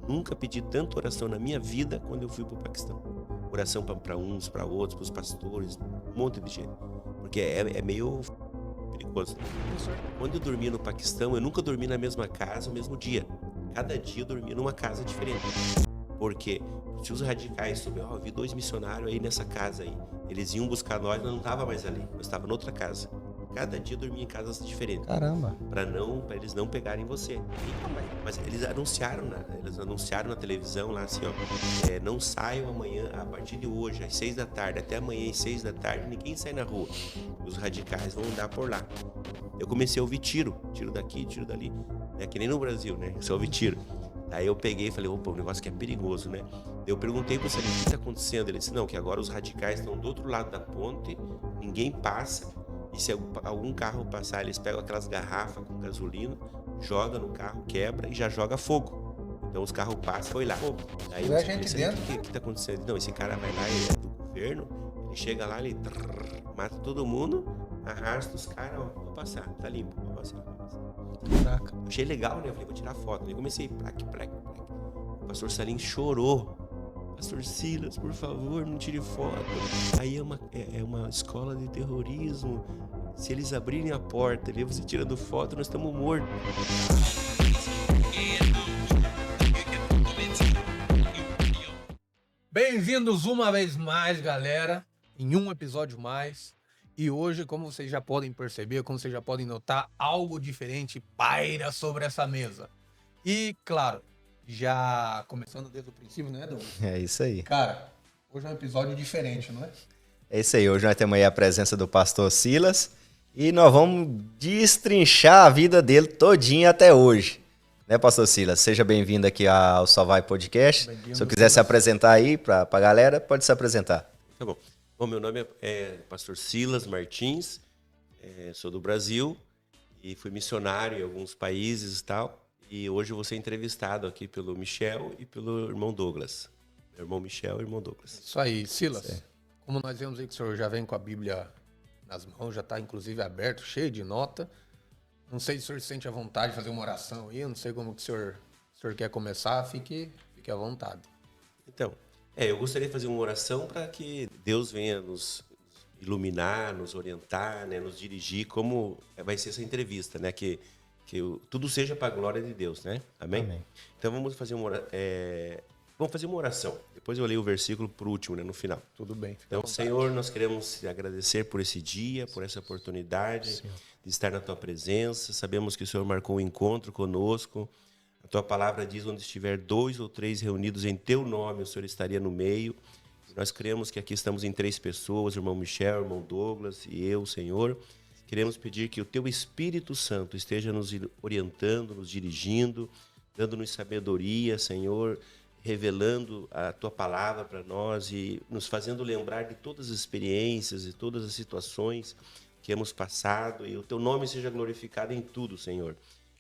nunca pedi tanta oração na minha vida quando eu fui para o Paquistão. Oração para uns, para outros, para os pastores, um monte de gente. Porque é meio perigoso. Quando eu dormia no Paquistão, eu nunca dormi na mesma casa no mesmo dia. Cada dia eu dormia numa casa diferente. Porque se os radicais souberam, eu vi 2 missionários aí nessa casa aí. Eles iam buscar nós não estava mais ali. Eu estava noutra casa. Cada dia eu dormia em casas diferentes. Caramba. Para eles não pegarem você. Mas eles anunciaram na televisão lá assim, ó, não saiam amanhã, a partir de hoje, às 6 da tarde, até amanhã às 6 da tarde, ninguém sai na rua. Os radicais vão andar por lá. Eu comecei a ouvir tiro daqui, tiro dali. É que nem no Brasil, né? Você ouve tiro. Aí eu peguei e falei, opa, o negócio que é perigoso, né? Eu perguntei para o Salim, o que está acontecendo? Ele disse, não, que agora os radicais estão do outro lado da ponte, ninguém passa, e se algum carro passar, eles pegam aquelas garrafas com gasolina, joga no carro, quebra e já joga fogo. Então os carros passam, foi lá. Aí eu disse, o que está acontecendo? Não, esse cara vai lá, ele é do governo, ele chega lá, ele mata todo mundo, arrasta os caras, ó, vou passar, tá limpo, vou passar. Caraca. Achei legal, né? Eu falei, vou tirar foto. Aí comecei, plaque. O pastor Salim chorou. Pastor Silas, por favor, não tire foto. Aí é uma escola de terrorismo. Se eles abrirem a porta e ver você tirando foto, nós estamos mortos. Bem-vindos uma vez mais, galera, em um episódio mais. E hoje, como vocês já podem perceber, como vocês já podem notar, algo diferente paira sobre essa mesa. E, claro, já começando desde o princípio, né, Douglas? É isso aí. Cara, hoje é um episódio diferente, não é? É isso aí. Hoje nós temos aí a presença do pastor Silas e nós vamos destrinchar a vida dele todinha até hoje. Né, pastor Silas? Seja bem-vindo aqui ao Só Vai Podcast. Se eu quiser se apresentar aí para a galera, pode se apresentar. Tá bom. Bom, meu nome é pastor Silas Martins, sou do Brasil e fui missionário em alguns países e tal. E hoje eu vou ser entrevistado aqui pelo Michel e pelo irmão Douglas. Meu irmão Michel e irmão Douglas. Isso aí, Silas. Como nós vemos aí que o senhor já vem com a Bíblia nas mãos, já está inclusive aberto, cheio de nota. Não sei se o senhor se sente à vontade de fazer uma oração aí, eu não sei como que o senhor quer começar, fique à vontade. Então, eu gostaria de fazer uma oração para que Deus venha nos iluminar, nos orientar, né, nos dirigir como vai ser essa entrevista, né, que tudo seja para a glória de Deus, né? Amém? Amém. Então vamos fazer uma oração. Depois eu leio o versículo por último, né, no final. Tudo bem. Então, Senhor, nós queremos te agradecer por esse dia, por essa oportunidade de estar na tua presença. Sabemos que o Senhor marcou um encontro conosco. A tua palavra diz, onde estiver 2 ou 3 reunidos em teu nome, o Senhor estaria no meio. Nós cremos que aqui estamos em 3 pessoas, o irmão Michel, o irmão Douglas e eu, Senhor. Queremos pedir que o teu Espírito Santo esteja nos orientando, nos dirigindo, dando-nos sabedoria, Senhor, revelando a tua palavra para nós e nos fazendo lembrar de todas as experiências e todas as situações que hemos passado. E o teu nome seja glorificado em tudo, Senhor.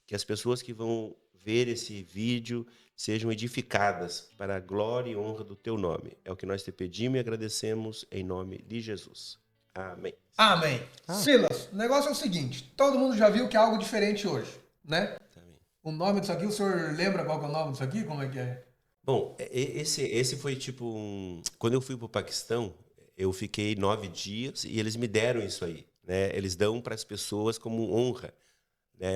Que as pessoas que vão ver esse vídeo sejam edificadas para a glória e honra do teu nome. É o que nós te pedimos e agradecemos em nome de Jesus. Amém. Amém. Silas, o negócio é o seguinte, todo mundo já viu que é algo diferente hoje, né? Amém. O nome disso aqui, o senhor lembra qual que é o nome disso aqui? Como é que é? Bom, esse foi tipo Quando eu fui para o Paquistão, eu fiquei 9 dias e eles me deram isso aí, né? Eles dão para as pessoas como honra.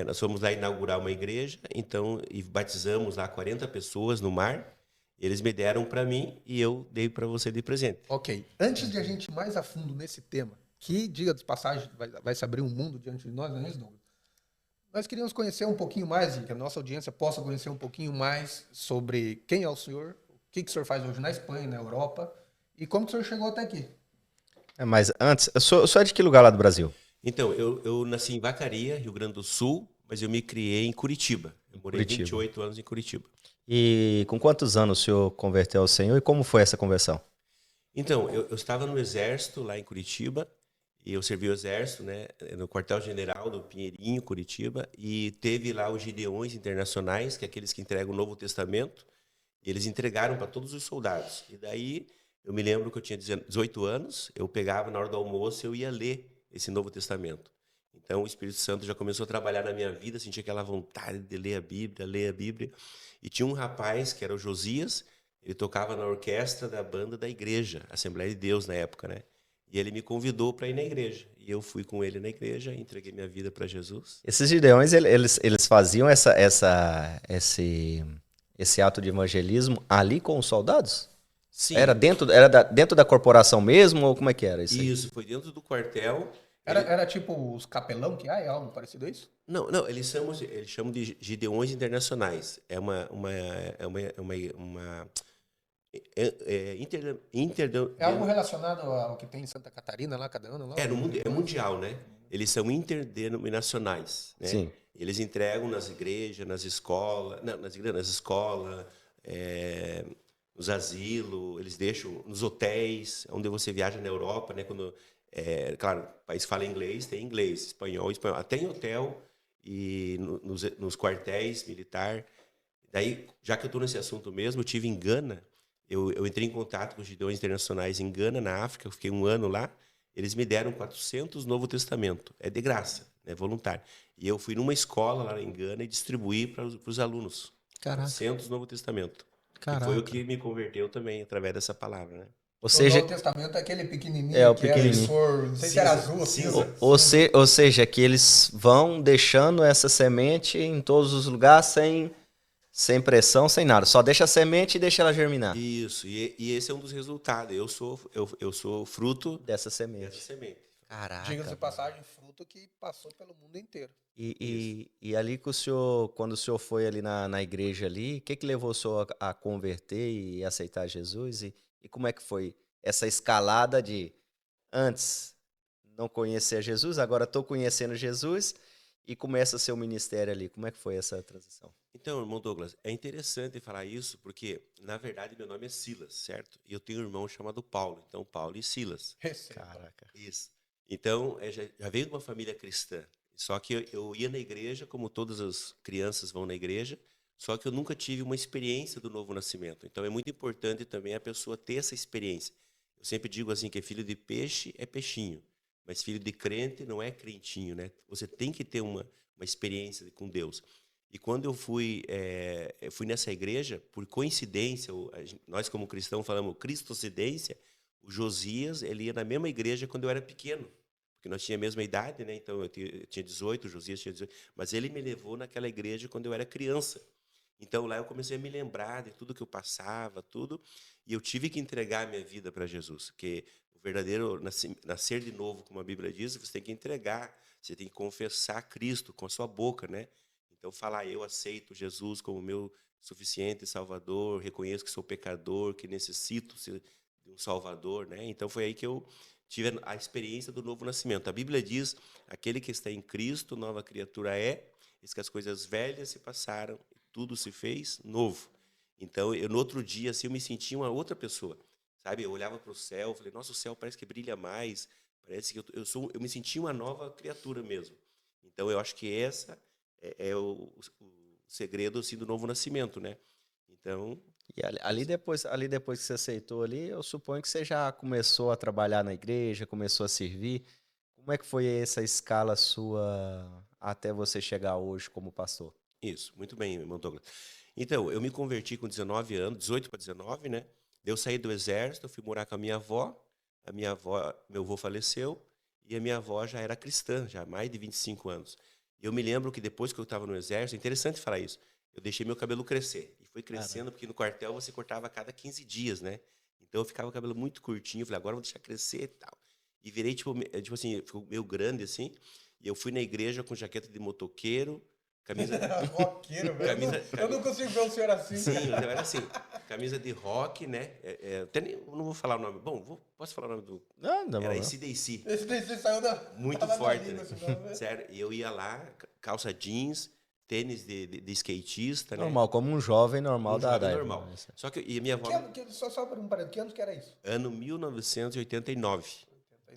Nós fomos lá inaugurar uma igreja, então, e batizamos lá 40 pessoas no mar. Eles me deram para mim e eu dei para você de presente. Ok. Antes de a gente ir mais a fundo nesse tema, que, diga de passagem, vai se abrir um mundo diante de nós, não é isso, Douglas? Nós queríamos conhecer um pouquinho mais, que a nossa audiência possa conhecer um pouquinho mais sobre quem é o senhor, o que o senhor faz hoje na Espanha, na Europa, e como que o senhor chegou até aqui. Mas antes, eu sou de que lugar lá do Brasil? Então, eu nasci em Vacaria, Rio Grande do Sul, mas eu me criei em Curitiba. Eu morei 28 anos em Curitiba. E com quantos anos o senhor converteu ao Senhor e como foi essa conversão? Então, eu estava no Exército lá em Curitiba, e eu servi o Exército, né, no quartel-general do Pinheirinho, Curitiba, e teve lá os Gideões Internacionais, que é aqueles que entregam o Novo Testamento, e eles entregaram para todos os soldados. E daí, eu me lembro que eu tinha 18 anos, eu pegava na hora do almoço, eu ia ler esse Novo Testamento. Então o Espírito Santo já começou a trabalhar na minha vida, senti aquela vontade de ler a Bíblia, ler a Bíblia. E tinha um rapaz que era o Josias, ele tocava na orquestra da banda da igreja, Assembleia de Deus na época, né? E ele me convidou para ir na igreja. E eu fui com ele na igreja, entreguei minha vida para Jesus. Esses gideões, eles faziam esse ato de evangelismo ali com os soldados? Sim. Era dentro da corporação mesmo, ou como é que era isso aí? Isso, foi dentro do quartel. Era tipo os capelão que há, é algo parecido a isso? Não, eles chamam de Gideões Internacionais. É uma É algo relacionado ao que tem em Santa Catarina lá, cada ano lá? no mundo, é mundial, né? Eles são interdenominacionais, né? Sim. Eles entregam nas igrejas, nas escolas, nos asilos, eles deixam nos hotéis, onde você viaja na Europa, né? Claro, o país fala inglês, tem inglês, espanhol, até em hotel e nos quartéis militar. Daí, já que eu estou nesse assunto mesmo, eu tive em Gana, eu entrei em contato com os Gideões Internacionais em Gana, na África, eu fiquei um ano lá, eles me deram 400 Novo Testamento, é de graça, é voluntário. E eu fui numa escola lá em Gana e distribuí para os alunos. Caraca. 400 Novo Testamento. Caraca. Que foi o que me converteu também, através dessa palavra, né? Ou seja, o Novo Testamento é aquele pequenininho É, o que pequenininho. era de cor, não sei se era azul, cinza. ou seja, que eles vão deixando essa semente em todos os lugares sem pressão, sem nada. Só deixa a semente e deixa ela germinar Isso, e esse é um dos resultados. Eu sou fruto dessa semente. dessa semente. Caraca. diga-se de passagem, fruto que passou pelo mundo inteiro. E ali que quando o senhor foi ali na igreja ali, o que levou o senhor a converter e aceitar Jesus? E como é que foi essa escalada de antes não conhecer Jesus, agora estou conhecendo Jesus e começa seu ministério ali? Como é que foi essa transição? Então, irmão Douglas, é interessante falar isso porque, na verdade, meu nome é Silas, certo? E eu tenho um irmão chamado Paulo. Então, Paulo e Silas. Caraca. Isso. Então, já veio de uma família cristã. Só que eu ia na igreja, como todas as crianças vão na igreja, só que eu nunca tive uma experiência do novo nascimento. Então, é muito importante também a pessoa ter essa experiência. Eu sempre digo assim que filho de peixe é peixinho, mas filho de crente não é crentinho, né? Você tem que ter uma experiência com Deus. E quando eu fui nessa igreja, por coincidência, nós como cristãos falamos cristocidência, o Josias, ele ia na mesma igreja quando eu era pequeno, porque nós tínhamos a mesma idade, né? Então eu tinha 18, o Josias tinha 18, mas ele me levou naquela igreja quando eu era criança. Então lá eu comecei a me lembrar de tudo que eu passava, tudo, e eu tive que entregar a minha vida para Jesus, porque o verdadeiro nascer de novo, como a Bíblia diz, você tem que entregar, você tem que confessar Cristo com a sua boca, né? Então falar, eu aceito Jesus como meu suficiente Salvador, reconheço que sou pecador, que necessito de um Salvador, né? Então foi aí que eu tive a experiência do novo nascimento. A Bíblia diz, aquele que está em Cristo, nova criatura é, diz que as coisas velhas se passaram e tudo se fez novo. Então, no outro dia, assim, eu me sentia uma outra pessoa, sabe? Eu olhava para o céu, falei, nossa, o céu parece que brilha mais, parece que eu me sentia uma nova criatura mesmo. Então, eu acho que essa é o segredo, assim, do novo nascimento, né? Então... E ali depois que você aceitou ali, eu suponho que você já começou a trabalhar na igreja, começou a servir. Como é que foi essa escala sua até você chegar hoje como pastor? Isso, muito bem, irmão Douglas. Então, eu me converti com 19 anos, 18 para 19, né? Eu saí do exército, fui morar com a minha avó, meu avô faleceu, e a minha avó já era cristã, já há mais de 25 anos. Eu me lembro que depois que eu estava no exército, é interessante falar isso, eu deixei meu cabelo crescer. E foi crescendo, porque no quartel você cortava a cada 15 dias, né? Então eu ficava com o cabelo muito curtinho, eu falei, agora eu vou deixar crescer e tal. E virei, tipo assim, ficou meio grande assim, e eu fui na igreja com jaqueta de motoqueiro, camisa... Roqueiro, velho. Eu não consigo ver o senhor assim. Sim, então era assim, camisa de rock, né? Até eu não vou falar o nome. Bom, posso falar o nome do... Não, Era não. AC/DC. Esse daí saiu da... Muito da forte, língua, né? esse nome. Sério, e eu ia lá, calça jeans, tênis de skatista, né? Normal, como um jovem normal Um da jovem época. normal. Só que, e a minha avó... Só por um parênteses, que anos que era isso? Ano 1989.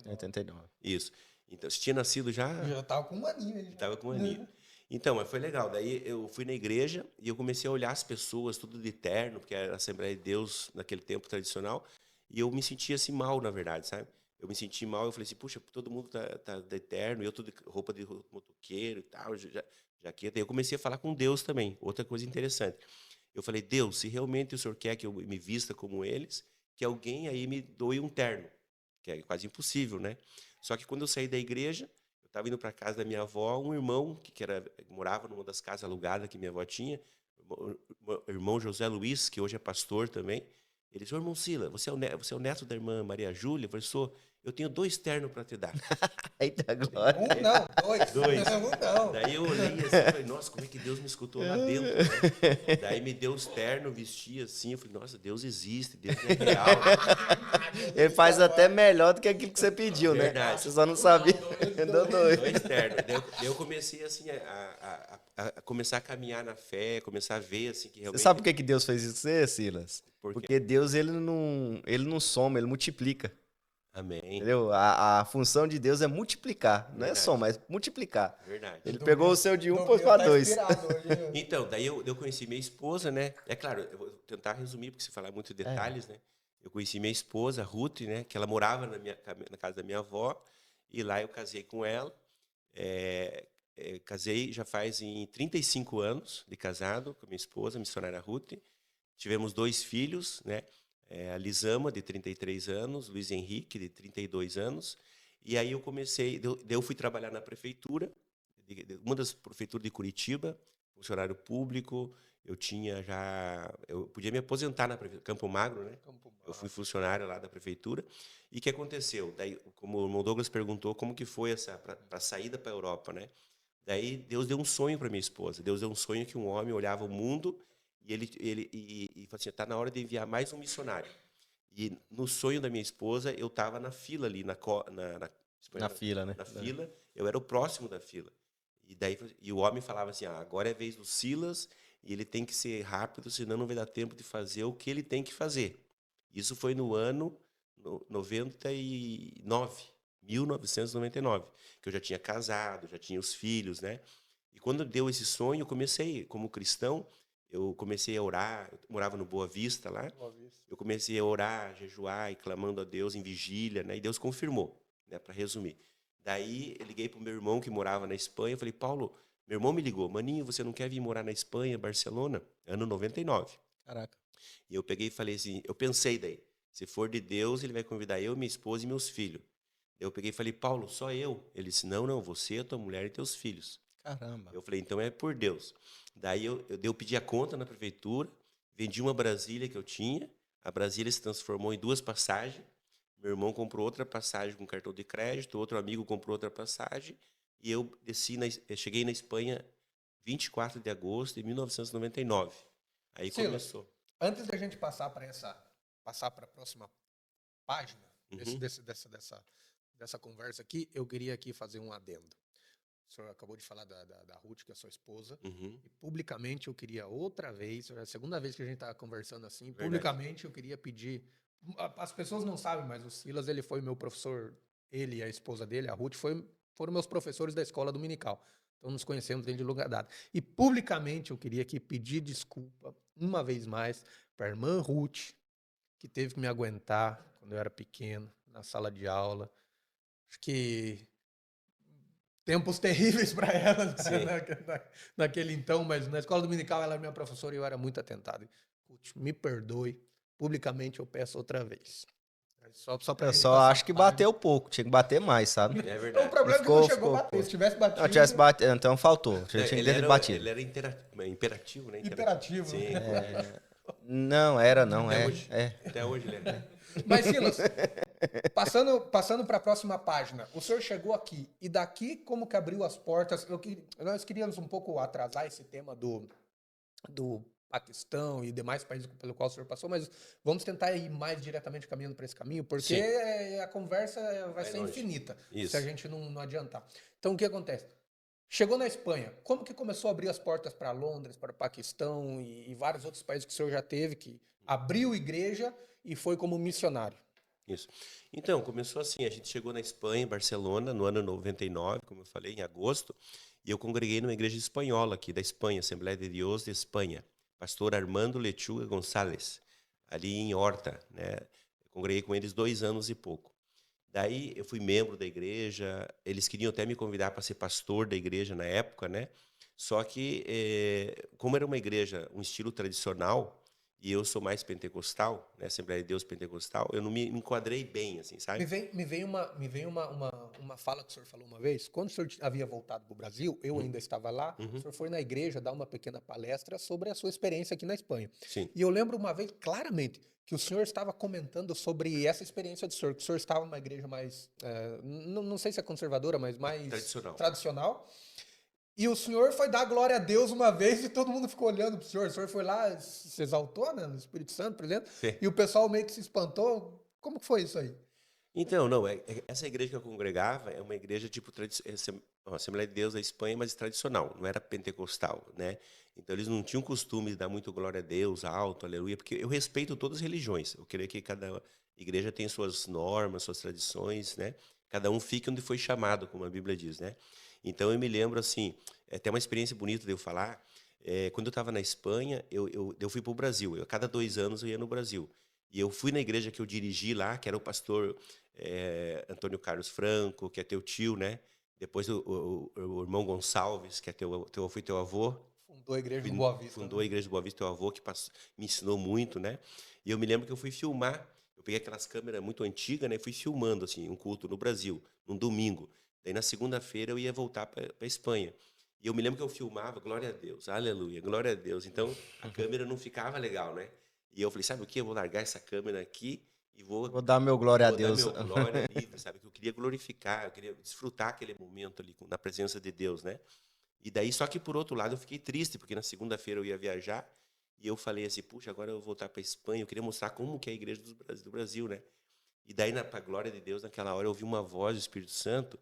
89. Isso. Então, você tinha nascido já? Já tava com um aninho. Já. Estava com um aninho. Então, mas foi legal. Daí eu fui na igreja e eu comecei a olhar as pessoas, tudo de terno, porque era a Assembleia de Deus naquele tempo tradicional, e eu me sentia assim mal, na verdade, sabe? eu me senti mal, eu falei assim, puxa, todo mundo tá de terno, e eu tô de roupa de motoqueiro e tal, jaqueta. E eu comecei a falar com Deus também, outra coisa interessante. Eu falei, Deus, se realmente o Senhor quer que eu me vista como eles, que alguém aí me doe um terno, que é quase impossível, né? Só que quando eu saí da igreja, eu estava indo para casa da minha avó, um irmão que morava numa das casas alugadas que minha avó tinha, o irmão José Luiz, que hoje é pastor também. Ele disse, irmão Sila, você é o neto da irmã Maria Júlia? Eu falei, sou. Eu tenho 2 ternos para te dar. Eita, glória. Um não, dois. 2. Um não. Daí eu olhei assim e falei, nossa, como é que Deus me escutou lá dentro, né? Daí me deu os ternos, vesti assim, eu falei, nossa, Deus existe, Deus é real. Ele faz até melhor do que aquilo que você pediu, né? Verdade. Você só não sabia. Deu dois. 2 ternos. Daí eu comecei assim a começar a caminhar na fé, começar a ver assim que Você realmente... sabe por que Deus fez isso com você, Silas? Por quê? Porque Deus, ele não soma, ele multiplica. Amém. Entendeu? A função de Deus é multiplicar. Não é Verdade. somar, é multiplicar. Verdade. Ele pegou o seu de 1 e pôs para 2. Então, daí eu conheci minha esposa, né? É claro, eu vou tentar resumir, porque se falar muito detalhes, né? Eu conheci minha esposa, Ruth, né? Que ela morava na casa da minha avó, e lá eu casei com ela. Casei já faz em 35 anos de casado com a minha esposa, a missionária Ruth. Tivemos 2 filhos, né? A Lisama, de 33 anos, Luiz Henrique, de 32 anos. E aí eu comecei, eu fui trabalhar na prefeitura, uma das prefeituras de Curitiba, funcionário público. Eu podia me aposentar na prefeitura, Campo Magro, né? Eu fui funcionário lá da prefeitura. E o que aconteceu? Daí, como o irmão Douglas perguntou, como que foi para a saída para a Europa, né? Daí Deus deu um sonho para minha esposa. Deus deu um sonho que um homem olhava o mundo e ele falou assim, está na hora de enviar mais um missionário. E no sonho da minha esposa, eu estava na fila ali, na fila, né? Na fila, eu era o próximo da fila. E o homem falava assim, agora é a vez do Silas, e ele tem que ser rápido, senão não vai dar tempo de fazer o que ele tem que fazer. Isso foi no ano 1999, que eu já tinha casado, já tinha os filhos, né? E quando deu esse sonho, eu comecei, como cristão, eu comecei a orar. Eu morava no Boa Vista lá. Eu comecei a orar, jejuar e clamando a Deus em vigília, né? E Deus confirmou, né? Para resumir. Daí eu liguei para o meu irmão que morava na Espanha. Eu falei, Paulo, meu irmão me ligou, maninho, você não quer vir morar na Espanha, Barcelona? Ano 99. Caraca. E eu peguei e falei assim, eu pensei daí, se for de Deus, ele vai convidar eu, minha esposa e meus filhos. Eu peguei e falei, Paulo, só eu? Ele disse, não, você, a tua mulher e teus filhos. Caramba. Eu falei, então é por Deus. Daí eu pedi a conta na prefeitura, vendi uma Brasília que eu tinha, a Brasília se transformou em 2 passagens, meu irmão comprou outra passagem com cartão de crédito, outro amigo comprou outra passagem, e eu cheguei na Espanha 24 de agosto de 1999. Aí Silas, começou. Antes da gente passar para a próxima página dessa conversa aqui, eu queria aqui fazer um adendo. O senhor acabou de falar da Ruth, que é a sua esposa, e publicamente eu queria outra vez, é a segunda vez que a gente está conversando assim, verdade. Publicamente eu queria pedir, as pessoas não sabem, mas o Silas, ele foi meu professor, ele e a esposa dele, a Ruth, foram meus professores da escola dominical. Então nos conhecemos desde lugar dado. E publicamente eu queria aqui pedir desculpa, uma vez mais, para a irmã Ruth, que teve que me aguentar quando eu era pequeno, na sala de aula. Acho que tempos terríveis para ela naquele então, mas na escola dominical ela era minha professora e eu era muito atentado. Ruth, me perdoe, publicamente eu peço outra vez. Eu só acho que bateu pouco, tinha que bater mais, sabe? É verdade. O problema é que não chegou a bater. Se tivesse batido... Não, tivesse batido, então faltou. Tinha que ter batido. Ele era imperativo, né? Imperativo. Sim. Não, era não. Até hoje. Até hoje ele é. Mas, Silas, passando para a próxima página, o senhor chegou aqui, e daqui como que abriu as portas? Nós queríamos um pouco atrasar esse tema do Paquistão e demais países pelo qual o senhor passou, mas vamos tentar ir mais diretamente caminhando para esse caminho, porque a conversa vai ser longe. Infinita, se a gente não adiantar. Então, o que acontece? Chegou na Espanha, como que começou a abrir as portas para Londres, para o Paquistão e vários outros países que o senhor já teve, que abriu igreja e foi como missionário? Isso. Então, começou assim, a gente chegou na Espanha, em Barcelona, no ano 99, como eu falei, em agosto, e eu congreguei numa igreja espanhola aqui da Espanha, Assembleia de Deus de Espanha, pastor Armando Lechuga Gonçalves, ali em Horta, né? Eu congreguei com eles 2 anos e pouco. Daí eu fui membro da igreja, eles queriam até me convidar para ser pastor da igreja na época, né? Só que, como era uma igreja, um estilo tradicional, e eu sou mais pentecostal, né? Assembleia de Deus pentecostal, eu não me enquadrei bem, assim, sabe? Me vem uma fala que o senhor falou uma vez. Quando o senhor havia voltado para o Brasil, eu ainda estava lá. O senhor foi na igreja dar uma pequena palestra sobre a sua experiência aqui na Espanha. Sim, E eu lembro uma vez claramente que o senhor estava comentando sobre essa experiência do senhor, que o senhor estava numa igreja mais, não sei se é conservadora, mas mais tradicional. tradicional. E o senhor foi dar glória a Deus uma vez e todo mundo ficou olhando para o senhor. O senhor foi lá, se exaltou, né, no Espírito Santo, por exemplo, Sim. e o pessoal meio que se espantou. Como que foi isso aí? Então, não, essa igreja que eu congregava é uma igreja tipo uma Assembleia de Deus da Espanha, mas tradicional, não era pentecostal, né? Então eles não tinham costume de dar muito glória a Deus, alto, aleluia, porque eu respeito todas as religiões. Eu creio que cada igreja tem suas normas, suas tradições, né? Cada um fica onde foi chamado, como a Bíblia diz, né? Então eu me lembro assim, até uma experiência bonita de eu falar. Quando eu estava na Espanha, eu fui para o Brasil. A cada 2 anos eu ia no Brasil. E eu fui na igreja que eu dirigi lá, que era o pastor Antônio Carlos Franco, que é teu tio, né? Depois o irmão Gonçalves, que é foi teu avô. Fundou a igreja do Boa Vista. Fundou a igreja do Boa Vista, teu avô, que me ensinou muito, né? E eu me lembro que eu fui filmar. Eu peguei aquelas câmeras muito antigas, né? E fui filmando, assim, um culto no Brasil, num domingo. Daí na segunda-feira eu ia voltar para a Espanha. E eu me lembro que eu filmava, glória a Deus, aleluia, glória a Deus. Então a câmera não ficava legal, né? E eu falei, sabe o que? Eu vou largar essa câmera aqui e Vou dar meu glória a vou dar Deus. meu glória ali, sabe? Que eu queria glorificar, eu queria desfrutar aquele momento ali na presença de Deus, né? E daí, só que por outro lado, eu fiquei triste, porque na segunda-feira eu ia viajar e eu falei assim, puxa, agora eu vou voltar para a Espanha, eu queria mostrar como que é a igreja do Brasil, né? E daí, para a glória de Deus, naquela hora eu ouvi uma voz do Espírito Santo,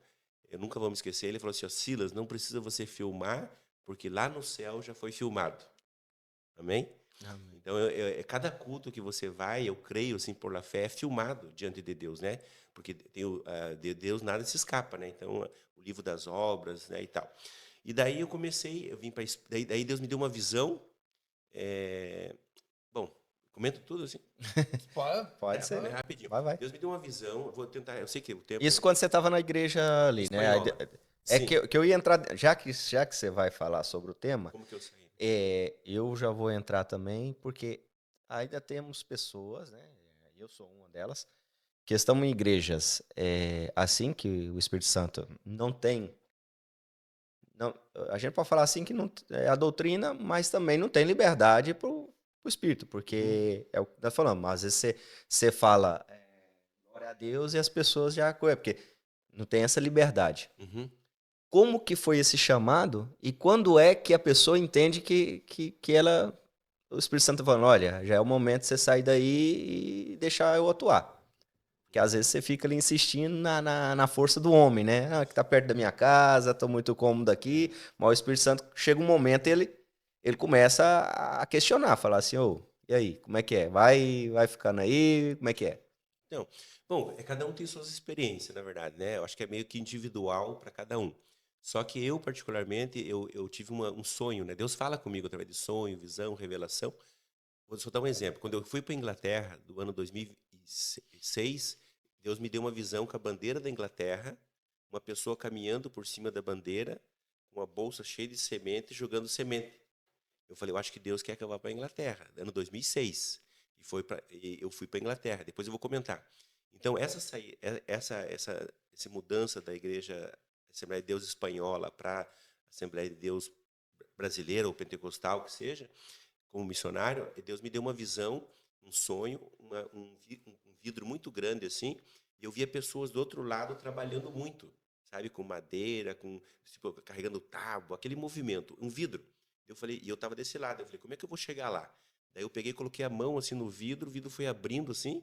eu nunca vou me esquecer, ele falou assim, ó, Silas, não precisa você filmar, porque lá no céu já foi filmado. Amém? Amém. Então, cada culto que você vai, eu creio, assim, por la fé, é filmado diante de Deus, né? Porque de Deus nada se escapa, né? Então, o livro das obras, né, e tal. E daí eu comecei, eu vim para... Daí Deus me deu uma visão. Bom, comento tudo assim? Pode ser. Né, rapidinho. Vai. Deus me deu uma visão, eu vou tentar, eu sei que o tempo... Isso quando você estava na igreja ali, né? Espanhola. É Sim. que eu ia entrar, já que você vai falar sobre o tema, Como que eu saí? eu já vou entrar também, porque ainda temos pessoas, né? Eu sou uma delas, que estão em igrejas assim que o Espírito Santo não tem. Não, a gente pode falar assim que não é a doutrina, mas também não tem liberdade para o Espírito, porque é o que nós falamos, às vezes você fala glória a Deus e as pessoas já porque não tem essa liberdade. Uhum. Como que foi esse chamado e quando é que a pessoa entende que ela, o Espírito Santo tá falando, olha, já é o momento de você sair daí e deixar eu atuar. Porque às vezes você fica ali insistindo na força do homem, né? Ah, que tá perto da minha casa, tô muito cômodo aqui, mas o Espírito Santo chega um momento e ele começa a questionar, falar assim, ô, e aí, como é que é? Vai ficando aí, como é que é? Então, bom, cada um tem suas experiências, na verdade, né? Eu acho que é meio que individual para cada um. Só que eu, particularmente, eu tive um sonho, né? Deus fala comigo através de sonho, visão, revelação. Vou só dar um exemplo. Quando eu fui para a Inglaterra, do ano 2006, Deus me deu uma visão com a bandeira da Inglaterra, uma pessoa caminhando por cima da bandeira, com uma bolsa cheia de semente, jogando semente. Eu falei, eu acho que Deus quer que eu vá para a Inglaterra, ano 2006. E eu fui para a Inglaterra, depois eu vou comentar. Então, essa mudança da igreja Assembleia de Deus espanhola para a Assembleia de Deus brasileira ou pentecostal, que seja, como missionário, Deus me deu uma visão, um sonho, um vidro muito grande assim, e eu via pessoas do outro lado trabalhando muito, sabe, com madeira, tipo, carregando tábua, aquele movimento, um vidro. Eu falei, e eu estava desse lado, eu falei, como é que eu vou chegar lá? Daí eu peguei e coloquei a mão assim no vidro, o vidro foi abrindo assim,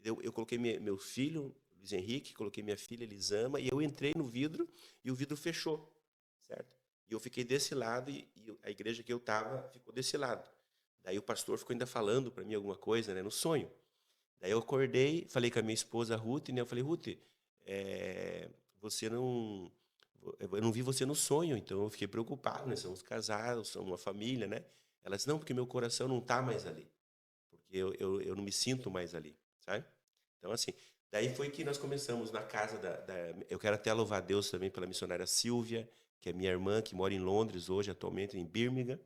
eu coloquei meu filho, Luiz Henrique, coloquei minha filha, Elisama, e eu entrei no vidro e o vidro fechou, certo? E eu fiquei desse lado e a igreja que eu estava ficou desse lado. Daí o pastor ficou ainda falando para mim alguma coisa, né, no sonho. Daí eu acordei, falei com a minha esposa Ruth, né? Eu falei, Ruth, você não... Eu não vi você no sonho, então eu fiquei preocupado, né? Somos casados, somos uma família, né? Ela disse, não, porque meu coração não está mais ali. Porque eu não me sinto mais ali, sabe? Então, assim, Daí foi que nós começamos na casa eu quero até louvar a Deus também pela missionária Silvia, que é minha irmã, que mora em Londres hoje, atualmente em Birmingham.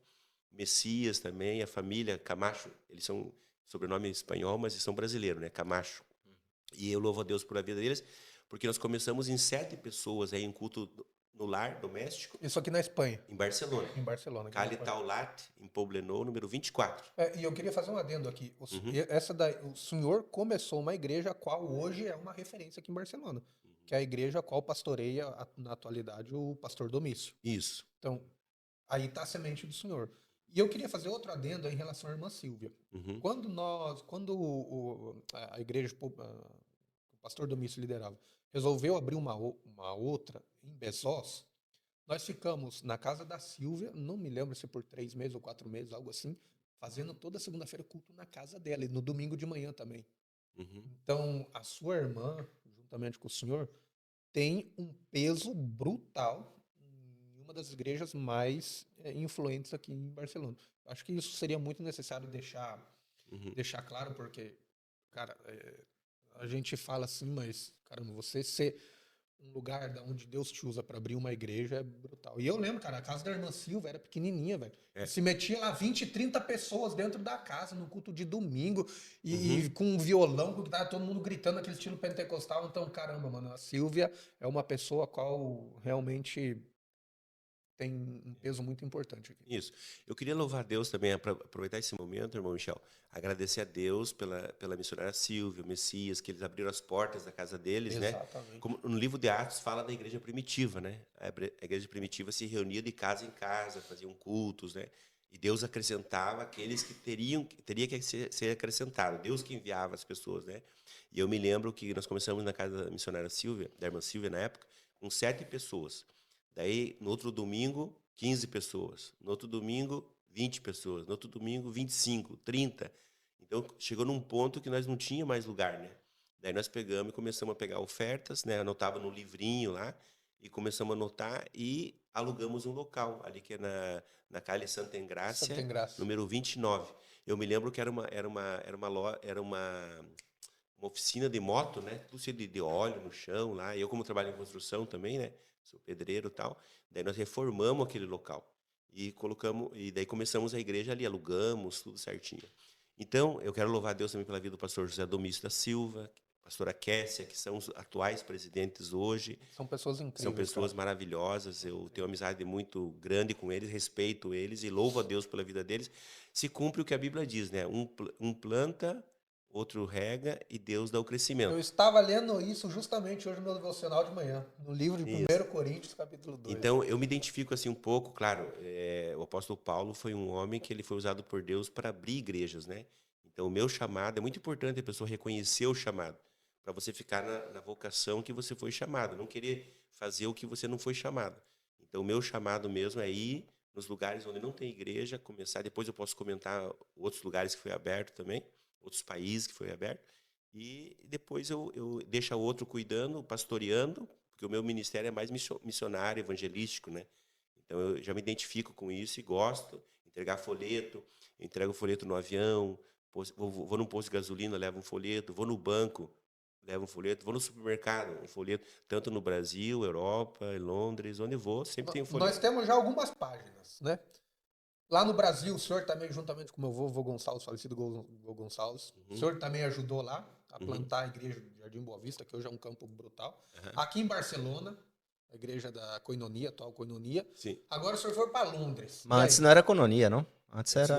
Messias também, a família Camacho, eles são sobrenome espanhol, mas eles são brasileiros, né? Camacho. E eu louvo a Deus pela vida deles, porque nós começamos em 7 pessoas aí, em culto no lar doméstico. Isso aqui na Espanha. Em Barcelona. Em Barcelona. Cali Taulat, em Poblenou, número 24. E eu queria fazer um adendo aqui. Uhum. O senhor começou uma igreja a qual hoje é uma referência aqui em Barcelona, que é a igreja a qual pastoreia, na atualidade, o pastor Domício. Isso. Então, aí está a semente do senhor. E eu queria fazer outro adendo em relação à irmã Silvia. Uhum. Quando a igreja, o pastor Domício liderava, resolveu abrir uma outra em Besós, nós ficamos na casa da Silvia, não me lembro se por 3 meses ou 4 meses, algo assim, fazendo toda segunda-feira culto na casa dela, e no domingo de manhã também. Uhum. Então, a sua irmã, juntamente com o senhor, tem um peso brutal em uma das igrejas mais influentes aqui em Barcelona. Acho que isso seria muito necessário deixar claro, porque, cara, a gente fala assim, mas, caramba, você ser um lugar onde Deus te usa para abrir uma igreja é brutal. E eu lembro, cara, a casa da irmã Silva era pequenininha, velho. Se metia lá 20, 30 pessoas dentro da casa, no culto de domingo, e com um violão, porque tava todo mundo gritando aquele estilo pentecostal. Então, caramba, mano, a Silvia é uma pessoa a qual realmente tem um peso muito importante aqui. Isso. Eu queria louvar a Deus também, aproveitar esse momento, irmão Michel, agradecer a Deus pela missionária Silvia, o Messias, que eles abriram as portas da casa deles, Exatamente. né? Como no livro de Atos fala da igreja primitiva, né? A igreja primitiva se reunia de casa em casa, faziam cultos, né? E Deus acrescentava aqueles que teria que ser acrescentado. Deus que enviava as pessoas, né? E eu me lembro que nós começamos na casa da missionária Silvia, da irmã Silvia na época, com 7 pessoas. Daí, no outro domingo, 15 pessoas. No outro domingo, 20 pessoas. No outro domingo, 25, 30. Então, chegou num ponto que nós não tínhamos mais lugar, né? Daí nós pegamos e começamos a pegar ofertas, né? Anotava no livrinho lá e começamos a anotar e alugamos um local, ali que é na Calle Santa Engrácia, número 29. Eu me lembro que era uma oficina de moto, né? Tudo cheio de óleo no chão lá. Eu, como trabalho em construção também, né? Sou pedreiro e tal. Daí nós reformamos aquele local e daí começamos a igreja ali, alugamos tudo certinho. Então, eu quero louvar a Deus também pela vida do pastor José Domício da Silva, pastora Kessia, que são os atuais presidentes hoje. São pessoas incríveis. São pessoas maravilhosas. Eu tenho uma amizade muito grande com eles, respeito eles e louvo a Deus pela vida deles. Se cumpre o que a Bíblia diz, né? Um planta, outro rega e Deus dá o crescimento. Eu estava lendo isso justamente hoje no meu devocional de manhã, no livro de 1 Coríntios, capítulo 2. Então, eu me identifico assim um pouco, claro, o apóstolo Paulo foi um homem que ele foi usado por Deus para abrir igrejas, né? Então, o meu chamado, é muito importante a pessoa reconhecer o chamado, para você ficar na vocação que você foi chamado, não querer fazer o que você não foi chamado. Então, o meu chamado mesmo é ir nos lugares onde não tem igreja, começar, depois eu posso comentar outros lugares que foi aberto também, outros países que foi aberto, e depois eu deixo o outro cuidando, pastoreando, porque o meu ministério é mais missionário, evangelístico, né? Então eu já me identifico com isso e gosto, entregar folheto, entrego folheto no avião, vou num posto de gasolina, levo um folheto, vou no banco, levo um folheto, vou no supermercado, um folheto, tanto no Brasil, Europa, Londres, onde eu vou, sempre tem um folheto. Nós temos já algumas páginas, né? Lá no Brasil, o senhor também, juntamente com o meu avô Gonçalves, falecido Vô Gonçalves, o senhor também ajudou lá a plantar a igreja do Jardim Boa Vista, que hoje é um campo brutal. Aqui em Barcelona, a igreja da Koinonia, atual Koinonia. Sim. Agora o senhor foi para Londres. Mas antes não era Koinonia, não? Antes era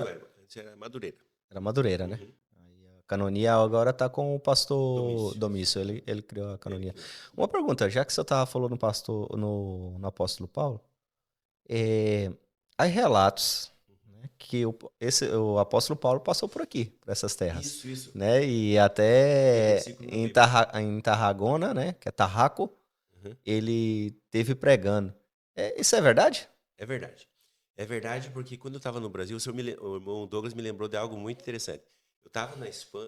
Madureira. Era Madureira, né? Aí a Canonia agora está com o pastor Domício. Ele criou a Canonia. Uma pergunta, já que você estava falando no apóstolo Paulo, há relatos que o apóstolo Paulo passou por aqui, por essas terras. Isso. Né? E até em Tarragona, né? Que é Tarraco, ele teve pregando. Isso é verdade? É verdade. É verdade porque quando eu estava no Brasil, o irmão Douglas me lembrou de algo muito interessante. Eu estava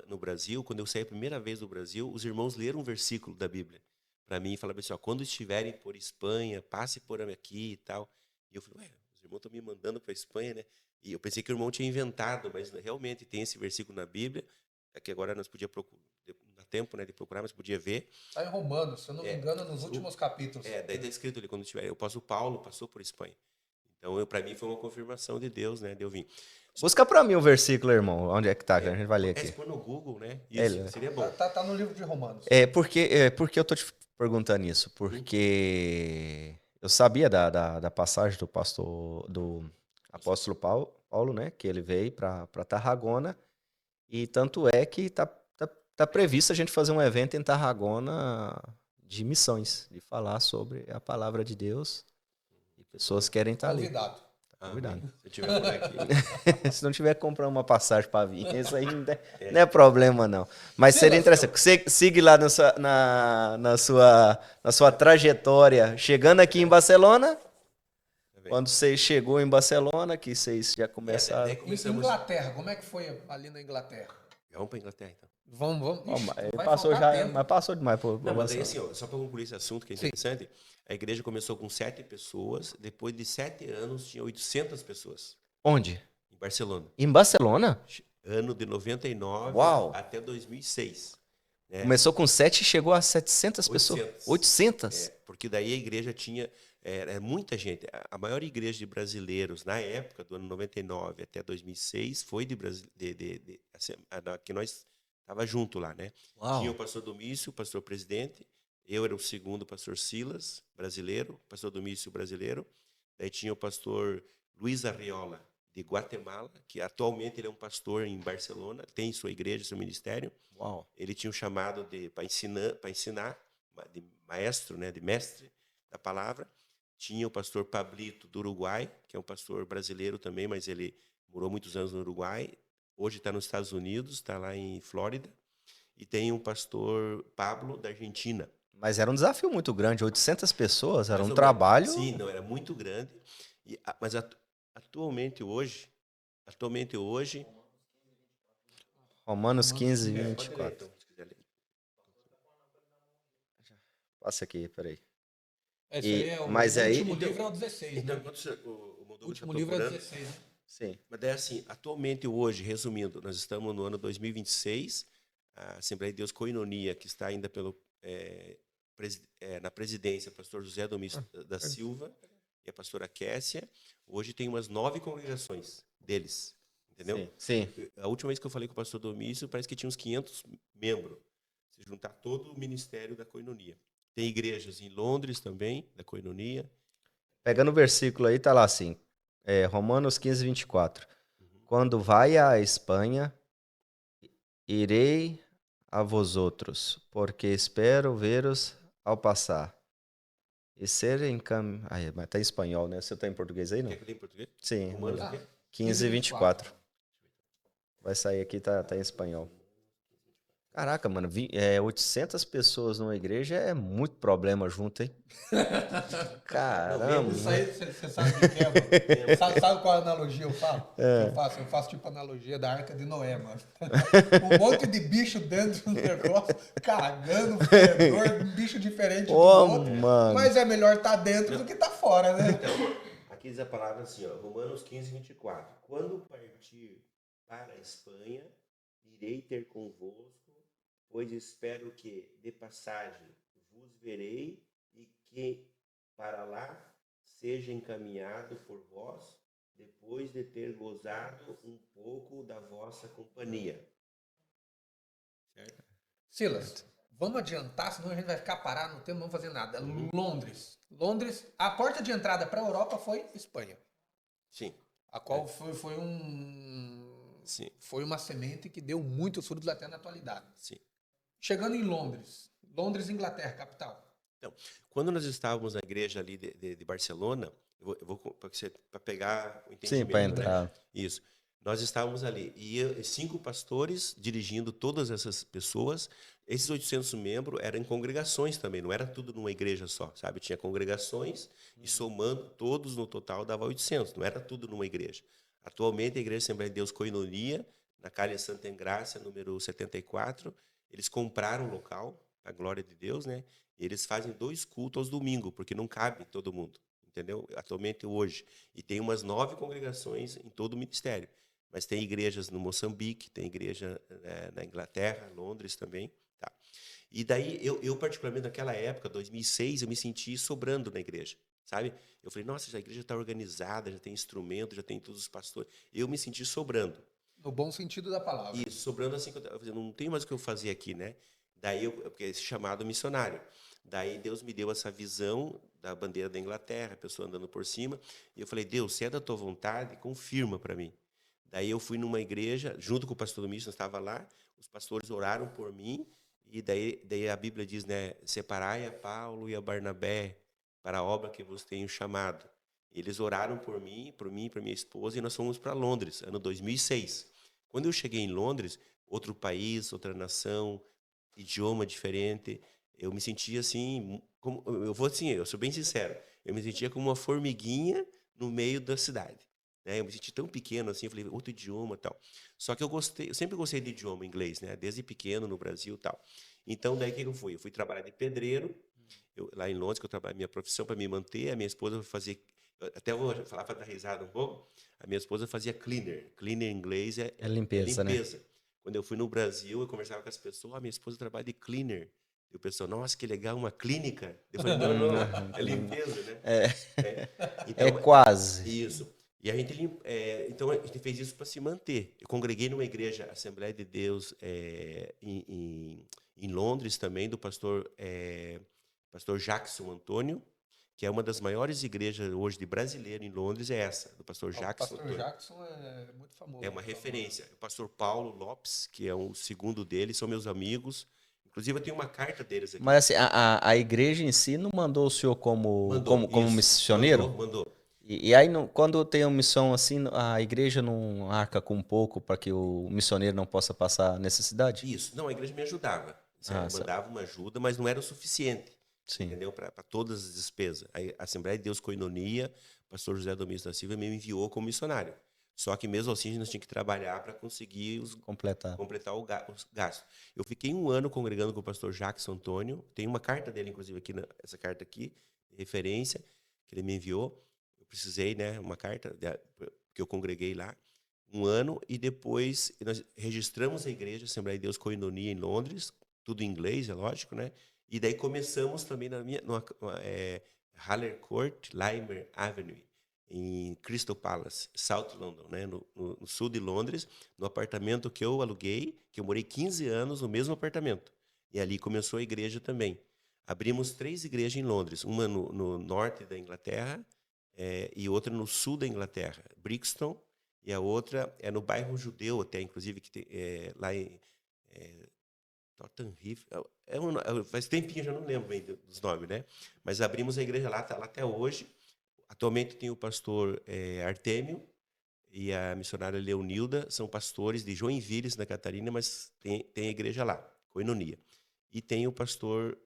no Brasil, quando eu saí a primeira vez do Brasil, os irmãos leram um versículo da Bíblia para mim e falaram assim, ó, quando estiverem por Espanha, passe por aqui e tal. E eu falei, os irmãos estão me mandando para a Espanha, né? E eu pensei que o irmão tinha inventado, mas realmente tem esse versículo na Bíblia. é que agora nós podíamos procurar, não dá tempo, né, de procurar, mas podia ver. Está em Romanos, se eu não me engano, nos últimos capítulos. Daí está escrito ali, quando tiver, o apóstolo Paulo passou por Espanha. Então, para mim, foi uma confirmação de Deus, né, de eu vir. Busca para mim o versículo, irmão. Onde é que tá? Que a gente vai ler Se aqui. for no Google, né, isso seria bom. Tá no livro de Romanos. Porque eu tô te perguntando isso? Porque eu sabia da passagem do apóstolo Paulo, né? Que ele veio para Tarragona. E tanto é que tá previsto a gente fazer um evento em Tarragona de missões, de falar sobre a palavra de Deus. E pessoas querem estar ali. Convidado. Convidado. Se tiver por aqui. Se não tiver comprando uma passagem para vir, isso aí não é problema, não. Mas seria interessante. Siga lá na sua trajetória. Chegando aqui em Barcelona, quando você chegou em Barcelona, que vocês já começaram... Em Inglaterra, como é que foi ali na Inglaterra? Vamos para Inglaterra, então. Vamos. Passou já, mas passou demais. Mas aí, assim, só para concluir esse assunto que é interessante, a igreja começou com 7 pessoas, depois de 7 anos tinha 800 pessoas. Onde? Em Barcelona. Em Barcelona? Ano de 99 até 2006. Né? Começou com 7 e chegou a 700 pessoas? 800? Porque daí a igreja tinha muita gente. A maior igreja de brasileiros na época, do ano 99 até 2006, foi que nós estava junto lá, né? Uau. Tinha o pastor Domício, o pastor presidente, eu era o segundo pastor Silas, brasileiro, pastor Domício, brasileiro. Daí tinha o pastor Luiz Arriola, de Guatemala, que atualmente ele é um pastor em Barcelona, tem sua igreja, seu ministério. Uau. Ele tinha um chamado para ensinar, de maestro, né, de mestre da palavra. Tinha o pastor Pablito, do Uruguai, que é um pastor brasileiro também, mas ele morou muitos anos no Uruguai. Hoje está nos Estados Unidos, está lá em Flórida. E tem o pastor Pablo, da Argentina. Mas era um desafio muito grande, 800 pessoas, era um trabalho... Sim, não, era muito grande. Mas atualmente hoje... Romanos 15, 24. Passa aqui, peraí. Mas o último livro é o 16, então, né? O último livro é o 16, né? Sim. Mas daí, assim, atualmente hoje, resumindo, nós estamos no ano 2026, a Assembleia de Deus Koinonia, que está ainda na presidência, o pastor José Domingos da Silva e a pastora Kessia, hoje tem umas 9 congregações deles, entendeu? Sim. A última vez que eu falei com o pastor Domingos, parece que tinha uns 500 membros, se juntar todo o ministério da Koinonia. Tem igrejas em Londres também, da Koinonia. Pegando o versículo aí, tá lá assim, Romanos 15, 24. Quando vai à Espanha, irei a vosotros, porque espero ver-os ao passar. E ser encaminhado... mas tá em espanhol, né? Você tá em português aí, não? Quer que eu tenha em português? Sim. Romanos 15, 24. Vai sair aqui, tá em espanhol. Caraca, mano, 800 pessoas numa igreja é muito problema junto, hein? Caramba. Isso aí, você sabe o que é, mano? Sabe qual analogia eu falo? Eu faço tipo analogia da Arca de Noé, mano. Um monte de bicho dentro do negócio, cagando, fedor, um bicho diferente do outro. Mano. Mas é melhor estar dentro do que estar fora, né? Então, aqui diz a palavra assim, ó, Romanos 15, 24. Quando partir para a Espanha, irei ter convosco, pois espero que, de passagem, vos verei e que para lá seja encaminhado por vós, depois de ter gozado um pouco da vossa companhia. Certo? Silas, vamos adiantar, senão a gente vai ficar parado no tempo, não vamos fazer nada. Londres, a porta de entrada para a Europa foi Espanha. Sim. A qual foi uma semente que deu muitos frutos até na atualidade. Sim. Chegando em Londres, Inglaterra, capital. Então, quando nós estávamos na igreja ali de Barcelona, eu vou para pegar o entendimento. Sim, para entrar. Né? Isso. Nós estávamos ali e 5 pastores dirigindo todas essas pessoas. Esses 800 membros eram em congregações também, não era tudo numa igreja só, sabe? Tinha congregações e somando todos no total dava 800, não era tudo numa igreja. Atualmente a Igreja Assembleia de Deus Koinonia, na Calha Santa Engrácia, número 74, eles compraram o local, a glória de Deus, né? E eles fazem 2 cultos aos domingos, porque não cabe todo mundo, entendeu? Atualmente hoje. E tem umas 9 congregações em todo o ministério. mas tem igrejas no Moçambique, tem igreja na Inglaterra, Londres também. Tá? E daí, eu particularmente, naquela época, 2006, eu me senti sobrando na igreja, sabe? Eu falei, nossa, a igreja está organizada, já tem instrumento, já tem todos os pastores. Eu me senti sobrando. No bom sentido da palavra. Isso, sobrando assim, eu não tenho mais o que eu fazer aqui, né? Daí, porque esse chamado missionário. Daí, Deus me deu essa visão da bandeira da Inglaterra, a pessoa andando por cima, e eu falei, Deus, se é da tua vontade, confirma para mim. Daí, eu fui numa igreja, junto com o pastor Domingos, nós estava lá, os pastores oraram por mim, e daí a Bíblia diz, né, separai a Paulo e a Barnabé para a obra que vos tenho chamado. Eles oraram por mim, para minha esposa, e nós fomos para Londres, ano 2006. Quando eu cheguei em Londres, outro país, outra nação, idioma diferente, eu me sentia assim, eu sou bem sincero, eu me sentia como uma formiguinha no meio da cidade. Né? Eu me senti tão pequeno assim, eu falei, outro idioma e tal. Só que eu sempre gostei de idioma inglês, né? Desde pequeno no Brasil e tal. Então, daí o que eu fui? Eu fui trabalhar de pedreiro, lá em Londres, que eu trabalho, minha profissão para me manter, a minha esposa fazia, até vou falar para dar risada um pouco, a minha esposa fazia cleaner. Cleaner em inglês é limpeza, né? limpeza. Quando eu fui no Brasil, eu conversava com as pessoas, minha esposa trabalha de cleaner. E o pessoal, nossa, que legal, uma clínica. Eu falei, não, é limpeza, né? Então, quase. isso. E a gente, então a gente fez isso para se manter. Eu congreguei numa igreja, Assembleia de Deus, em Londres também, do pastor Jackson Antônio, que é uma das maiores igrejas hoje de brasileiro em Londres, é essa, do pastor Jackson. O pastor Jackson é muito famoso. É uma referência. O pastor Paulo Lopes, que é o segundo deles, são meus amigos. Inclusive, eu tenho uma carta deles aqui. Mas assim, a igreja em si não mandou o senhor como missioneiro? Mandou. E aí, quando tem uma missão assim, a igreja não arca com um pouco para que o missioneiro não possa passar necessidade? Isso. Não, a igreja me ajudava. Mandava uma ajuda, mas não era o suficiente. Sim. Entendeu? Para todas as despesas. A Assembleia de Deus Coinonia, o pastor José Domingos da Silva me enviou como missionário. Só que mesmo assim, nós tínhamos que trabalhar para conseguir completar os gastos. Eu fiquei 1 ano congregando com o pastor Jackson Antônio. Tem uma carta dele, inclusive, aqui, essa carta aqui, de referência, que ele me enviou. Eu precisei, né, uma carta que eu congreguei lá 1 ano, e depois nós registramos a igreja, Assembleia de Deus Coinonia, em Londres, tudo em inglês, é lógico, né? E daí começamos também numa Haller Court, Limer Avenue, em Crystal Palace, South London, né? No sul de Londres, no apartamento que eu aluguei, que eu morei 15 anos no mesmo apartamento. E ali começou a igreja também. Abrimos 3 igrejas em Londres, uma no norte da Inglaterra e outra no sul da Inglaterra, Brixton, e a outra é no bairro judeu, até inclusive, que tem, lá em Tottenham. Faz tempinho, eu já não lembro bem dos nomes, né? Mas abrimos a igreja lá, está lá até hoje. Atualmente tem o pastor Artêmio e a missionária Leonilda, são pastores de Joinville, Santa Catarina, mas tem a igreja lá, Coinonia. E tem o pastor...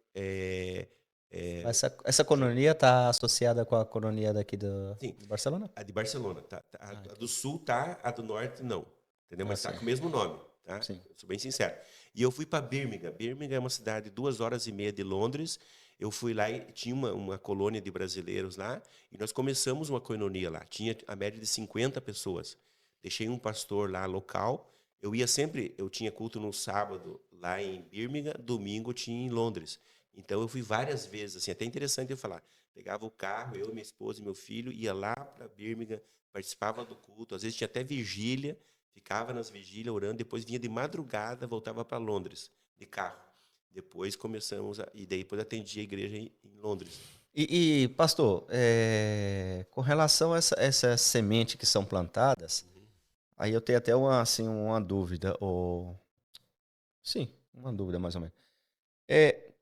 Essa coinonia está associada com a coinonia daqui de Barcelona? A de Barcelona. A do sul tá, a do norte não. Entendeu? Mas está com o mesmo nome. Tá? Sim. Sou bem sincero. E eu fui para Birmingham. Birmingham é uma cidade 2h30 de Londres. Eu fui lá e tinha uma colônia de brasileiros lá, e nós começamos uma coinonia lá. Tinha a média de 50 pessoas. Deixei um pastor lá local. Eu tinha culto no sábado lá em Birmingham, domingo tinha em Londres. Então eu fui várias vezes, assim, até interessante eu falar. Pegava o carro, eu, minha esposa e meu filho, ia lá para Birmingham, participava do culto, às vezes tinha até vigília, ficava nas vigílias orando, depois vinha de madrugada, voltava para Londres, de carro. Depois começamos, e depois atendia a igreja em Londres. E pastor, com relação a essas sementes que são plantadas, aí eu tenho até uma dúvida, sim, uma dúvida mais ou menos.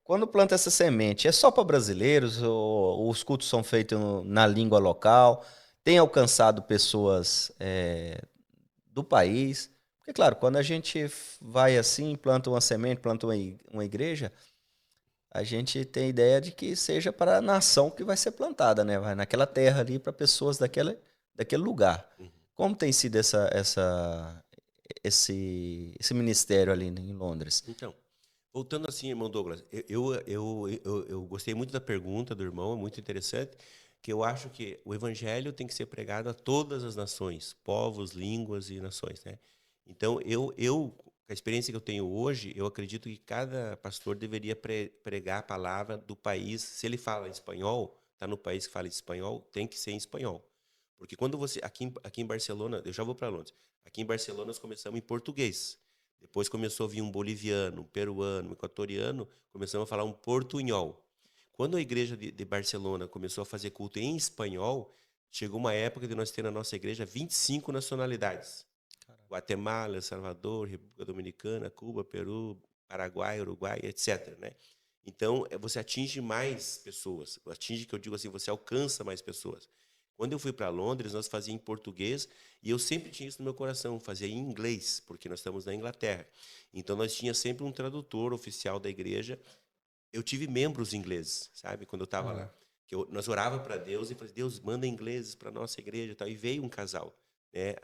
Quando planta essa semente, é só para brasileiros, ou os cultos são feitos na língua local, tem alcançado pessoas do país? Porque, claro, quando a gente vai assim, planta uma semente, planta uma igreja, a gente tem ideia de que seja para a nação que vai ser plantada, né? Vai naquela terra ali para pessoas daquele lugar. Como tem sido esse ministério ali em Londres? Então, voltando assim, irmão Douglas, eu gostei muito da pergunta do irmão, é muito interessante, que eu acho que o evangelho tem que ser pregado a todas as nações, povos, línguas e nações, né? Então, com a experiência que eu tenho hoje, eu acredito que cada pastor deveria pregar a palavra do país. Se ele fala espanhol, está no país que fala espanhol, tem que ser em espanhol. Porque quando você... Aqui em Barcelona, eu já vou para Londres. Aqui em Barcelona nós começamos em português. Depois começou a vir um boliviano, um peruano, um equatoriano, começamos a falar um portunhol. Quando a igreja de Barcelona começou a fazer culto em espanhol, chegou uma época de nós ter na nossa igreja 25 nacionalidades. Caramba. Guatemala, El Salvador, República Dominicana, Cuba, Peru, Paraguai, Uruguai, etc. Né? Então, você atinge mais pessoas. Atinge, que eu digo assim, você alcança mais pessoas. Quando eu fui para Londres, nós fazíamos em português, e eu sempre tinha isso no meu coração, fazia em inglês, porque nós estamos na Inglaterra. Então, nós tínhamos sempre um tradutor oficial da igreja. Eu tive membros ingleses, sabe? Quando eu estava lá. Nós orava para Deus e falei, Deus, manda ingleses para a nossa igreja e tal. E veio um casal, né?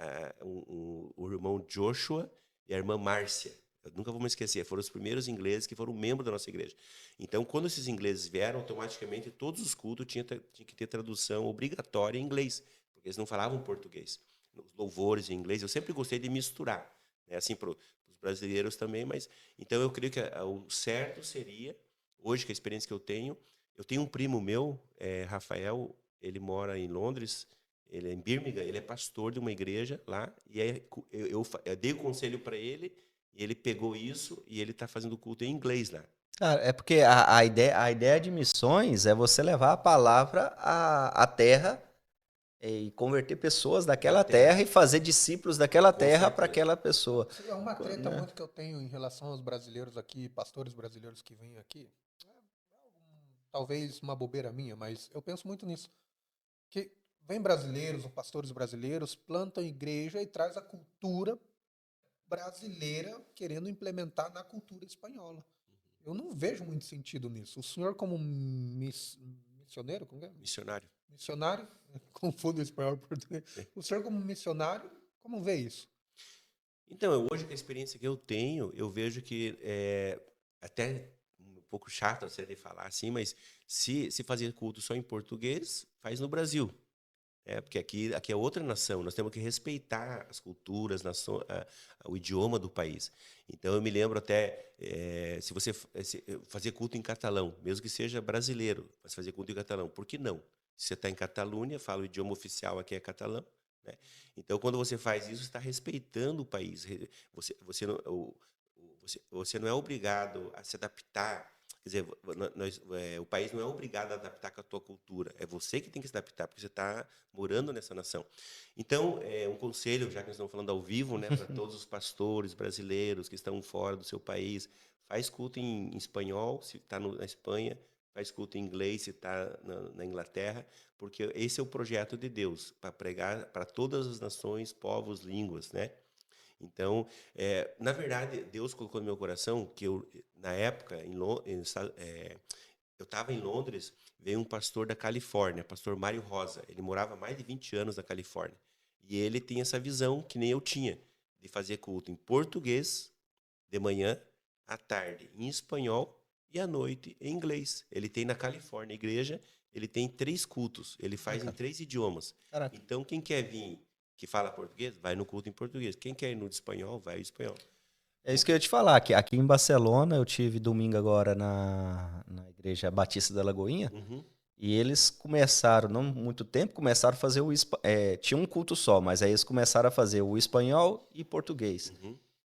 O irmão Joshua e a irmã Márcia. Eu nunca vou me esquecer, foram os primeiros ingleses que foram membros da nossa igreja. Então, quando esses ingleses vieram, automaticamente, todos os cultos tinham que ter tradução obrigatória em inglês, porque eles não falavam português. Os louvores em inglês, eu sempre gostei de misturar, né? Assim, para os brasileiros também, mas... Então, eu creio que o certo seria... Hoje, com a experiência que eu tenho um primo meu, Rafael, ele mora em Londres, ele é em Birmingham, ele é pastor de uma igreja lá, e aí eu dei o conselho para ele, e ele pegou isso, e ele está fazendo culto em inglês lá. Cara, é porque a ideia de missões é você levar a palavra à terra e converter pessoas daquela terra e fazer discípulos daquela terra para aquela pessoa. É uma treta muito que eu tenho em relação aos brasileiros aqui, pastores brasileiros que vêm aqui. Talvez uma bobeira minha, mas eu penso muito nisso. Que vem brasileiros ou pastores brasileiros, plantam igreja e traz a cultura brasileira querendo implementar na cultura espanhola. Eu não vejo muito sentido nisso. O senhor como missioneiro, como é? Missionário, confundo espanhol e português. O senhor como missionário, como vê isso? Então, hoje com a experiência que eu tenho, eu vejo que até um pouco chato assim, de falar assim, mas se fazer culto só em português, faz no Brasil. Porque aqui é outra nação, nós temos que respeitar as culturas, o idioma do país. Então, eu me lembro até, se você fazer culto em catalão, mesmo que seja brasileiro, mas fazer culto em catalão, por que não? Se você está em Catalunha, fala o idioma oficial aqui é catalão, né? Então, quando você faz isso, você está respeitando o país. Você não é obrigado a se adaptar. Quer dizer, o país não é obrigado a adaptar com a tua cultura. É você que tem que se adaptar, porque você está morando nessa nação. Então, um conselho, já que nós estamos falando ao vivo, né, para todos os pastores brasileiros que estão fora do seu país, faz culto em espanhol, se está na Espanha, faz culto em inglês, se está na Inglaterra, porque esse é o projeto de Deus, para pregar para todas as nações, povos, línguas, né? Então, na verdade, Deus colocou no meu coração que na época, eu estava em Londres, veio um pastor da Califórnia, pastor Mário Rosa. Ele morava mais de 20 anos na Califórnia. E ele tem essa visão, que nem eu tinha, de fazer culto em português, de manhã, à tarde em espanhol e à noite em inglês. Ele tem na Califórnia, a igreja, ele tem 3 cultos. Ele faz em 3 idiomas. Caraca. Então, quem quer vir... que fala português, vai no culto em português. Quem quer ir no de espanhol, vai em espanhol. É isso que eu ia te falar, que aqui em Barcelona, eu tive domingo agora na Igreja Batista da Lagoinha, e eles começaram, não muito tempo, começaram a fazer tinha um culto só, mas aí eles começaram a fazer o espanhol e português.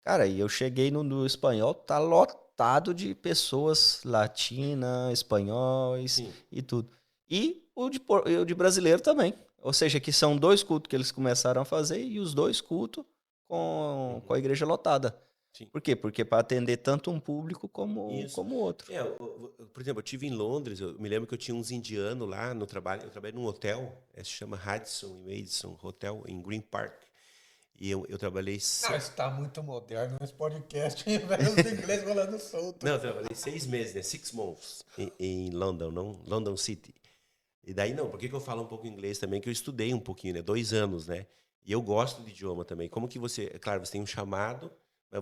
Cara, e eu cheguei no espanhol, tá lotado de pessoas latinas, espanhóis e tudo. E o de brasileiro também. Ou seja, que são 2 cultos que eles começaram a fazer e os 2 cultos com a igreja lotada. Sim. Por quê? Porque para atender tanto um público como o outro. Por exemplo, eu estive em Londres, eu me lembro que eu tinha uns indianos lá no trabalho. Eu trabalhei num hotel, se chama Radisson e Madison Hotel, em Green Park. E eu trabalhei... Não, está muito moderno nesse podcast, hein, velho? Os ingleses falando solto. Não, eu trabalhei 6 meses, né? 6 months em London, London City. E daí não, por que eu falo um pouco inglês também? Que eu estudei um pouquinho, né? 2 anos, né? E eu gosto de idioma também. Como que você... Claro, você tem um chamado,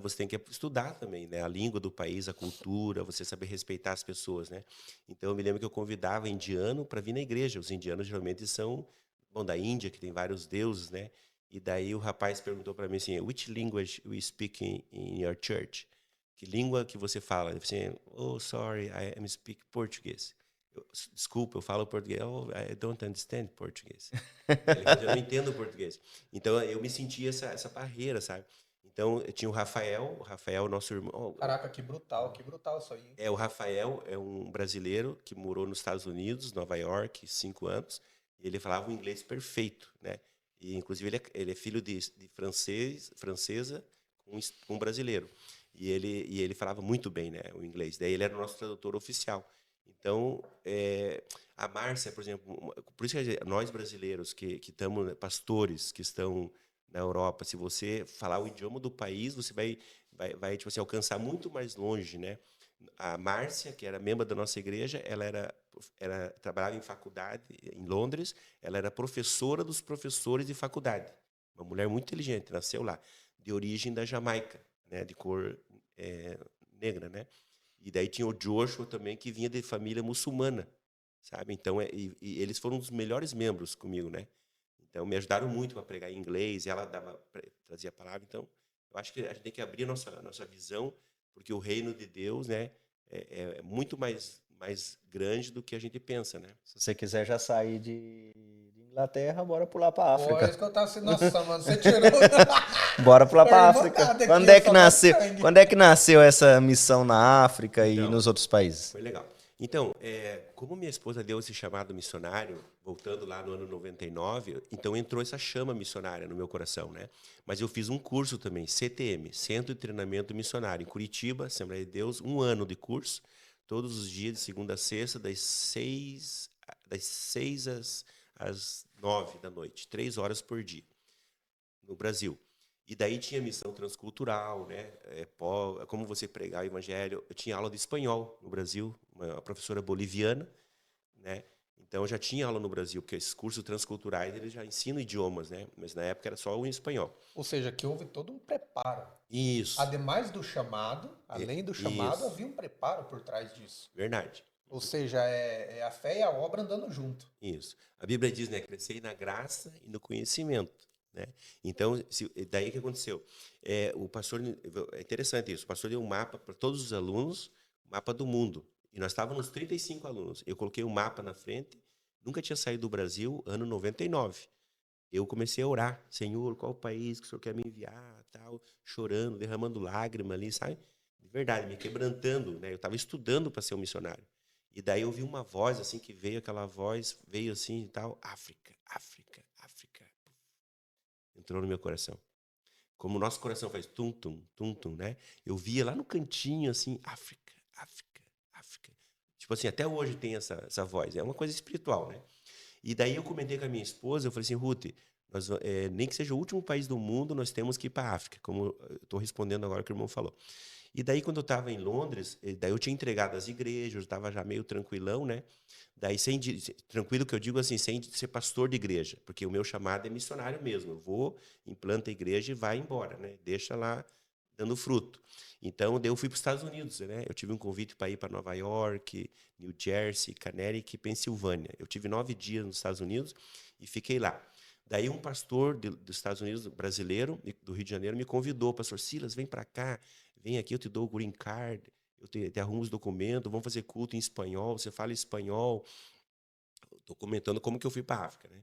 mas você tem que estudar também, né? A língua do país, a cultura, você saber respeitar as pessoas, né? Então, eu me lembro que eu convidava indiano para vir na igreja. Os indianos geralmente são, bom, da Índia, que tem vários deuses, né? E daí o rapaz perguntou para mim assim, which language we speak in your church? Que língua que você fala? Eu falei assim, oh, sorry, I speak Português. Desculpa, eu falo português. Oh, I don't understand português. Ele falou, eu não entendo português. Então, eu me sentia essa barreira, sabe? Então, eu tinha o Rafael, nosso irmão. Caraca, que brutal isso aí. O Rafael é um brasileiro que morou nos Estados Unidos, Nova York, 5 anos. E ele falava um inglês perfeito, né? E, inclusive, ele é filho de francesa com um brasileiro. E ele falava muito bem, né, o inglês. Daí ele era o nosso tradutor oficial. Então, a Márcia, por exemplo, por isso que nós brasileiros que estamos, pastores que estão na Europa, se você falar o idioma do país, você vai tipo assim, alcançar muito mais longe, né? A Márcia, que era membro da nossa igreja, ela trabalhava em faculdade em Londres, ela era professora dos professores de faculdade. Uma mulher muito inteligente, nasceu lá, de origem da Jamaica, né, de cor negra, né? E daí tinha o Joshua também, que vinha de família muçulmana, sabe? Então, e eles foram os melhores membros comigo, né? Então, me ajudaram muito para pregar em inglês, e ela trazia a palavra. Então, eu acho que a gente tem que abrir a nossa visão, porque o reino de Deus, né, é muito mais grande do que a gente pensa, né? Se você quiser já sair de Inglaterra, bora pular para África. Isso que eu tava assim, nossa, mano, você tirou. Bora pular para África. Quando é que nasceu essa missão na África e nos outros países? Foi legal. Então, como minha esposa deu esse chamado missionário, voltando lá no ano 99, então entrou essa chama missionária no meu coração, né? Mas eu fiz um curso também, CTM, Centro de Treinamento Missionário, em Curitiba, Assembleia de Deus, 1 ano de curso, todos os dias, de segunda a sexta, das 6 às 9 da noite, 3 horas por dia, no Brasil. E daí tinha missão transcultural, né? Como você pregar o evangelho. Eu tinha aula de espanhol no Brasil, uma professora boliviana, né? Então eu já tinha aula no Brasil, porque esses cursos transculturais eles já ensinam idiomas, né? Mas na época era só o espanhol. Ou seja, que houve todo um preparo. Isso. Ademais do chamado, além do chamado, havia um preparo por trás disso. Verdade. Ou seja, é a fé e a obra andando junto. Isso. A Bíblia diz, né? Crescer na graça e no conhecimento. Né? Então, daí o que aconteceu? O pastor, é interessante isso, o pastor deu um mapa para todos os alunos, um mapa do mundo. E nós estávamos 35 alunos. Eu coloquei um mapa na frente, nunca tinha saído do Brasil, ano 99. Eu comecei a orar, Senhor, qual o país que o Senhor quer me enviar, tal, chorando, derramando lágrima ali, sabe? De verdade, me quebrantando, né? Eu estava estudando para ser um missionário. E daí eu vi uma voz assim que veio, aquela voz veio assim e tal, África, África, África. Entrou no meu coração. Como o nosso coração faz tum-tum, tum-tum, né? Eu via lá no cantinho, assim, África, África, África. Tipo assim, até hoje tem essa voz. É uma coisa espiritual, né? E daí eu comentei com a minha esposa, eu falei assim, Ruth, nem que seja o último país do mundo, nós temos que ir para a África, como eu estou respondendo agora o que o irmão falou. E daí, quando eu estava em Londres, daí eu tinha entregado as igrejas, eu estava já meio tranquilão, né? Daí, tranquilo que eu digo assim, sem ser pastor de igreja, porque o meu chamado é missionário mesmo. Eu vou, implanta a igreja e vai embora, né? Deixa lá dando fruto. Então, daí eu fui para os Estados Unidos, né? Eu tive um convite para ir para Nova York, New Jersey, Connecticut e Pensilvânia. Eu tive 9 dias nos Estados Unidos e fiquei lá. Daí um pastor dos Estados Unidos, brasileiro, do Rio de Janeiro, me convidou, pastor Silas, vem para cá, vem aqui, eu te dou o green card, eu te arrumo os documentos, vamos fazer culto em espanhol, você fala espanhol. Estou comentando como que eu fui para a África, né?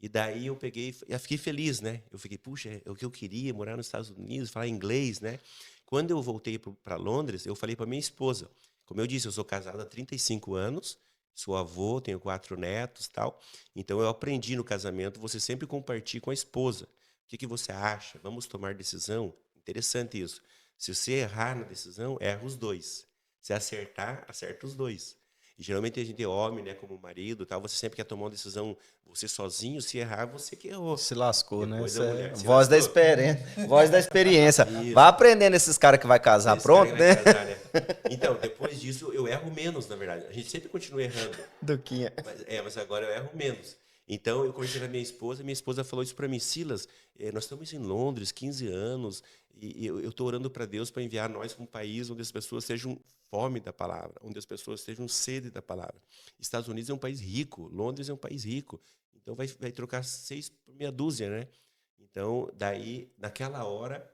E daí eu fiquei feliz, né? Eu fiquei, puxa, é o que eu queria, morar nos Estados Unidos, falar inglês, né? Quando eu voltei para Londres, eu falei para minha esposa, como eu disse, eu sou casado há 35 anos, sou avô, tenho 4 netos, tal. Então eu aprendi no casamento, você sempre compartilha com a esposa. O que você acha? Vamos tomar decisão? Interessante isso. Se você errar na decisão, erra os dois. Se acertar, acerta os dois. E geralmente a gente é homem, né, como marido, tal, você sempre quer tomar uma decisão você sozinho, se errar, você que errou. Se lascou, depois né? Mulher, voz da experiência. Voz da experiência. Vai aprendendo esses caras que vai casar, pronto, né? Casar, né? Então, depois disso, eu erro menos, na verdade. A gente sempre continua errando. Duquinha. Mas agora eu erro menos. Então, eu conheci a minha esposa falou isso para mim, Silas, nós estamos em Londres, 15 anos, E eu estou orando para Deus para enviar nós para um país onde as pessoas sejam fome da palavra, onde as pessoas sejam sede da palavra. Estados Unidos é um país rico, Londres é um país rico, então vai trocar 6 por meia dúzia, né? Então, daí, naquela hora,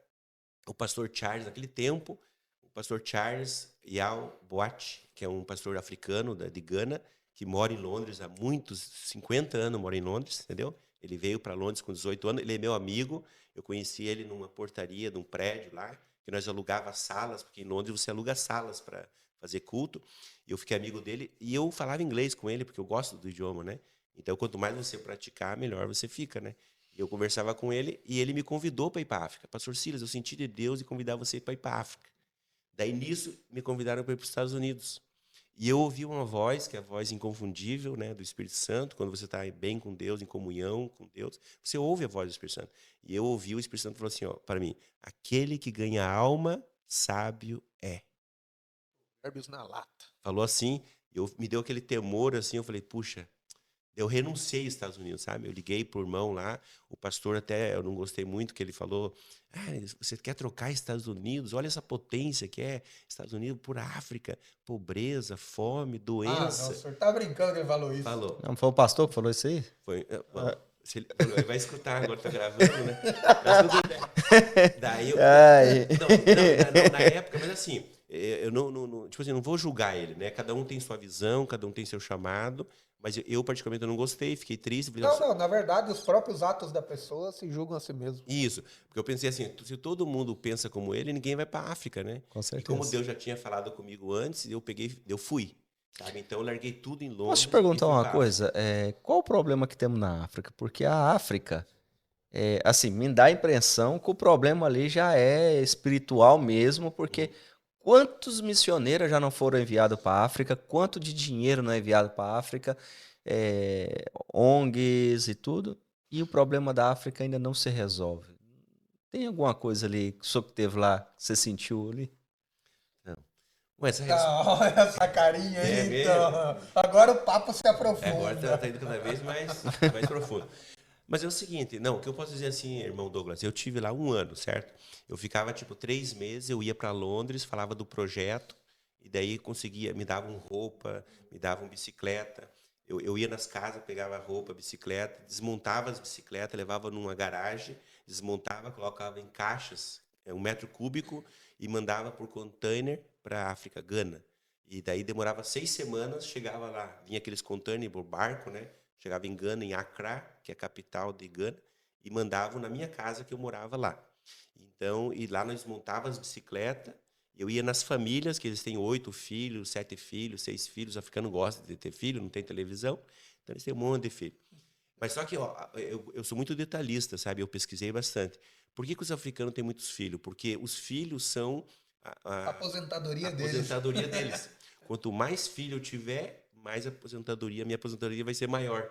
o pastor Charles, naquele tempo, o pastor Charles Yao Boat, que é um pastor africano de Gana, que mora em Londres há muitos, 50 anos mora em Londres, entendeu? Ele veio para Londres com 18 anos, ele é meu amigo, eu conheci ele numa portaria de um prédio lá, que nós alugava salas, porque em Londres você aluga salas para fazer culto, e eu fiquei amigo dele, e eu falava inglês com ele, porque eu gosto do idioma, né? Então, quanto mais você praticar, melhor você fica, né? Eu conversava com ele e ele me convidou para ir para a África. Pastor Silas, eu senti de Deus e convidar você para ir para a África. Daí, nisso, me convidaram para ir para os Estados Unidos. E eu ouvi uma voz, que é a voz inconfundível, né, do Espírito Santo. Quando você está bem com Deus, em comunhão com Deus, você ouve a voz do Espírito Santo. E eu ouvi o Espírito Santo falou assim, ó, para mim, aquele que ganha alma, sábio é. Provérbios na lata. Falou assim, me deu aquele temor, assim, eu falei, puxa, eu renunciei aos Estados Unidos, sabe? Eu liguei pro irmão lá, o pastor até, eu não gostei muito, que ele falou, você quer trocar Estados Unidos? Olha essa potência que é Estados Unidos por África, pobreza, fome, doença. Não, o senhor tá brincando que ele falou isso. Falou. Não foi o pastor que falou isso aí? Foi, ele vai escutar, agora tá gravando, né? Mas tudo bem. Daí eu... Não, na época, mas assim, eu não, tipo assim, não vou julgar ele, né? Cada um tem sua visão, cada um tem seu chamado, mas eu particularmente não gostei, fiquei triste. Não, na verdade, os próprios atos da pessoa se julgam a si mesmo. Isso, porque eu pensei assim, se todo mundo pensa como ele, ninguém vai para a África, né? Com certeza. E como Deus já tinha falado comigo antes, eu fui, sabe? Então eu larguei tudo em Londres. Posso te perguntar uma coisa? Qual o problema que temos na África? Porque a África, assim, me dá a impressão que o problema ali já é espiritual mesmo, porque quantos missioneiros já não foram enviados para a África? Quanto de dinheiro não é enviado para a África? ONGs e tudo. E o problema da África ainda não se resolve. Tem alguma coisa ali que o senhor que teve lá, que você sentiu ali? Não. Mas Olha essa carinha aí, então. Agora o papo se aprofunda. Agora tá indo cada vez mais profundo. Mas é o seguinte, não, o que eu posso dizer assim, irmão Douglas, eu tive lá 1 ano, certo? Eu ficava, 3 meses, eu ia para Londres, falava do projeto, e daí conseguia, me davam roupa, me davam bicicleta. Eu ia nas casas, pegava roupa, bicicleta, desmontava as bicicletas, levava numa garagem, desmontava, colocava em caixas, 1 metro cúbico, e mandava por container para a África, Gana. E daí demorava 6 semanas, chegava lá, vinha aqueles containers por barco, né? Chegava em Gana, em Accra, que é a capital de Gana, e mandavam na minha casa que eu morava lá. Então, e lá nós montávamos as bicicletas, eu ia nas famílias, que eles têm 8 filhos, 7 filhos, 6 filhos, os africanos gostam de ter filho, não tem televisão, então eles têm um monte de filho. Mas só que eu sou muito detalhista, sabe? Eu pesquisei bastante. Por que os africanos têm muitos filhos? Porque os filhos são a aposentadoria deles. Quanto mais filho eu tiver, mais minha aposentadoria vai ser maior.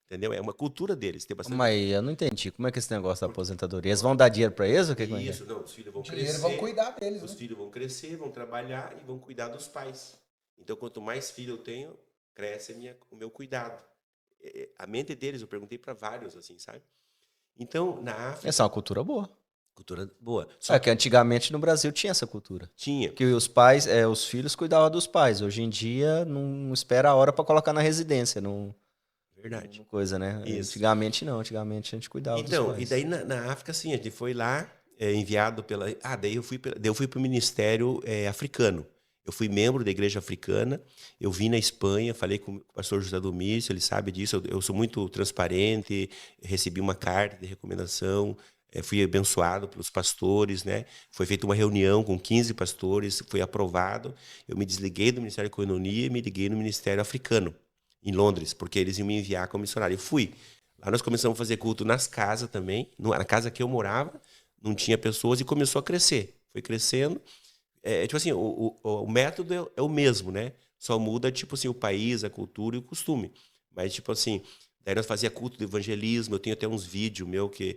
Entendeu? É uma cultura deles. Tem bastante... Mas eu não entendi. Como é que é esse negócio da aposentadoria? Eles vão dar dinheiro para eles? Ou que Isso, não. Os filhos vão crescer. Eles vão cuidar deles. Os filhos vão crescer, vão trabalhar e vão cuidar dos pais. Então, quanto mais filho eu tenho, cresce o meu cuidado. A mente deles, eu perguntei para vários, assim, sabe? Então, na África... Essa é uma cultura boa. Cultura boa. Só que antigamente no Brasil tinha essa cultura. Tinha. Que os pais, os filhos cuidavam dos pais. Hoje em dia não espera a hora para colocar na residência. Não, verdade. Coisa, né? Isso. Antigamente não. Antigamente a gente cuidava dos pais. E daí na África, sim, a gente foi lá, enviado pela... daí eu fui para o Ministério Africano. Eu fui membro da Igreja Africana, eu vim na Espanha, falei com o pastor José Domício, ele sabe disso, eu sou muito transparente, recebi uma carta de recomendação, fui abençoado pelos pastores, né? Foi feita uma reunião com 15 pastores, foi aprovado, eu me desliguei do Ministério da Economia e me liguei no Ministério Africano, em Londres, porque eles iam me enviar como missionário. Eu fui. Lá nós começamos a fazer culto nas casas também, na casa que eu morava, não tinha pessoas e começou a crescer. Foi crescendo. Tipo assim, o método é o mesmo, né? Só muda, tipo assim, o país, a cultura e o costume. Mas, tipo assim, daí nós fazia culto de evangelismo, eu tenho até uns vídeos meus que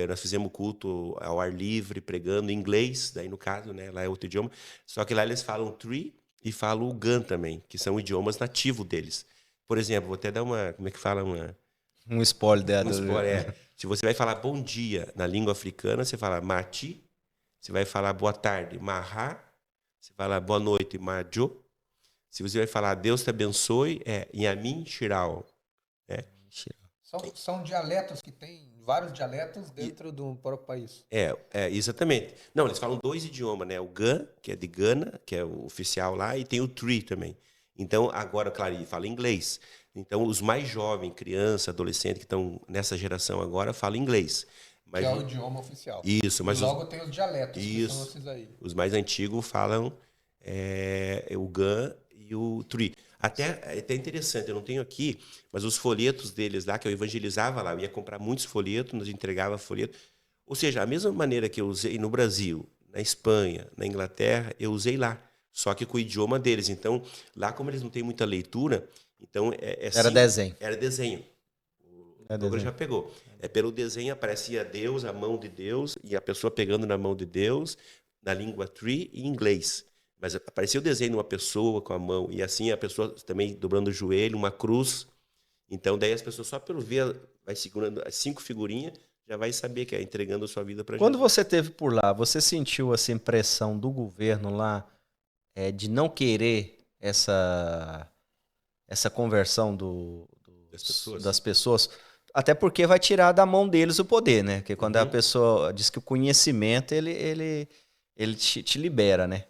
nós fizemos culto ao ar livre, pregando em inglês, daí no caso, né? Lá é outro idioma. Só que lá eles falam Tree e falam o Gan também, que são idiomas nativos deles. Por exemplo, vou até dar uma, como é que fala? Um spoiler dela. Se você vai falar bom dia na língua africana, você fala Mati, Você vai falar boa tarde, Mahá. Você vai falar boa noite, Majo. Se você vai falar Deus te abençoe, é Yamin Shirao. São dialetos que tem vários dialetos dentro do próprio país. Exatamente. Não, eles falam 2 idiomas, né? O Gan, que é de Gana, que é o oficial lá, e tem o Tree também. Então, agora, claro, ele fala inglês. Então, os mais jovens, criança, adolescente, que estão nessa geração agora, falam inglês. Mas, que é o idioma oficial. Isso, mas e logo tem os dialetos, isso, que são esses aí. Os mais antigos falam o Gan e o Tree. Até interessante, eu não tenho aqui, mas os folhetos deles lá, que eu evangelizava lá, eu ia comprar muitos folhetos, nos entregava folheto. Ou seja, a mesma maneira que eu usei no Brasil, na Espanha, na Inglaterra, eu usei lá, só que com o idioma deles. Então, lá como eles não têm muita leitura, então era desenho. Era desenho. O Douglas já pegou. Pelo desenho aparecia Deus, a mão de Deus, e a pessoa pegando na mão de Deus, na língua Tree e em inglês. Mas apareceu o desenho de uma pessoa com a mão, e assim a pessoa também dobrando o joelho, uma cruz. Então, daí as pessoas só pelo ver, vai segurando as 5 figurinhas, já vai saber que é entregando a sua vida para Jesus. Quando você esteve por lá, você sentiu essa impressão do governo lá de não querer essa conversão das pessoas? Até porque vai tirar da mão deles o poder, né? Porque quando a pessoa diz que o conhecimento, ele te libera, né?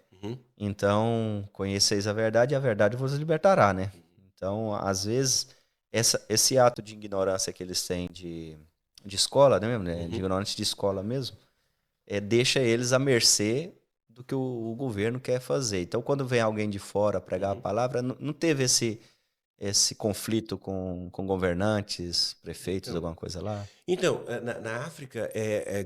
Então, conheceis a verdade e a verdade vos libertará, né? Então, às vezes, esse ato de ignorância que eles têm de escola, né? De ignorante de escola mesmo, deixa eles à mercê do que o governo quer fazer. Então, quando vem alguém de fora pregar a palavra, não teve esse conflito com governantes, prefeitos, alguma coisa lá? Então, na África,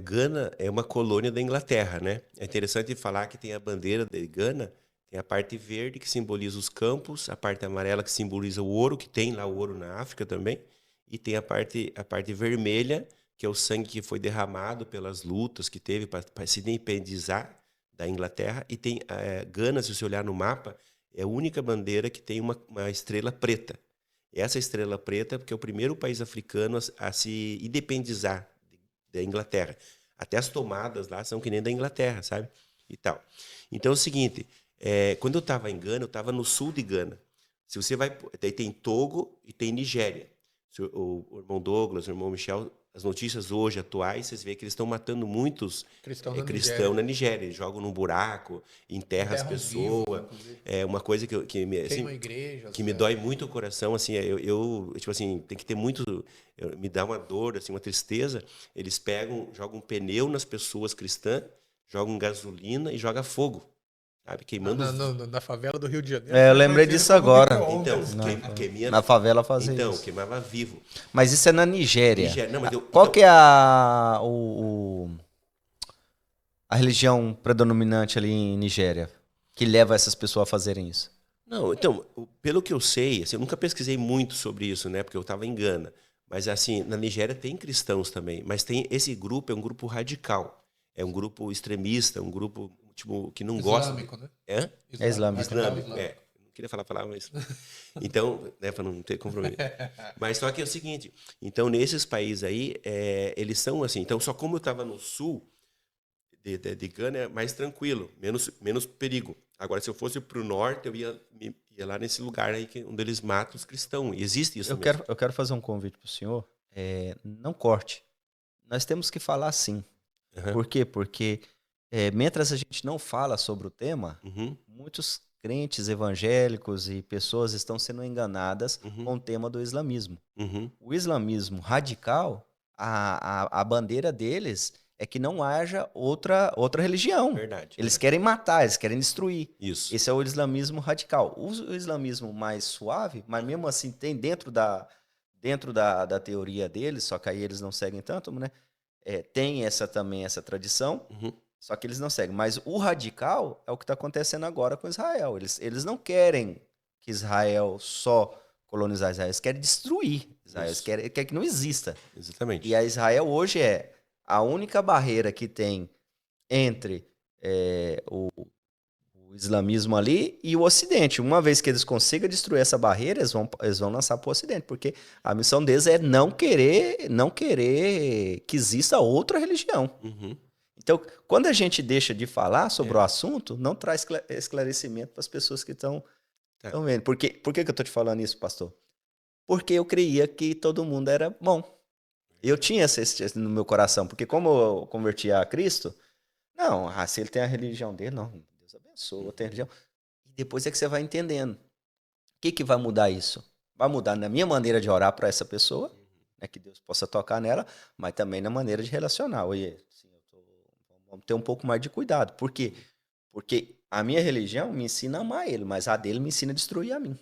Gana é uma colônia da Inglaterra, né? É interessante falar que tem a bandeira de Gana, tem a parte verde que simboliza os campos, a parte amarela que simboliza o ouro, que tem lá o ouro na África também, e tem a parte vermelha, que é o sangue que foi derramado pelas lutas que teve para se independizar da Inglaterra, e tem Gana, se você olhar no mapa, é a única bandeira que tem uma estrela preta. Essa estrela preta porque é o primeiro país africano a se independizar da Inglaterra. Até as tomadas lá são que nem da Inglaterra, sabe? E tal. Então é o seguinte, quando eu estava em Gana, eu estava no sul de Gana. Se você vai, daí tem Togo e tem Nigéria. O irmão Douglas, o irmão Michel, as notícias hoje atuais, vocês veem que eles estão matando muitos cristãos na Nigéria. Eles jogam num buraco, enterram as pessoas. É uma coisa que me dói muito o coração. Assim, tipo assim, tem que ter muito. Me dá uma dor, assim, uma tristeza. Eles jogam um pneu nas pessoas cristãs, jogam gasolina e jogam fogo. Sabe, queimando na favela do Rio de Janeiro. Eu lembrei disso agora. Então, na favela fazia isso. Então, queimava vivo. Mas isso é na Nigéria. Não, mas qual que é a religião predominante ali em Nigéria que leva essas pessoas a fazerem isso? Não, então, pelo que eu sei, assim, eu nunca pesquisei muito sobre isso, né? Porque eu estava em Gana. Mas, assim, na Nigéria tem cristãos também. Mas esse grupo é um grupo radical. É um grupo extremista, um grupo tipo, que não gosta. Islâmico, né? É islâmico. Islâmico. Não queria falar a palavra, mas. Então, né, para não ter compromisso. Mas só que é o seguinte: então, nesses países aí, eles são assim. Então, só como eu estava no sul de Gana, é mais tranquilo, menos perigo. Agora, se eu fosse para o norte, eu ia lá nesse lugar aí onde eles matam os cristãos. E existe isso mesmo. Eu quero fazer um convite para o senhor. Não corte. Nós temos que falar sim. Por quê? Porque mientras a gente não fala sobre o tema, muitos crentes evangélicos e pessoas estão sendo enganadas com o tema do islamismo. O islamismo radical, a bandeira deles é que não haja outra religião. Verdade. Eles querem matar, eles querem destruir. Isso. Esse é o islamismo radical. O islamismo mais suave, mas mesmo assim tem dentro da teoria deles, só que aí eles não seguem tanto, né? Tem essa tradição, só que eles não seguem. Mas o radical é o que está acontecendo agora com Israel. Eles não querem que Israel só colonizar Israel, eles querem destruir Israel, eles querem que não exista. Exatamente. E a Israel hoje é a única barreira que tem entre o islamismo ali e o Ocidente. Uma vez que eles consigam destruir essa barreira, eles vão lançar para o Ocidente, porque a missão deles é não querer que exista outra religião. Então, quando a gente deixa de falar sobre o assunto, não traz esclarecimento para as pessoas que estão vendo. Por que eu estou te falando isso, pastor? Porque eu creia que todo mundo era bom. Eu tinha esse no meu coração, porque como eu converti a Cristo, não, se ele tem a religião dele, não, Deus abençoe, eu tenho a religião. E depois é que você vai entendendo. O que vai mudar isso? Vai mudar na minha maneira de orar para essa pessoa, né, que Deus possa tocar nela, mas também na maneira de relacionar. Vamos ter um pouco mais de cuidado. Por quê? Porque a minha religião me ensina a amar ele, mas a dele me ensina a destruir a mim.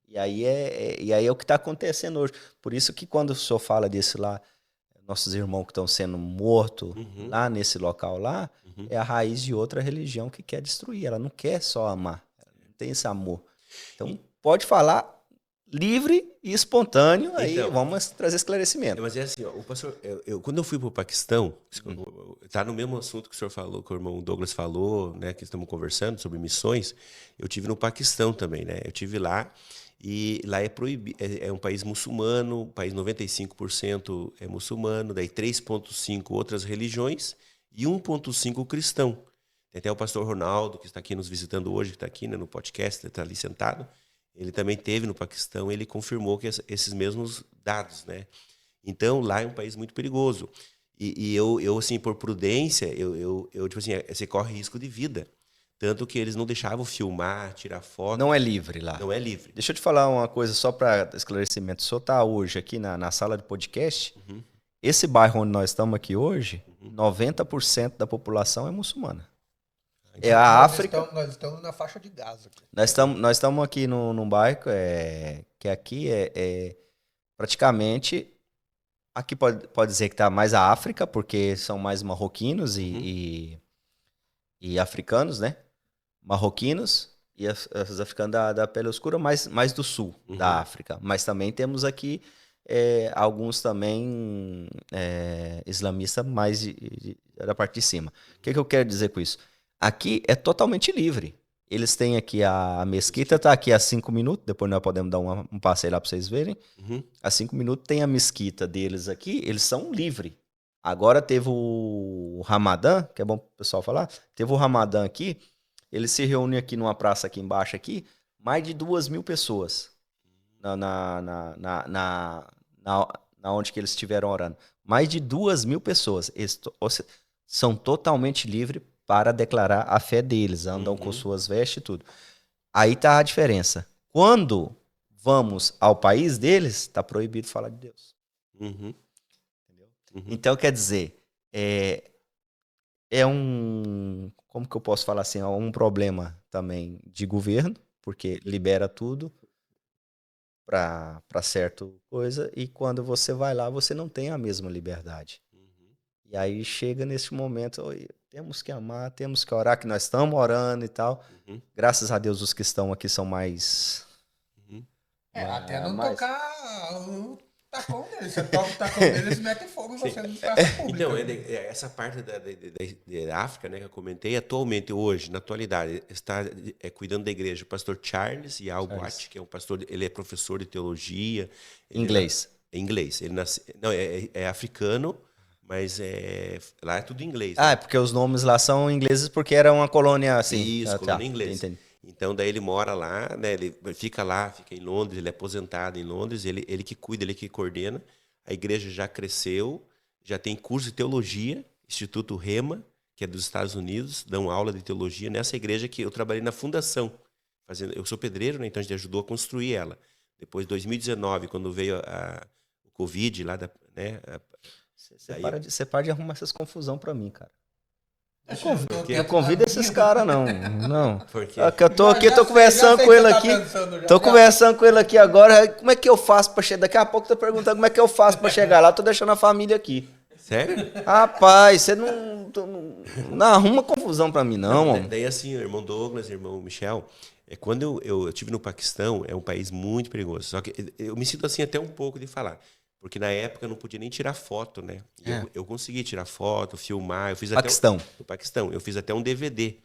E aí é o que está acontecendo hoje. Por isso que quando o senhor fala desse lá, nossos irmãos que estão sendo mortos lá nesse local lá, é a raiz de outra religião que quer destruir. Ela não quer só amar, ela não tem esse amor. Então, pode falar livre e espontâneo, aí vamos trazer esclarecimento. Mas é assim, ó, o pastor, quando eu fui para o Paquistão, está no mesmo assunto que o senhor falou, que o irmão Douglas falou, né, que estamos conversando sobre missões, eu tive no Paquistão também, né? Eu tive lá, e lá é proibido, é um país muçulmano, o país 95% é muçulmano, daí 3,5% outras religiões e 1,5% cristão. Tem até o pastor Ronaldo, que está aqui nos visitando hoje, que está aqui, né, no podcast, está ali sentado. Ele também teve no Paquistão, ele confirmou que esses mesmos dados, né? Então, lá é um país muito perigoso. E eu assim, por prudência, tipo assim, você corre risco de vida. Tanto que eles não deixavam filmar, tirar foto. Não é livre lá. Não é livre. Deixa eu te falar uma coisa só para esclarecimento. O senhor está hoje aqui na sala de podcast. Esse bairro onde nós estamos aqui hoje, 90% da população é muçulmana. É a África. Nós estamos na faixa de Gaza. Nós estamos aqui num bairro que aqui praticamente. Aqui pode dizer que está mais a África, porque são mais marroquinos e africanos, né? Marroquinos e os africanos da pele escura, mais do sul da África. Mas também temos aqui alguns também islamistas mais da parte de cima. O que eu quero dizer com isso? Aqui é totalmente livre. Eles têm aqui a mesquita, está aqui a 5 minutos, depois nós podemos dar um passeio lá para vocês verem. A 5 minutos tem a mesquita deles aqui, eles são livres. Agora teve o Ramadã, que é bom o pessoal falar, teve o Ramadã aqui, eles se reúnem aqui numa praça aqui embaixo, aqui, mais de 2.000 pessoas na onde que eles estiveram orando. Mais de 2.000 pessoas. Eles são totalmente livres para declarar a fé deles, andam com suas vestes e tudo. Aí está a diferença. Quando vamos ao país deles, está proibido falar de Deus. Entendeu? Então, quer dizer, como que eu posso falar assim, é um problema também de governo, porque libera tudo para certa coisa, e quando você vai lá, você não tem a mesma liberdade. E aí chega nesse momento, temos que amar, temos que orar, que nós estamos orando e tal. Graças a Deus, os que estão aqui são mais... até não tocar o tacão deles. Você toca o tacão deles, eles metem fogo em você no espaço público. Então, essa parte da África, né, que eu comentei, atualmente, hoje, na atualidade, está cuidando da igreja o pastor Charles Yalbot, que é um pastor, ele é professor de teologia. Inglês. Inglês. Ele é africano, mas lá é tudo inglês. Né? É porque os nomes lá são ingleses porque era uma colônia assim. Isso, colônia inglesa. Então, daí ele mora lá, né, ele fica lá, fica em Londres, ele é aposentado em Londres, ele que cuida, ele que coordena. A igreja já cresceu, já tem curso de teologia, Instituto Rema, que é dos Estados Unidos, dão aula de teologia nessa igreja que eu trabalhei na fundação. Eu sou pedreiro, né, então a gente ajudou a construir ela. Depois, em 2019, quando veio o Covid lá, Você para de arrumar essas confusão para mim, cara. Não convida esses caras, não. Por quê? Eu tô aqui, tô conversando com ele aqui. Tô conversando com ele aqui agora. Como é que eu faço para chegar? Daqui a pouco tô perguntando como é que eu faço para chegar lá. Tô deixando a família aqui. Sério? Rapaz, você não arruma confusão para mim, não, mano. Daí assim, irmão Douglas, irmão Michel, quando eu estive no Paquistão, é um país muito perigoso. Só que eu me sinto assim até um pouco de falar. Porque na época eu não podia nem tirar foto, né? Eu consegui tirar foto, filmar. Eu fiz Paquistão. No Paquistão. Eu fiz até um DVD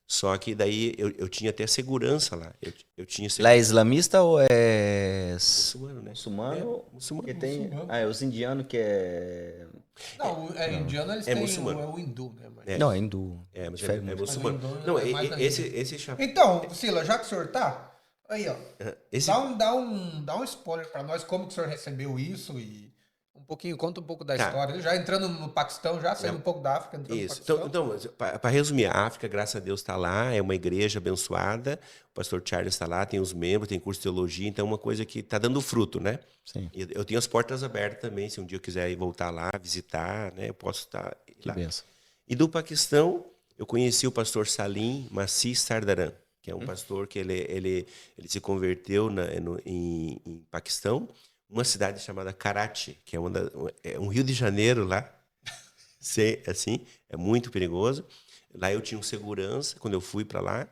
Só que daí eu tinha até segurança lá. Eu tinha Lá é islamista ou é muçulmano, né? muçulmano? Muçulmano. Que tem... Muçulmano. Ah, é os indianos que é... Não, indiano eles É têm muçulmano. o hindu, né? Mas... É. Não, é hindu. Mas Diferente. é muçulmano. Mas o hindu Não, é mais na esse chapéu. Então, Sila, já que o senhor tá, aí, ó, Esse, dá um spoiler pra nós, como que o senhor recebeu isso e conta um pouco da Tá. história. Ele já entrando no Paquistão, já saindo um pouco da África, entrando Isso. no Paquistão. Então para resumir, a África, graças a Deus, está lá, é uma igreja abençoada, o pastor Charles está lá, tem os membros, tem curso de teologia, então é uma coisa que está dando fruto, né? Sim. E eu tenho as portas abertas também, se um dia eu quiser ir voltar lá, visitar, né? Eu posso estar Que lá. benção. E do Paquistão, eu conheci o pastor Salim Masih Sardaran, que é um pastor que ele se converteu em Paquistão, uma cidade chamada Karachi, que é um Rio de Janeiro lá, assim, é muito perigoso. Lá eu tinha um segurança, quando eu fui para lá,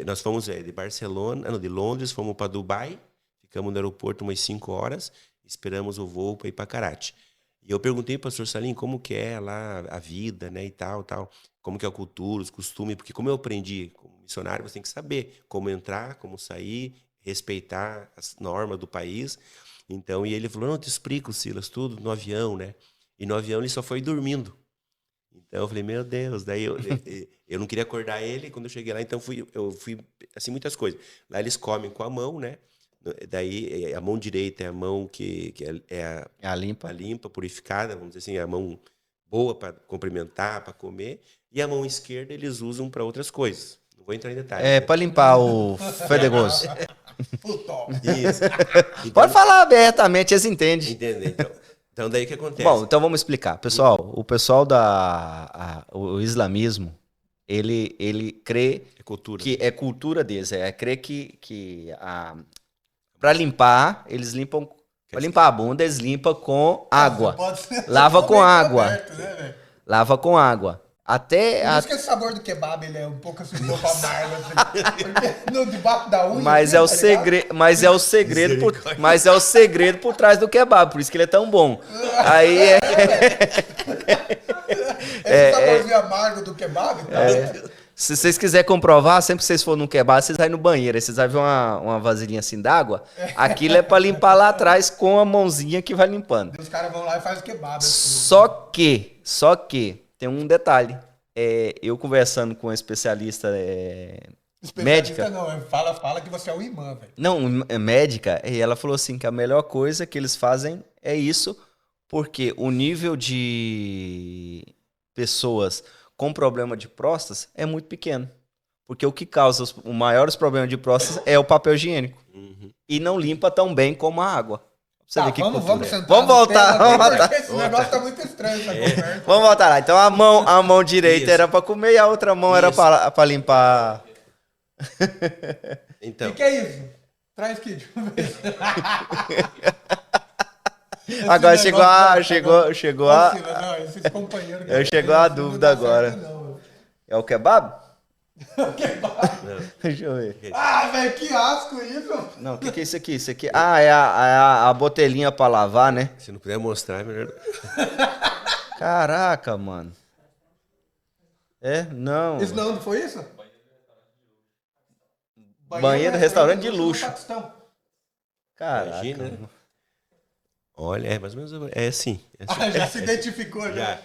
nós fomos de Barcelona, não, de Londres, fomos para Dubai, ficamos no aeroporto umas 5 horas, esperamos o voo para ir para Karachi. E eu perguntei para o pastor Salim como que é lá a vida, né, e tal, como que é a cultura, os costumes, porque como eu aprendi como missionário, você tem que saber como entrar, como sair, respeitar as normas do país. Então, e ele falou, não, eu te explico, Silas, tudo no avião, né? E no avião ele só foi dormindo. Então eu falei, meu Deus, daí eu não queria acordar ele, quando eu cheguei lá, então eu fui, assim, muitas coisas. Lá eles comem com a mão, né? Daí a mão direita é a mão que é A limpa. a limpa, purificada, vamos dizer assim, a mão boa para cumprimentar, para comer, e a mão esquerda eles usam para outras coisas. Não vou entrar em detalhes. É né? para limpar o fedegoso. Isso. Então, Pode falar abertamente, eles entendem. entender, então daí o que acontece? Bom, então vamos explicar. Pessoal, o pessoal o islamismo, ele crê É cultura. que é cultura deles, crê que para limpar, eles limpam, para limpar a bunda, eles limpam com água. Lava com água. Aberto, né, velho? Lava com água. Até Por isso que esse sabor do kebab ele é um pouco assim, um pouco amargo, assim, porque no debaixo da unha. mas assim, é o tá ligado? segredo, mas é o segredo por trás do kebab, por isso que ele é tão bom. Aí Esse saborzinho amargo do kebab, tá? se vocês quiserem comprovar, sempre que vocês forem no kebab, vocês vão no banheiro, aí vocês vão ver uma vasilhinha assim d'água, aquilo é para limpar lá atrás com a mãozinha que vai limpando. Os caras vão lá e fazem kebab. Assim. Só que tem um detalhe. Eu conversando com um especialista médica. Não, fala que você é o imã, velho. Não, médica, e ela falou assim que a melhor coisa que eles fazem é isso, porque o nível de pessoas com problema de próstata é muito pequeno. Porque o que causa os maiores problemas de próstata é o papel higiênico. Uhum. E não limpa tão bem como a água. Você vê que vamos sentar. Vamos voltar, vamos voltar. Esse negócio tá muito estranho, essa conversa. Vamos voltar lá. Então a mão direita Isso. era para comer e a outra mão era para limpar. Então, O que é isso? Traz aqui, deixa eu ver. Agora Esse chegou negócio a. Não, esses companheiros que Eu chegou a dúvida não dá agora. certo, não. É o kebab? não. Deixa eu ver. Ah, velho, que asco isso. Não, o que é isso aqui? Isso aqui. Ah, é a botelinha pra lavar, né? Se não puder mostrar, é melhor. Caraca, mano. Não. Isso não foi isso? Banheiro, restaurante de luxo. no Paquistão. Caraca. Imagina, né? mano. Olha, mais ou menos é assim. Ah, já se identificou, já. Já.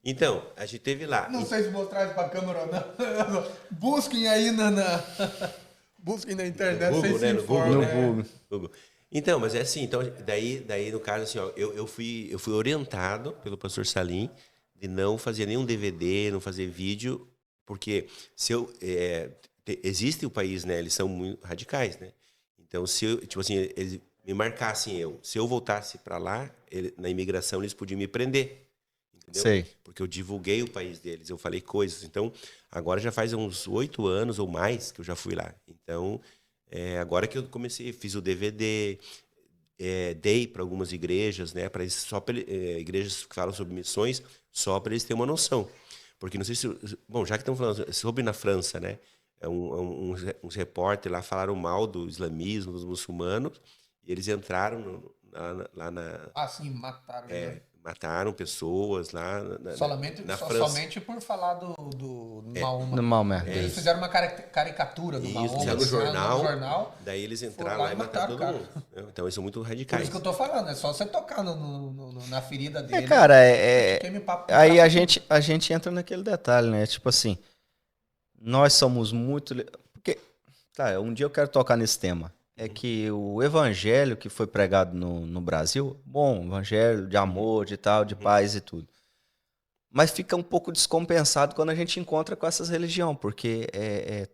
Então, a gente teve lá. Não sei se mostrar isso pra câmera ou não. Busquem aí Busquem na internet, No Google, vocês se né? No informam. Google, né? No Google. Google. Então, mas é assim, então, daí no caso, assim, ó, eu fui orientado pelo pastor Salim de não fazer nenhum DVD, não fazer vídeo, porque se eu... existe o país, né? Eles são muito radicais, né? Então, se eu, tipo assim, eles me marcassem se eu voltasse para lá, na imigração, eles podiam me prender. Entendeu? Sei. Porque eu divulguei o país deles, eu falei coisas. Então, agora já faz uns 8 anos ou mais que eu já fui lá. Então, agora que eu comecei, fiz o DVD, dei para algumas igrejas, né, para igrejas que falam sobre missões, só para eles terem uma noção. Porque não sei se... Bom, já que estamos falando sobre na França, né, uns repórteres lá falaram mal do islamismo, dos muçulmanos, e eles entraram lá na... Ah, sim, mataram. né? Mataram pessoas lá na França. Somente por falar do Mahoma. Do Maomé. Eles fizeram uma caricatura do Mahoma. Fizeram no jornal, jornal. daí eles Foram entraram lá lá e e mataram mataram todo o mundo. Então eles são muito Por radicais. isso que eu tô falando, é só você tocar na ferida dele. Cara, aí a gente entra naquele detalhe, né? Tipo assim, nós somos muito... Porque, tá, um dia eu quero tocar nesse tema. É que o evangelho que foi pregado no Brasil, bom, evangelho de amor, de tal, de paz e tudo. Mas fica um pouco descompensado quando a gente encontra com essas religiões, porque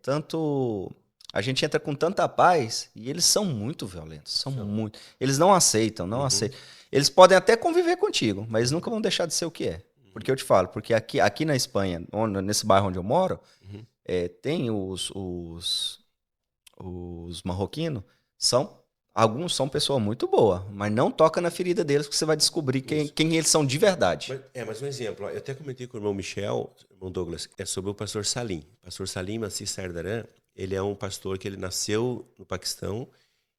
tanto... A gente entra com tanta paz e eles são muito violentos, são muito... Eles não aceitam, não aceitam. Eles podem até conviver contigo, mas eles nunca vão deixar de ser o que é. Porque eu te falo, porque aqui na Espanha, nesse bairro onde eu moro, tem os marroquinos, alguns são pessoas muito boas, mas não toca na ferida deles, porque você vai descobrir quem eles são de verdade. Mas um exemplo, eu até comentei com o irmão Michel, irmão Douglas, é sobre o pastor Salim. O pastor Salim Masih Sardaran, ele é um pastor que ele nasceu no Paquistão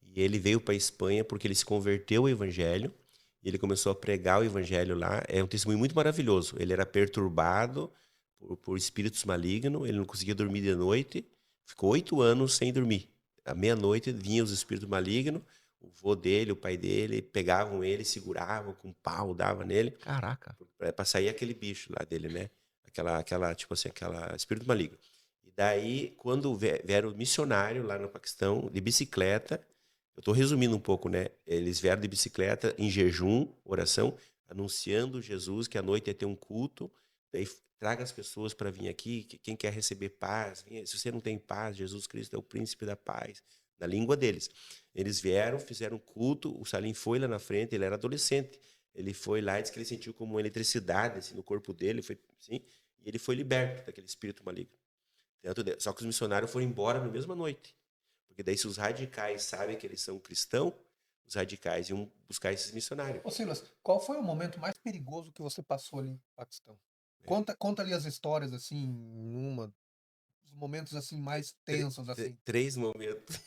e ele veio para a Espanha porque ele se converteu ao evangelho e ele começou a pregar o evangelho lá. É um testemunho muito maravilhoso. Ele era perturbado por espíritos malignos, ele não conseguia dormir de noite, ficou 8 anos sem dormir. À meia-noite vinham os espíritos malignos, o vô dele, o pai dele, pegavam ele, seguravam com um pau, davam nele. Caraca. Para sair aquele bicho lá dele, né? Tipo assim, aquela espírito maligno. E daí, quando vieram missionários lá no Paquistão, de bicicleta, eu estou resumindo um pouco, né? Eles vieram de bicicleta, em jejum, oração, anunciando Jesus, que à noite ia ter um culto, daí traga as pessoas para vir aqui, quem quer receber paz, se você não tem paz, Jesus Cristo é o príncipe da paz, na língua deles. Eles vieram, fizeram um culto, o Salim foi lá na frente, ele era adolescente, ele foi lá e disse que ele sentiu como uma eletricidade assim, no corpo dele, foi assim, e ele foi liberto daquele espírito maligno. Só que os missionários foram embora na mesma noite, porque daí se os radicais sabem que eles são cristãos, os radicais iam buscar esses missionários. Ô Silas, qual foi o momento mais perigoso que você passou ali no Paquistão? Conta ali as histórias, assim, os momentos, assim, mais tensos, assim. 3 momentos.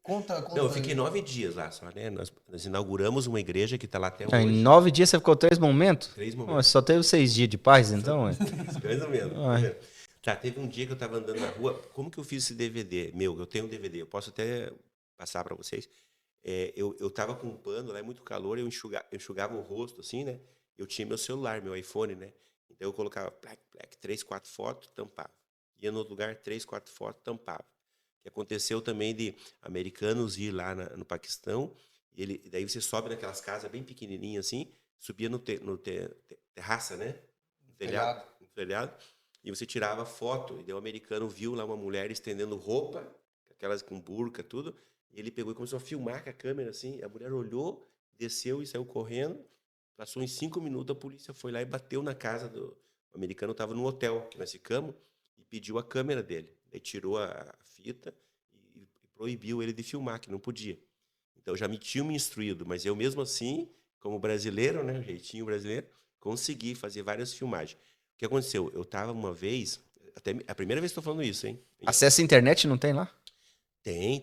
Conta Não, eu fiquei aí. 9 dias lá só, né? Nós inauguramos uma igreja que está lá até Em hoje. 9 dias você ficou 3 momentos? 3 Não, momentos. só teve 6 dias de paz, então? Mais ou menos. Ai. Tá, teve um dia que eu estava andando na rua. Como que eu fiz esse DVD? Eu tenho um DVD, eu posso até passar para vocês. Eu tava com um pano, lá é muito calor, eu enxugava o rosto, assim, né? Eu tinha meu celular, meu iPhone, né? Então eu colocava 3, 4 fotos, tampava. Ia no outro lugar, 3, 4 fotos, tampava. Que aconteceu também de americanos ir lá no Paquistão, daí você sobe naquelas casas bem pequenininhas assim, subia no terraça, né? No telhado, e você tirava foto, e daí o americano viu lá uma mulher estendendo roupa, aquelas com burca, tudo, e ele pegou e começou a filmar com a câmera assim, a mulher olhou, desceu e saiu correndo, passou em 5 minutos, a polícia foi lá e bateu na casa do... O americano estava no hotel que nós ficamos e pediu a câmera dele. Daí tirou a fita e proibiu ele de filmar, que não podia. Então já me tinham me instruído, mas eu mesmo assim, como brasileiro, né, jeitinho brasileiro, consegui fazer várias filmagens. O que aconteceu? Eu estava uma vez, até a primeira vez que estou falando isso, hein? Acesso à internet não tem lá? Tem.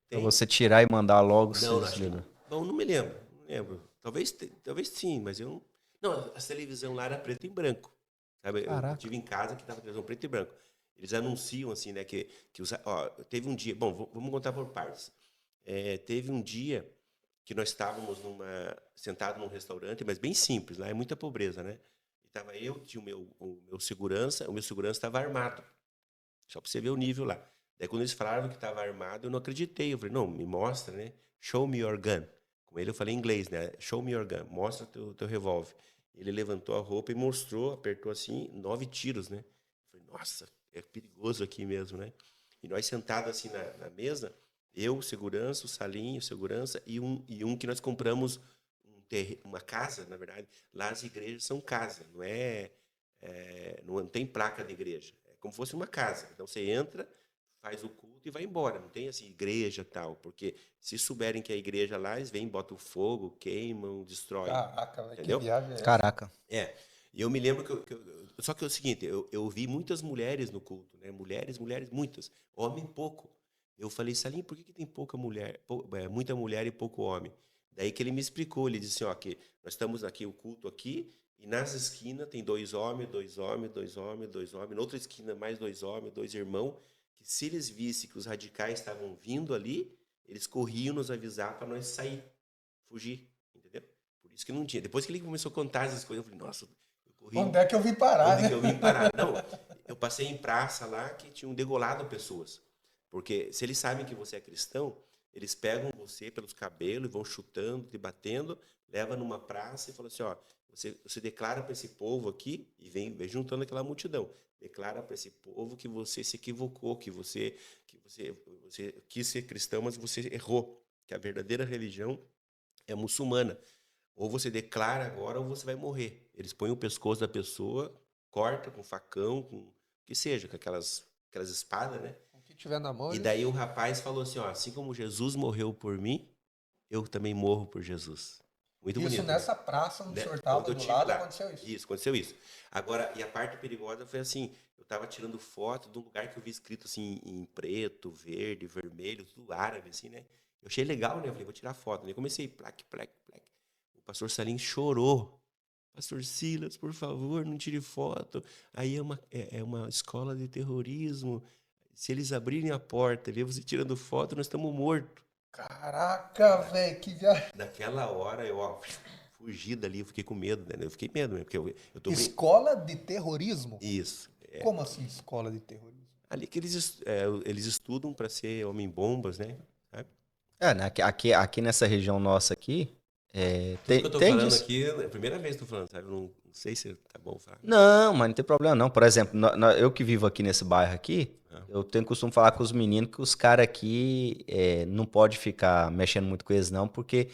Pra você tirar e mandar logo. Não me lembro. Não lembro. Talvez sim, mas eu não... Não, a televisão lá era preto e branco. Sabe? Eu tive em casa que estava televisão preto e branco. Eles anunciam assim, né, que teve um dia... Bom, vamos contar por partes. Teve um dia que nós estávamos sentados num restaurante, mas bem simples, lá é muita pobreza, né? E estava tinha o meu segurança estava armado. Só para você ver o nível lá. Daí quando eles falaram que estava armado, eu não acreditei. Eu falei, não, me mostra, né? Show me your gun. Com ele eu falei em inglês, né? Show me your gun. Mostra teu revólver. Ele levantou a roupa e mostrou, apertou assim, 9 tiros, né? Eu falei, nossa, é perigoso aqui mesmo, né? E nós sentados assim na mesa, eu, segurança, o Salim, o segurança, e um que nós compramos uma casa, na verdade. Lá as igrejas são casa, não tem placa de igreja. É como se fosse uma casa. Então você entra, faz o culto e vai embora. Não tem assim, igreja tal. Porque se souberem que é igreja lá, eles vêm, botam fogo, queimam, destroem. Caraca, entendeu? Que viagem é essa? Caraca. E eu me lembro só que é o seguinte, eu vi muitas mulheres no culto, né? Mulheres, muitas. Homem, pouco. Eu falei, Salim, por que tem pouca mulher, muita mulher e pouco homem? Daí que ele me explicou, ele disse assim, ó, que nós estamos aqui, o culto aqui, E nas esquinas tem 2 homens, 2 homens, 2 homens, 2 homens. Na outra esquina, mais 2 homens, 2 irmãos. Que se eles vissem que os radicais estavam vindo ali, eles corriam nos avisar para nós sair, fugir, entendeu? Por isso que não tinha. Depois que ele começou a contar essas coisas, eu falei, nossa, eu corri. Onde é que eu vim parar, né? Onde que eu vim parar? Não, eu passei em praça lá que tinham degolado pessoas. Porque se eles sabem que você é cristão, eles pegam você pelos cabelos e vão chutando, te batendo, leva numa praça e fala assim, ó, você declara para esse povo aqui, e vem juntando aquela multidão, declara para esse povo que você se equivocou, que você quis ser cristão, mas você errou, que a verdadeira religião é muçulmana. Ou você declara agora ou você vai morrer. Eles põem o pescoço da pessoa, corta com facão, com o que seja, com aquelas espadas, né? O que tiver na mão. E daí o rapaz falou assim, ó, assim como Jesus morreu por mim, eu também morro por Jesus. Muito bonito. Isso nessa praça onde o senhor estava do lado, aconteceu isso. Isso, aconteceu isso. Agora, e a parte perigosa foi assim, eu estava tirando foto de um lugar que eu vi escrito assim, em preto, verde, vermelho, tudo árabe, assim, né? Eu achei legal, né? Eu falei, vou tirar foto. Daí comecei, plaque. O pastor Salim chorou. Pastor Silas, por favor, não tire foto. Aí é uma escola de terrorismo. Se eles abrirem a porta e ver você tirando foto, nós estamos mortos. Caraca, velho, que viagem. Naquela hora, eu fugi dali, eu fiquei com medo, né? Eu fiquei com medo, né? Porque eu tô Escola de terrorismo? Isso. Como assim, escola de terrorismo? Ali que eles estudam para ser homem-bombas, né? Sabe? Aqui nessa região nossa aqui, Tudo que eu tô falando aqui, é a primeira vez que eu tô falando, sabe? Eu não sei se tá bom falar. Não, mas não tem problema não. Por exemplo, eu que vivo aqui nesse bairro aqui, eu tenho costume falar com os meninos que os caras aqui não pode ficar mexendo muito com eles não, porque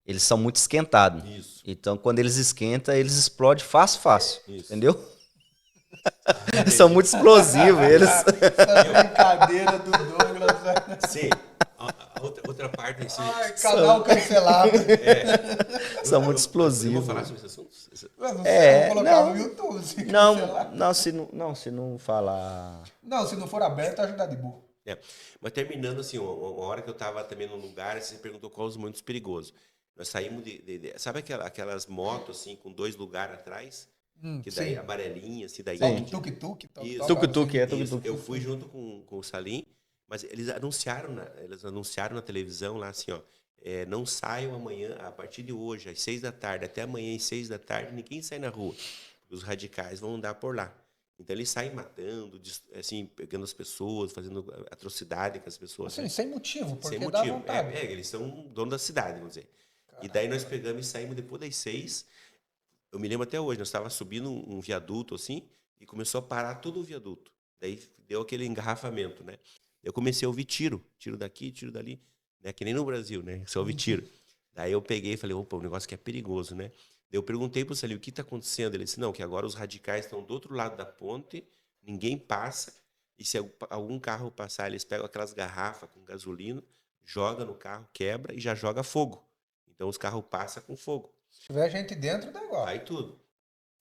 eles são muito esquentados. Isso. Então, quando eles esquentam, eles explodem fácil. Isso. Entendeu? São muito explosivos, eles. Essa brincadeira do Douglas. Sim. A outra parte... Ai, canal cancelado. São muito Eu explosivos. vou falar sobre esse assunto? Eu não sei, vou colocar não. no YouTube. Se cancelar. Se não falar. Não, se não for aberto, ajuda de burro. Mas terminando assim, uma hora que eu estava também num lugar, você perguntou qual os momentos perigosos. Nós saímos sabe aquelas motos assim, com 2 lugares atrás? Que daí Sim. amarelinha, assim, daí. Tuk-tuk. Isso. Tuk-tuk, Isso. Eu fui junto com o Salim, mas eles anunciaram na televisão lá assim, ó, não saiam amanhã, a partir de hoje, às 6 da tarde, até amanhã às 6 da tarde, ninguém sai na rua. Os radicais vão andar por lá. Então eles saem matando, assim, pegando as pessoas, fazendo atrocidade com as pessoas. Assim, né? sem motivo, porque Sem dá motivo. vontade. Eles são donos da cidade, vamos dizer. Caraca. E daí nós pegamos e saímos depois das 6. Eu me lembro até hoje, nós estávamos subindo um viaduto assim, e começou a parar todo o viaduto. Daí deu aquele engarrafamento, né? Eu comecei a ouvir tiro daqui, tiro dali, né? Que nem no Brasil, né? Só ouvi tiro. Daí eu peguei e falei, opa, o negócio que é perigoso, né? Eu perguntei para o Salim, o que está acontecendo? Ele disse, não, que agora os radicais estão do outro lado da ponte, ninguém passa, e se algum carro passar, eles pegam aquelas garrafas com gasolina, joga no carro, quebra e já joga fogo. Então os carros passam com fogo. Se tiver gente dentro, dá igual. Aí tudo.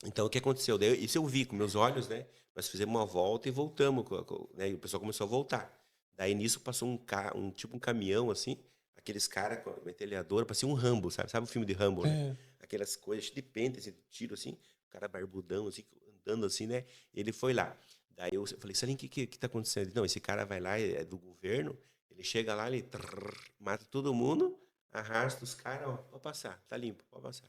Então o que aconteceu? Isso eu vi com meus olhos, né? Nós fizemos uma volta e voltamos, né? E o pessoal começou a voltar. Daí nisso passou um caminhão, assim, aqueles caras com a metralhadora, parecia um Rambo, sabe? Sabe o filme de Rambo, né? Aquelas coisas de pente, assim, tiro, assim, o cara barbudão, assim, andando assim, né? Ele foi lá. Daí eu falei, Salim, o que tá acontecendo? Ele, não, esse cara vai lá, é do governo, ele chega lá, ele mata todo mundo, arrasta os caras, ó, pode passar, tá limpo, pode passar.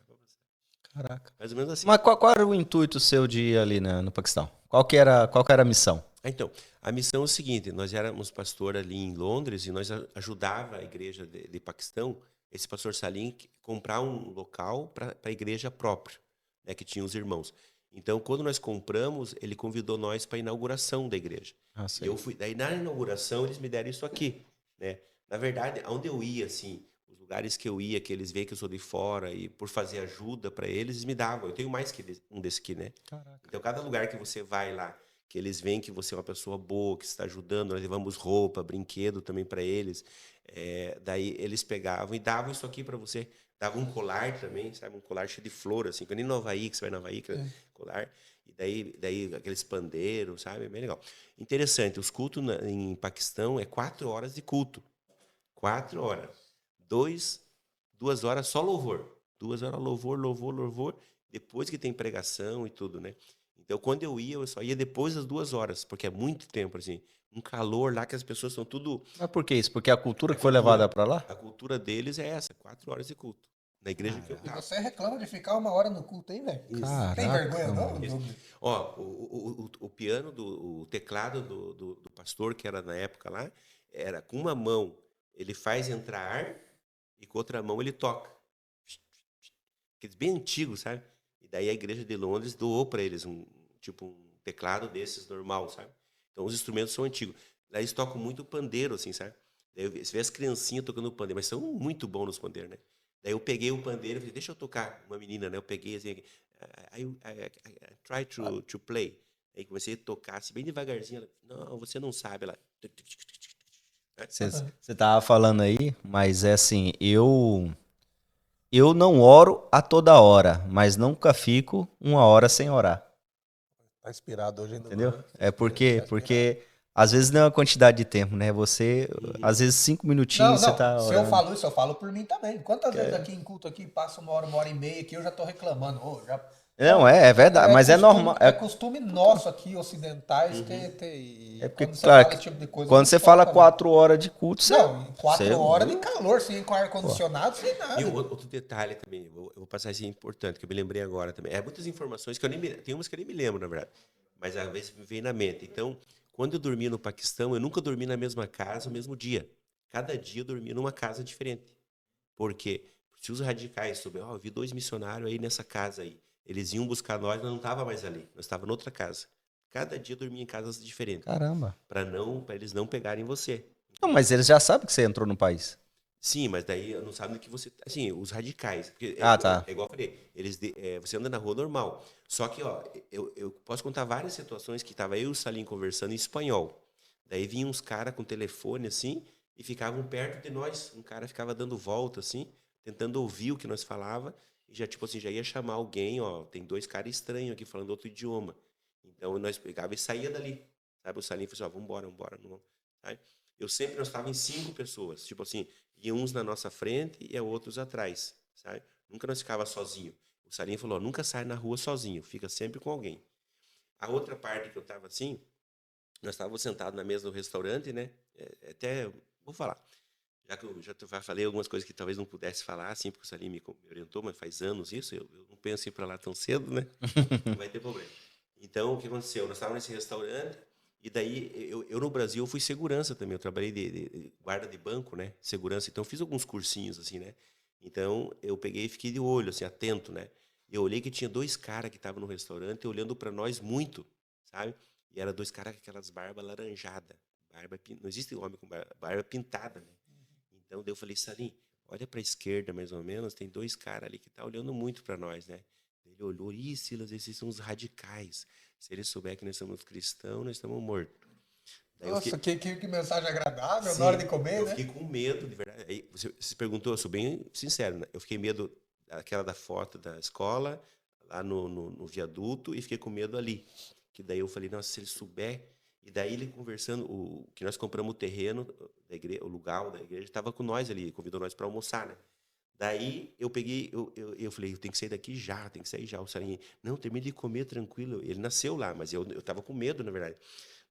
Caraca. Mais ou menos assim. Mas qual era o intuito seu de ir ali no Paquistão? Qual que era a missão? Então, a missão é o seguinte, nós éramos pastor ali em Londres e nós ajudava a igreja de Paquistão, esse pastor Salim, comprar um local para a igreja própria, né, que tinha os irmãos. Então, quando nós compramos, ele convidou nós para a inauguração da igreja. E eu fui. Daí, na inauguração, eles me deram isso aqui, né? Na verdade, onde eu ia, assim, os lugares que eu ia, que eles veem que eu sou de fora e por fazer ajuda para eles me davam. Eu tenho mais que um desse aqui, né? Caraca. Então, cada lugar que você vai lá, que eles veem que você é uma pessoa boa, que está ajudando, nós levamos roupa, brinquedo também para eles. Daí eles pegavam e davam isso aqui para você. Dava um colar também, sabe? Um colar cheio de flor, assim, que nem no Havaí, que você vai no Havaí, colar. E daí aqueles pandeiros, sabe? Bem legal. Interessante, os cultos em Paquistão é 4 horas de culto. 4 horas. 2 horas só louvor. 2 horas louvor. depois que tem pregação e tudo, né? Então, quando eu só ia depois das 2 horas, porque é muito tempo, assim. Um calor lá que as pessoas são tudo... Mas por que isso? Porque a cultura A que foi cultura, levada para lá? a cultura deles é essa, 4 horas de culto. Na igreja que eu E tava. você reclama de ficar 1 hora no culto, hein, velho? Isso. Tem vergonha, não, mano. Douglas? Ó, o piano, o teclado do pastor, que era na época lá, era com uma mão ele faz entrar ar e com outra mão ele toca. Aqueles bem antigos, sabe? E daí a igreja de Londres doou para eles um teclado desses normal, sabe? Então os instrumentos são antigos. Daí eles tocam muito pandeiro, assim, sabe? Daí você vê as criancinhas tocando pandeiro, mas são muito bons nos pandeiros, né? Daí eu peguei o pandeiro e falei, deixa eu tocar. Uma menina, né? Eu peguei assim, I try to play. Aí comecei a tocar assim, bem devagarzinho. Ela, não, você não sabe. Ela... Você tava falando aí, mas é assim, eu não oro a toda hora, mas nunca fico 1 hora sem orar. Tá inspirado hoje, ainda. Entendeu? É Tá porque às vezes não é uma quantidade de tempo, né? Você, às vezes 5 minutinhos você tá Se eu orando. falo isso, eu falo por mim também. Quantas vezes aqui em culto aqui passa 1 hora e meia que eu já tô reclamando. Não, é verdade, mas é costume, normal. É costume nosso aqui, ocidentais, É porque, quando você claro, fala esse tipo de coisa. quando eu você não fala toco, 4 horas de culto, você... não, em 4 você- horas de calor, sem com ar-condicionado, sem nada. E outro detalhe também, eu vou passar assim importante, que eu me lembrei agora também. É muitas informações que eu nem me, tem umas que eu nem me lembro, na verdade. Mas às vezes me vem na mente. Então, quando eu dormia no Paquistão, eu nunca dormi na mesma casa no mesmo dia. Cada dia eu dormia numa casa diferente. Porque se os radicais souberam, eu vi 2 missionários aí nessa casa aí. Eles iam buscar nós não estava mais ali. Nós estávamos noutra casa. Cada dia eu dormia em casas diferentes. Caramba. Para eles não pegarem você. Não, mas eles já sabem que você entrou no país. Sim, mas daí não sabem do que você... Assim, os radicais. Porque Tá. é igual eu falei. Você anda na rua normal. Só que, ó, eu posso contar várias situações que tava eu e o Salim conversando em espanhol. Daí vinham uns caras com telefone, assim, e ficavam perto de nós. Um cara ficava dando volta, assim, tentando ouvir o que nós falava. E já, tipo assim, já ia chamar alguém, ó, tem 2 caras estranhos aqui falando outro idioma. Então, nós pegava e saía dali. Sabe, o Salim falou assim, ó, vambora. Não, sabe? Nós estávamos em 5 pessoas. Tipo assim, e uns na nossa frente e outros atrás, sabe? Nunca nós ficava sozinho. O Salim falou, nunca sai na rua sozinho, fica sempre com alguém. A outra parte que eu estava assim, nós estávamos sentados na mesa do restaurante, né? Até, vou falar, já que eu já falei algumas coisas que talvez não pudesse falar, assim, porque o Salim me orientou, mas faz anos isso, eu não penso em ir para lá tão cedo, né? Não vai ter problema. Então, o que aconteceu? Nós estávamos nesse restaurante, e daí, eu no Brasil, eu fui segurança também. Eu trabalhei de guarda de banco, né? Segurança. Então, eu fiz alguns cursinhos, assim, né? Então, eu peguei e fiquei de olho, assim, atento, né? Eu olhei que tinha 2 caras que estavam no restaurante olhando para nós muito, sabe? E eram 2 caras com aquelas barbas laranjadas. Não existe homem com barba pintada, né? Então, daí eu falei, Salim, olha para a esquerda, mais ou menos, tem 2 caras ali que estão olhando muito para nós, né? Ele olhou, Silas, esses são os radicais. Se ele souber que nós somos cristãos, nós estamos mortos. Nossa, que mensagem agradável. Sim, na hora de comer, eu né? fiquei com medo, de verdade. Aí, você perguntou, eu sou bem sincero, né? Eu fiquei medo daquela da foto da escola, lá no viaduto, e fiquei com medo ali. Que daí eu falei, nossa, se ele souber... E daí ele conversando, que nós compramos o terreno, da igreja, o lugar da igreja, estava com nós ali, convidou nós para almoçar, né? Daí eu peguei, eu falei, eu tenho que sair daqui já, tem que sair já. O Sarinho, não, termine de comer tranquilo. Ele nasceu lá, mas eu estava com medo, na verdade.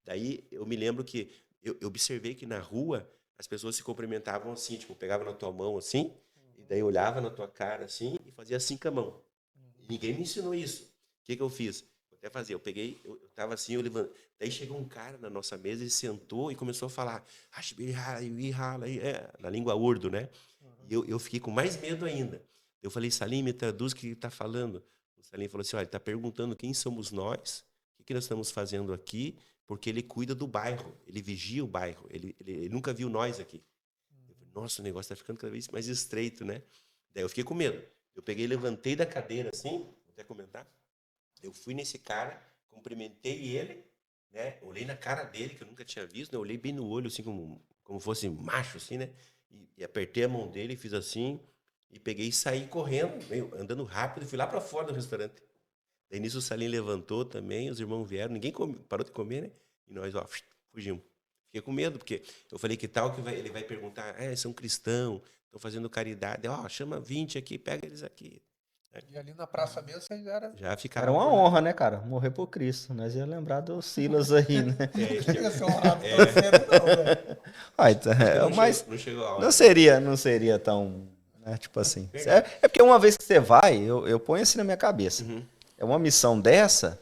Daí eu me lembro que eu observei que na rua as pessoas se cumprimentavam assim, tipo, pegava na tua mão assim, e daí olhava na tua cara assim e fazia assim com a mão. E ninguém me ensinou isso. O que eu fiz? Vou até fazer, eu peguei, eu tava assim, eu levantei. Daí chegou um cara na nossa mesa, ele sentou e começou a falar na língua urdu, né? E eu fiquei com mais medo ainda. Eu falei, Salim, me traduz o que ele está falando. O Salim falou assim, olha, ele está perguntando quem somos nós, o que nós estamos fazendo aqui, porque ele cuida do bairro, ele vigia o bairro, ele nunca viu nós aqui. Eu falei, nossa, o negócio está ficando cada vez mais estreito, né? Daí eu fiquei com medo. Eu peguei, levantei da cadeira assim, vou até comentar, eu fui nesse cara, cumprimentei ele, né? Olhei na cara dele, que eu nunca tinha visto, né? Olhei bem no olho, assim, como fosse macho, assim, né? E apertei a mão dele, fiz assim, e peguei e saí correndo, andando rápido, fui lá para fora do restaurante. Daí nisso o Salim levantou também, os irmãos vieram, ninguém parou de comer, né? E nós, ó, fugimos. Fiquei com medo, porque eu falei que tal que ele vai perguntar, são cristãos, estão fazendo caridade, ó, chama 20 aqui, pega eles aqui. E ali na praça mesmo, você Já ficava. Era uma honra, né, cara? Morrer por Cristo. Nós ia lembrar do Silas aí, né? Não chega a ser honrado tão cedo, não, velho. Ah, então, Não mas chegou, não chegou a hora. não seria tão, né, tipo assim. É porque uma vez que você vai, eu ponho assim na minha cabeça. Uhum. É uma missão dessa,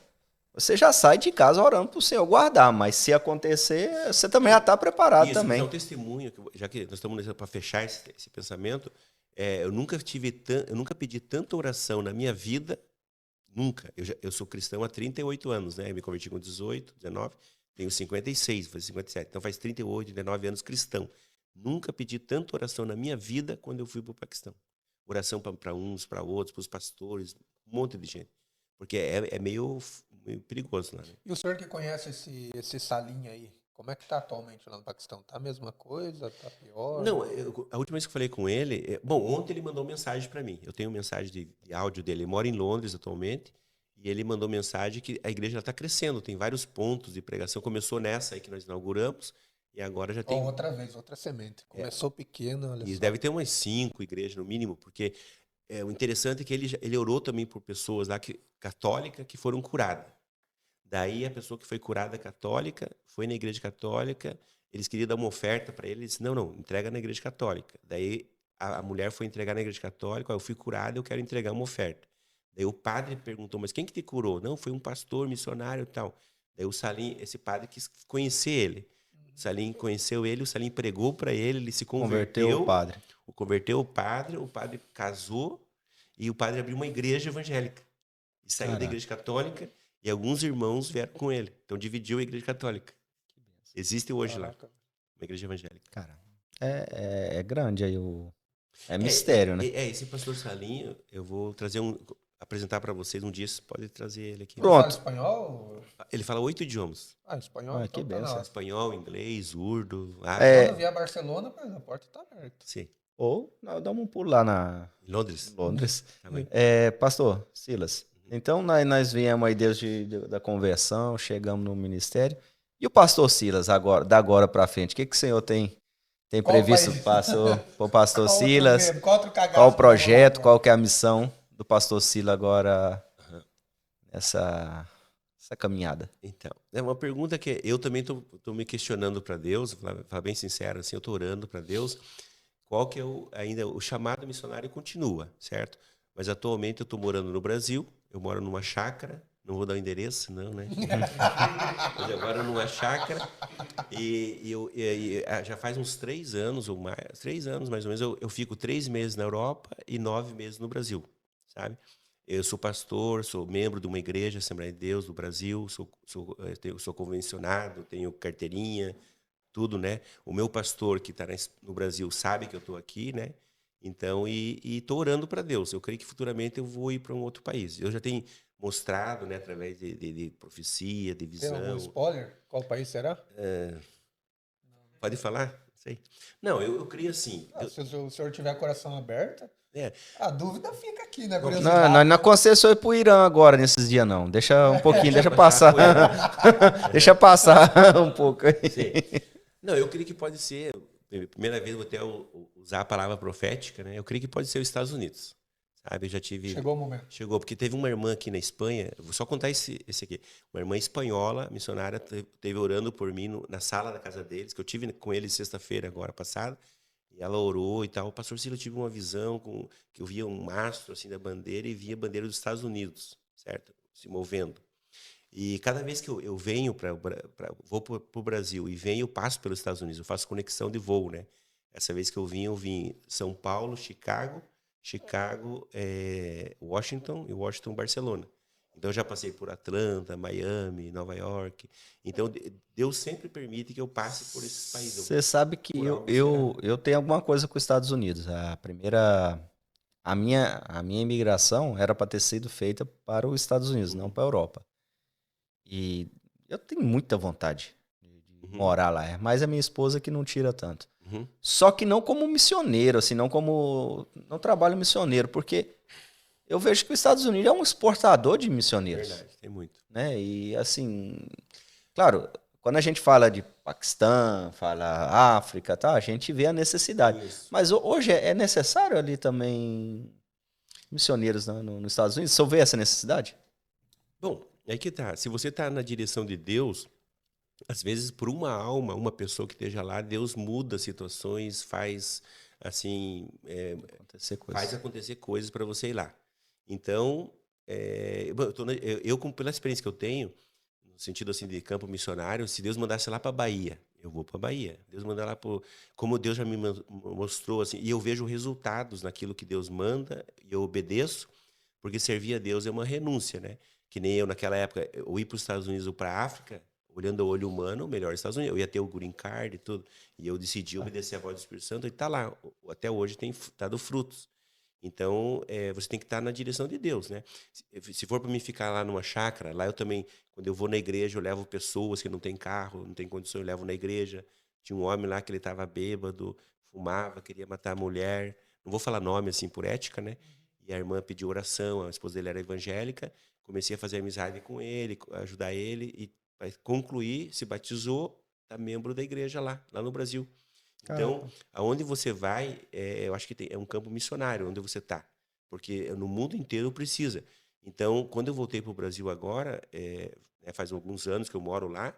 você já sai de casa orando pro Senhor guardar, mas se acontecer, você também já está preparado Isso, também. é um testemunho, já que nós estamos para fechar esse pensamento, eu nunca pedi tanta oração na minha vida, nunca. Eu sou cristão há 38 anos, né? Eu me converti com 18, 19, tenho 56, vou fazer 57, então faz 38, 19 anos cristão. Nunca pedi tanta oração na minha vida quando eu fui para o Paquistão. Oração para uns, para outros, para os pastores, um monte de gente. Porque é meio perigoso lá, né? E o senhor que conhece esse Salim aí, como é que tá atualmente lá no Paquistão? Tá a mesma coisa? Tá pior? Não, a última vez que eu falei com ele... Bom, ontem ele mandou mensagem para mim. Eu tenho mensagem de áudio dele. Ele mora em Londres atualmente. E ele mandou mensagem que a igreja está crescendo. Tem vários pontos de pregação. Começou nessa aí que nós inauguramos. E agora já tem... Outra vez, outra semente. Começou pequeno, olha E só. deve ter umas 5 igrejas no mínimo. Porque o interessante é que ele orou também por pessoas lá católicas que foram curadas. Daí a pessoa que foi curada católica foi na igreja católica, eles queriam dar uma oferta para ele, ele disse, não, entrega na igreja católica. Daí a mulher foi entregar na igreja católica, eu fui curada, eu quero entregar uma oferta. Daí o padre perguntou, mas quem que te curou? Não, foi um pastor, missionário e tal. Daí o Salim, esse padre quis conhecer ele. O Salim conheceu ele, o Salim pregou para ele se converteu. Converteu o padre casou e o padre abriu uma igreja evangélica. E saiu da igreja católica. E alguns irmãos vieram com ele. Então dividiu a igreja católica. Existe hoje lá. Uma igreja evangélica. Cara, é grande aí o... É mistério, né? Esse pastor Salim, eu vou apresentar para vocês um dia, você pode trazer ele aqui. Pronto. Ele fala espanhol? Ele fala 8 idiomas. Espanhol. Que então benção. Espanhol, inglês, urdo, árabe. Quando vier a Barcelona, a porta está aberta. Sim. Ou dá um pulo lá na... Londres. Pastor Silas, então nós viemos aí desde da conversão, chegamos no ministério. E o pastor Silas, da agora para frente, o que o senhor tem previsto para o pastor Silas? Qual o projeto, qual que é a missão do pastor Silas agora nessa caminhada? Então, é uma pergunta que eu também estou me questionando para Deus, vou falar bem sincero, assim, eu estou orando para Deus, qual que é ainda o chamado missionário continua, certo? Mas atualmente eu estou morando no Brasil, eu moro numa chácara, não vou dar o endereço, não, né? Mas agora numa chácara, e já faz uns 3 anos ou mais, 3 anos mais ou menos, eu fico 3 meses na Europa e 9 meses no Brasil, sabe? Eu sou pastor, sou membro de uma igreja, Assembleia de Deus do Brasil, sou convencionado, tenho carteirinha, tudo, né? O meu pastor que está no Brasil sabe que eu estou aqui, né? Então, e estou orando para Deus. Eu creio que futuramente eu vou ir para um outro país. Eu já tenho mostrado, né, através de profecia, de visão. Tem algum spoiler? Qual país será? Pode falar? Sei. Não, eu creio assim. Se o senhor tiver coração aberto, a dúvida fica aqui, né? Não aconselho o senhor ir para o Irã agora, nesses dias, não. Deixa um pouquinho, deixa passar. Deixa passar um pouco aí. Sim. Não, eu creio que pode ser... Primeira vez eu vou até usar a palavra profética, né? Eu creio que pode ser os Estados Unidos, sabe? Eu já tive... Chegou o momento. Chegou, porque teve uma irmã aqui na Espanha, vou só contar esse aqui. Uma irmã espanhola, missionária, esteve orando por mim na sala da casa deles, que eu tive com eles sexta-feira agora passada, e ela orou e tal. O pastor Silas, eu tive uma visão que eu via um mastro assim da bandeira e via a bandeira dos Estados Unidos, certo? Se movendo. E cada vez que eu venho vou para o Brasil e venho, eu passo pelos Estados Unidos, eu faço conexão de voo, né? Essa vez que eu vim São Paulo, Chicago, Washington e Washington, Barcelona. Então eu já passei por Atlanta, Miami, Nova York. Então Deus sempre permite que eu passe por esses países. Você sabe que eu tenho alguma coisa com os Estados Unidos. A minha imigração era para ter sido feita para os Estados Unidos, não para a Europa. E eu tenho muita vontade de morar lá, mas a minha esposa que não tira tanto. Só que não como missioneiro, assim, não trabalho missioneiro, porque eu vejo que os Estados Unidos é um exportador de missioneiros. Verdade, tem muito. Né? E assim, claro, quando a gente fala de Paquistão, fala África, tá, a gente vê a necessidade. Isso. Mas hoje é necessário ali também missioneiros nos Estados Unidos. Você vê essa necessidade? Bom, aí que tá. Se você está na direção de Deus, às vezes por uma alma, uma pessoa que esteja lá, Deus muda situações, faz assim, Acontecer faz coisas. acontecer coisas para você ir lá. Então, bom, pela experiência que eu tenho, no sentido assim de campo missionário, se Deus mandasse lá para Bahia, eu vou para Bahia. Deus mandar lá para, como Deus já me mostrou assim, e eu vejo resultados naquilo que Deus manda e eu obedeço, porque servir a Deus é uma renúncia, né? Que nem eu naquela época, eu ir para os Estados Unidos ou para a África, olhando o olho humano, melhor Estados Unidos. Eu ia ter o green card e tudo, e eu decidi obedecer a voz do Espírito Santo e tá lá. Até hoje tem dado frutos. Então, você tem que estar na direção de Deus, né? Se for para mim ficar lá numa chácara, lá eu também, quando eu vou na igreja, eu levo pessoas que não têm carro, não têm condição, eu levo na igreja. Tinha um homem lá que ele estava bêbado, fumava, queria matar a mulher. Não vou falar nome assim por ética, né? E a irmã pediu oração, a esposa dele era evangélica. Comecei a fazer amizade com ele, ajudar ele e para concluir, se batizou, tá membro da igreja lá no Brasil. Então, Caramba. aonde você vai, eu acho que é um campo missionário onde você está, porque no mundo inteiro precisa. Então, quando eu voltei para o Brasil agora, faz alguns anos que eu moro lá,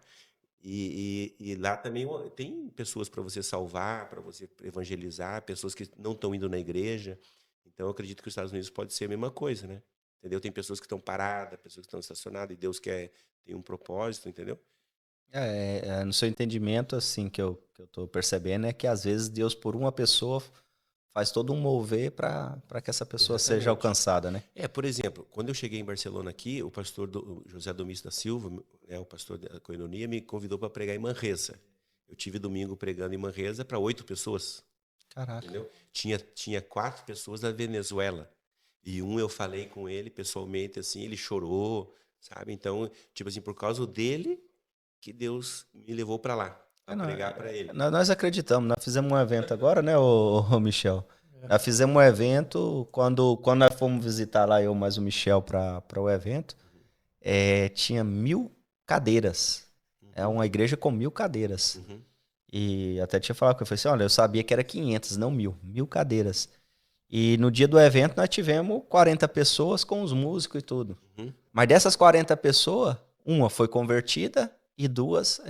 e lá também tem pessoas para você salvar, para você evangelizar, pessoas que não estão indo na igreja. Então, eu acredito que os Estados Unidos pode ser a mesma coisa, né? Entendeu? Tem pessoas que estão paradas, pessoas que estão estacionadas, e Deus tem um propósito, entendeu? No seu entendimento, assim, que eu tô percebendo, é que às vezes Deus, por uma pessoa, faz todo um mover para que essa pessoa seja Exatamente. alcançada, né? Por exemplo, quando eu cheguei em Barcelona aqui, o pastor José Domingos da Silva, né, o pastor da Coinonia, me convidou para pregar em Manresa. Eu tive domingo pregando em Manresa para 8 pessoas, Caraca. entendeu? Tinha 4 pessoas da Venezuela. E eu falei com ele pessoalmente, assim, ele chorou, sabe? Então, tipo assim, por causa dele que Deus me levou para lá, para Não, pregar para ele. nós acreditamos, nós fizemos um evento agora, né, ô Michel? Nós fizemos um evento, quando nós fomos visitar lá, eu mais o Michel, para o evento, tinha 1.000 cadeiras. É uma igreja com 1.000 cadeiras. Uhum, E até tinha falado com ele, falei assim, olha, eu sabia que era 500, não 1.000 cadeiras. E no dia do evento nós tivemos 40 pessoas com os músicos e tudo. uhum, Mas dessas 40 pessoas, uma foi convertida e duas,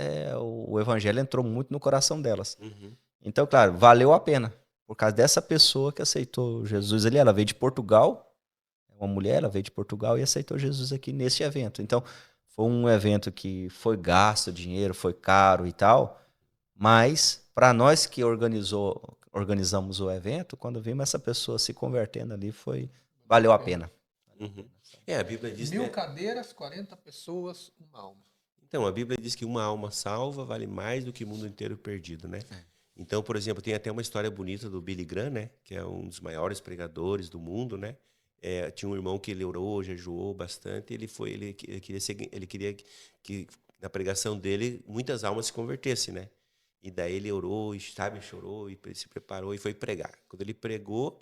o evangelho entrou muito no coração delas. uhum. Então, claro, valeu a pena. Por causa dessa pessoa que aceitou Jesus ali. Ela veio de Portugal, uma mulher, ela veio de Portugal e aceitou Jesus aqui nesse evento. Então, foi um evento que foi gasto dinheiro, foi caro e tal, mas para nós que organizamos o evento, quando vimos essa pessoa se convertendo ali, valeu a pena. Uhum. A Bíblia diz, 1.000 né? cadeiras, 40 pessoas, uma alma. Então, a Bíblia diz que uma alma salva vale mais do que o mundo inteiro perdido, né? Então, por exemplo, tem até uma história bonita do Billy Graham, né? Que é um dos maiores pregadores do mundo, né? Tinha um irmão que ele orou, jejuou bastante. Ele queria que na pregação dele muitas almas se convertessem, né? E daí ele orou, sabe, chorou e se preparou e foi pregar. Quando ele pregou,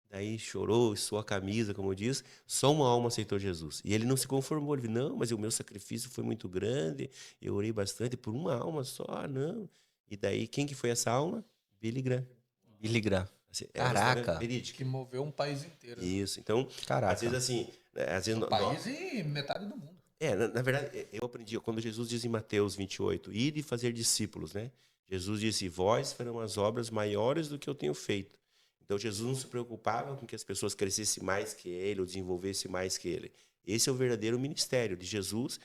daí chorou, suou a camisa, como diz, só uma alma aceitou Jesus. E ele não se conformou, ele disse, não, mas o meu sacrifício foi muito grande, eu orei bastante por uma alma só, não. E daí, quem que foi essa alma? Billy Graham. Billy Graham. Assim, é uma história Caraca. verídica. Que moveu um país inteiro. Né? Isso, então, Caraca. às vezes assim... Às vezes, Um país e metade do mundo. na verdade, eu aprendi, quando Jesus diz em Mateus 28, ide e fazer discípulos, né? Jesus disse, vós farão as obras maiores do que eu tenho feito. Então, Jesus não se preocupava com que as pessoas crescessem mais que ele ou desenvolvessem mais que ele. Esse é o verdadeiro ministério de Jesus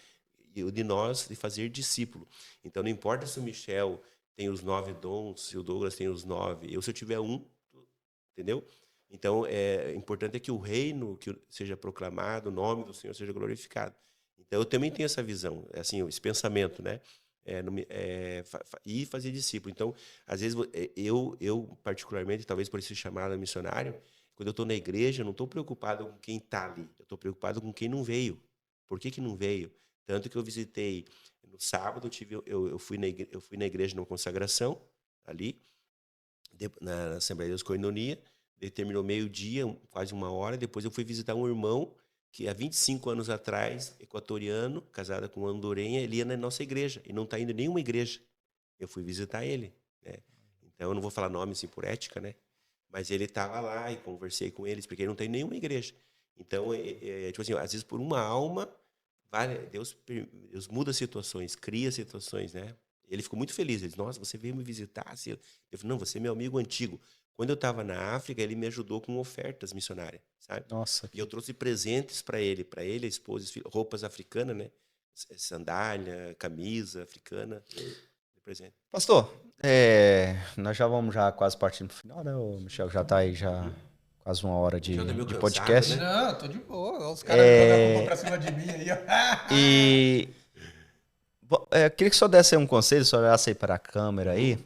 e o de nós, de fazer discípulo. Então, não importa se o Michel tem os 9 dons, se o Douglas tem os 9, se eu tiver um, entendeu? Então, importante é que o reino que seja proclamado, o nome do Senhor seja glorificado. Então, eu também tenho essa visão, assim, esse pensamento, né? E fazer discípulo. Então, às vezes, eu particularmente, talvez por esse chamado missionário, quando eu estou na igreja, eu não estou preocupado com quem está ali, eu estou preocupado com quem não veio. Por que não veio? Tanto que eu visitei no sábado, eu fui na igreja numa consagração, ali, na Assembleia de Deus Coinonia, terminou meio-dia, quase 1 hora, depois eu fui visitar um irmão que há 25 anos atrás, equatoriano, casada com uma andorenha, ele ia na nossa igreja, e não está indo em nenhuma igreja. Eu fui visitar ele, né? Então, eu não vou falar nome assim por ética, né? Mas ele estava lá e conversei com eles, porque ele não tem nenhuma igreja. Então, tipo assim, às vezes por uma alma, Deus muda situações, cria situações, né? Ele ficou muito feliz. Ele disse, nossa, você veio me visitar? Eu falei, não, você é meu amigo antigo. Quando eu estava na África, ele me ajudou com ofertas missionárias, sabe? Nossa. E eu trouxe presentes para ele, a esposa, roupas africanas, né? Sandália, camisa africana, presente. Pastor, nós já vamos quase partindo pro final, né? O Michel já tá aí quase uma hora de podcast. Né? Não, tô de boa. Os caras jogam a culpa pra cima de mim aí, ó. E eu queria que o senhor desse aí um conselho, o senhor olhasse aí para a câmera aí.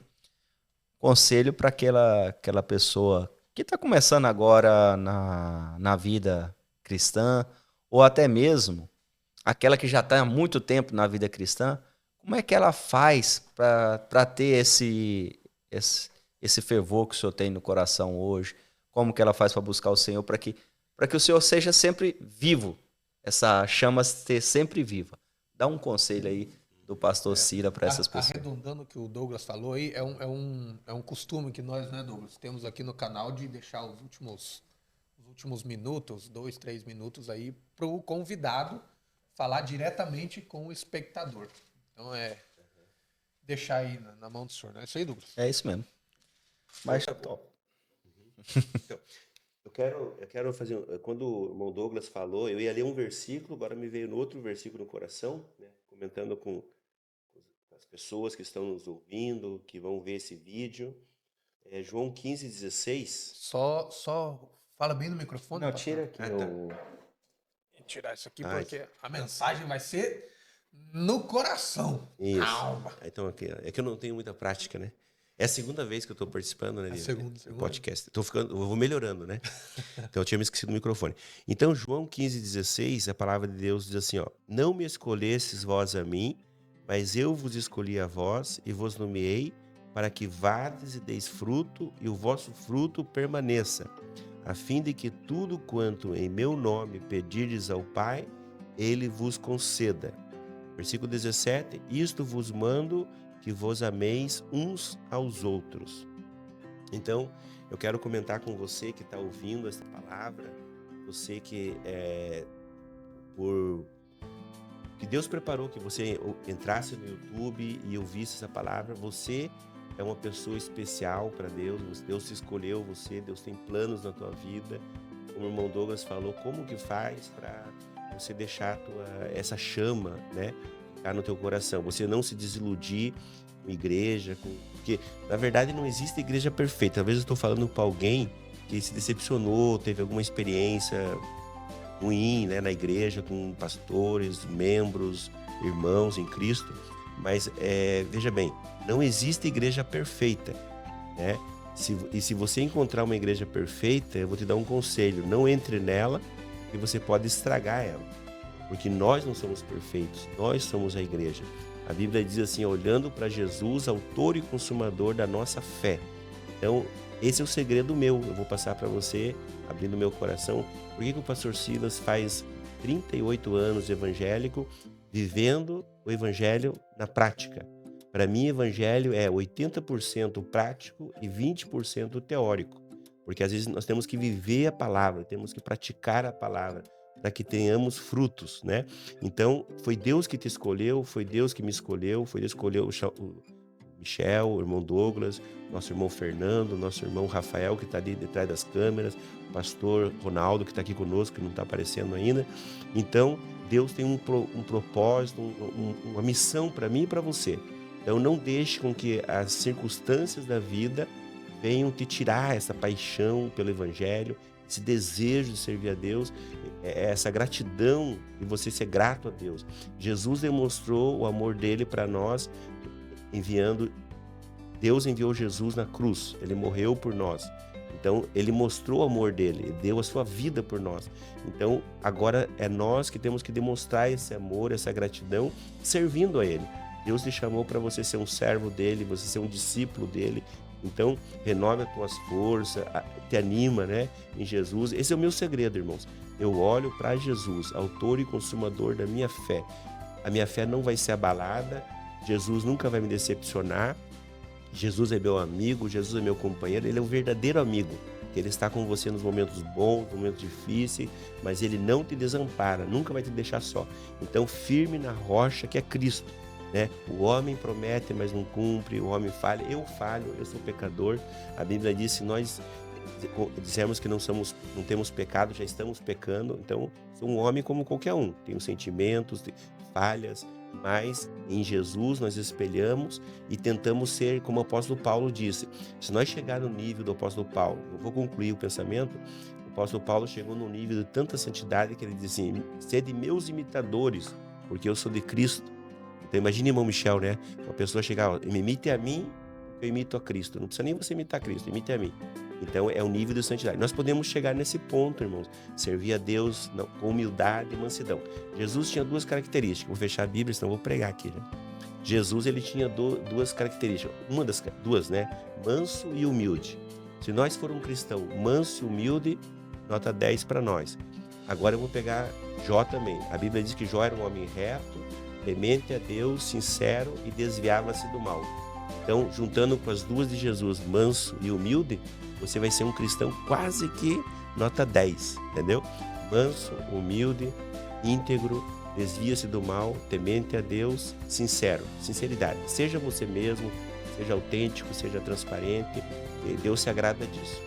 Conselho para aquela pessoa que está começando agora na vida cristã, ou até mesmo aquela que já está há muito tempo na vida cristã. Como é que ela faz para ter esse fervor que o senhor tem no coração hoje? Como que ela faz para buscar o Senhor para que o Senhor seja sempre vivo? Essa chama ser sempre viva. Dá um conselho aí do pastor Silas para essas pessoas. Arredondando o que o Douglas falou aí, é um costume que nós, né, Douglas, temos aqui no canal de deixar os últimos minutos, 2, 3 minutos aí, para o convidado falar diretamente com o espectador. Então deixar aí na mão do senhor, não é isso aí, Douglas? É isso mesmo. Mas então, eu quero fazer. Quando o irmão Douglas falou, eu ia ler um versículo, agora me veio outro versículo no coração, né, comentando com as pessoas que estão nos ouvindo, que vão ver esse vídeo. João 15,16. Só fala bem no microfone. Não, tira aqui. Vou tirar isso aqui porque a mensagem vai ser no coração. Isso. Calma. Então, é que eu não tenho muita prática, né? É a segunda vez que eu estou participando, né, do podcast. Eu vou melhorando, né? Então eu tinha me esquecido do microfone. Então, João 15,16, a palavra de Deus diz assim, ó: não me escolhestes vós a mim, mas eu vos escolhi a vós e vos nomeei para que vades e deis fruto e o vosso fruto permaneça, a fim de que tudo quanto em meu nome pedirdes ao Pai, ele vos conceda. Versículo 17, isto vos mando, que vos ameis uns aos outros. Então, eu quero comentar com você que está ouvindo essa palavra, você que que Deus preparou que você entrasse no YouTube e ouvisse essa palavra. Você é uma pessoa especial para Deus, Deus escolheu você, Deus tem planos na tua vida. Como o irmão Douglas falou, como que faz para você deixar essa chama, né, ficar no teu coração, você não se desiludir com igreja, porque na verdade não existe igreja perfeita. Talvez eu estou falando para alguém que se decepcionou, teve alguma experiência ruim, né, na igreja, com pastores, membros, irmãos em Cristo, mas veja bem, não existe igreja perfeita, né? Se você encontrar uma igreja perfeita, eu vou te dar um conselho: não entre nela, que você pode estragar ela, porque nós não somos perfeitos, nós somos a igreja. A Bíblia diz assim, olhando para Jesus, autor e consumador da nossa fé. Então, esse é o segredo meu, eu vou passar para você, abrindo meu coração. Por que o pastor Silas faz 38 anos de evangélico, vivendo o evangelho na prática? Para mim, evangelho é 80% prático e 20% teórico. Porque às vezes nós temos que viver a palavra, temos que praticar a palavra, para que tenhamos frutos, né? Então, foi Deus que te escolheu, foi Deus que me escolheu, foi Deus que escolheu o Michel, o irmão Douglas, nosso irmão Fernando, nosso irmão Rafael, que está ali detrás das câmeras, o pastor Ronaldo, que está aqui conosco, que não está aparecendo ainda. Então, Deus tem um propósito, uma missão para mim e para você. Então, não deixe com que as circunstâncias da vida venham te tirar essa paixão pelo evangelho, esse desejo de servir a Deus, essa gratidão de você ser grato a Deus. Jesus demonstrou o amor dele para nós, Deus enviou Jesus na cruz, ele morreu por nós. Então, ele mostrou o amor dele, ele deu a sua vida por nós. Então, agora é nós que temos que demonstrar esse amor, essa gratidão, servindo a ele. Deus te chamou para você ser um servo dele, você ser um discípulo dele. Então, renove as tuas forças, te anima, né, em Jesus. Esse é o meu segredo, irmãos. Eu olho para Jesus, autor e consumador da minha fé. A minha fé não vai ser abalada, Jesus nunca vai me decepcionar. Jesus é meu amigo, Jesus é meu companheiro, ele é um verdadeiro amigo. que Ele está com você nos momentos bons, nos momentos difíceis, mas Ele não te desampara, nunca vai te deixar só. Então, firme na rocha que é Cristo, né? O homem promete, mas não cumpre, o homem falha. Eu falho, eu sou pecador. A Bíblia diz, se nós dizemos que não temos pecado, já estamos pecando. Então, sou um homem como qualquer um. Tenho sentimentos, falhas, mas em Jesus nós espelhamos e tentamos ser, como o apóstolo Paulo disse. Se nós chegar no nível do apóstolo Paulo, eu vou concluir o pensamento, o apóstolo Paulo chegou num nível de tanta santidade que ele diz assim, sede meus imitadores, porque eu sou de Cristo. Então imagine, irmão Michel, né? Uma pessoa chegar, ó, me imite a mim, eu imito a Cristo. Não precisa nem você imitar a Cristo, imite a mim. Então é o nível de santidade. Nós podemos chegar nesse ponto, irmãos. Servir a Deus com humildade e mansidão. Jesus tinha duas características. Vou fechar a Bíblia, senão vou pregar aqui, né? Jesus, ele tinha duas características. Duas, né? Manso e humilde. Se nós formos um cristão manso e humilde, nota 10 para nós. Agora eu vou pegar Jó também. A Bíblia diz que Jó era um homem reto, temente a Deus, sincero e desviava-se do mal. Então, juntando com as duas de Jesus, manso e humilde, você vai ser um cristão quase que nota 10, entendeu? Manso, humilde, íntegro, desvia-se do mal, temente a Deus, sincero, sinceridade. Seja você mesmo, seja autêntico, seja transparente, Deus se agrada disso.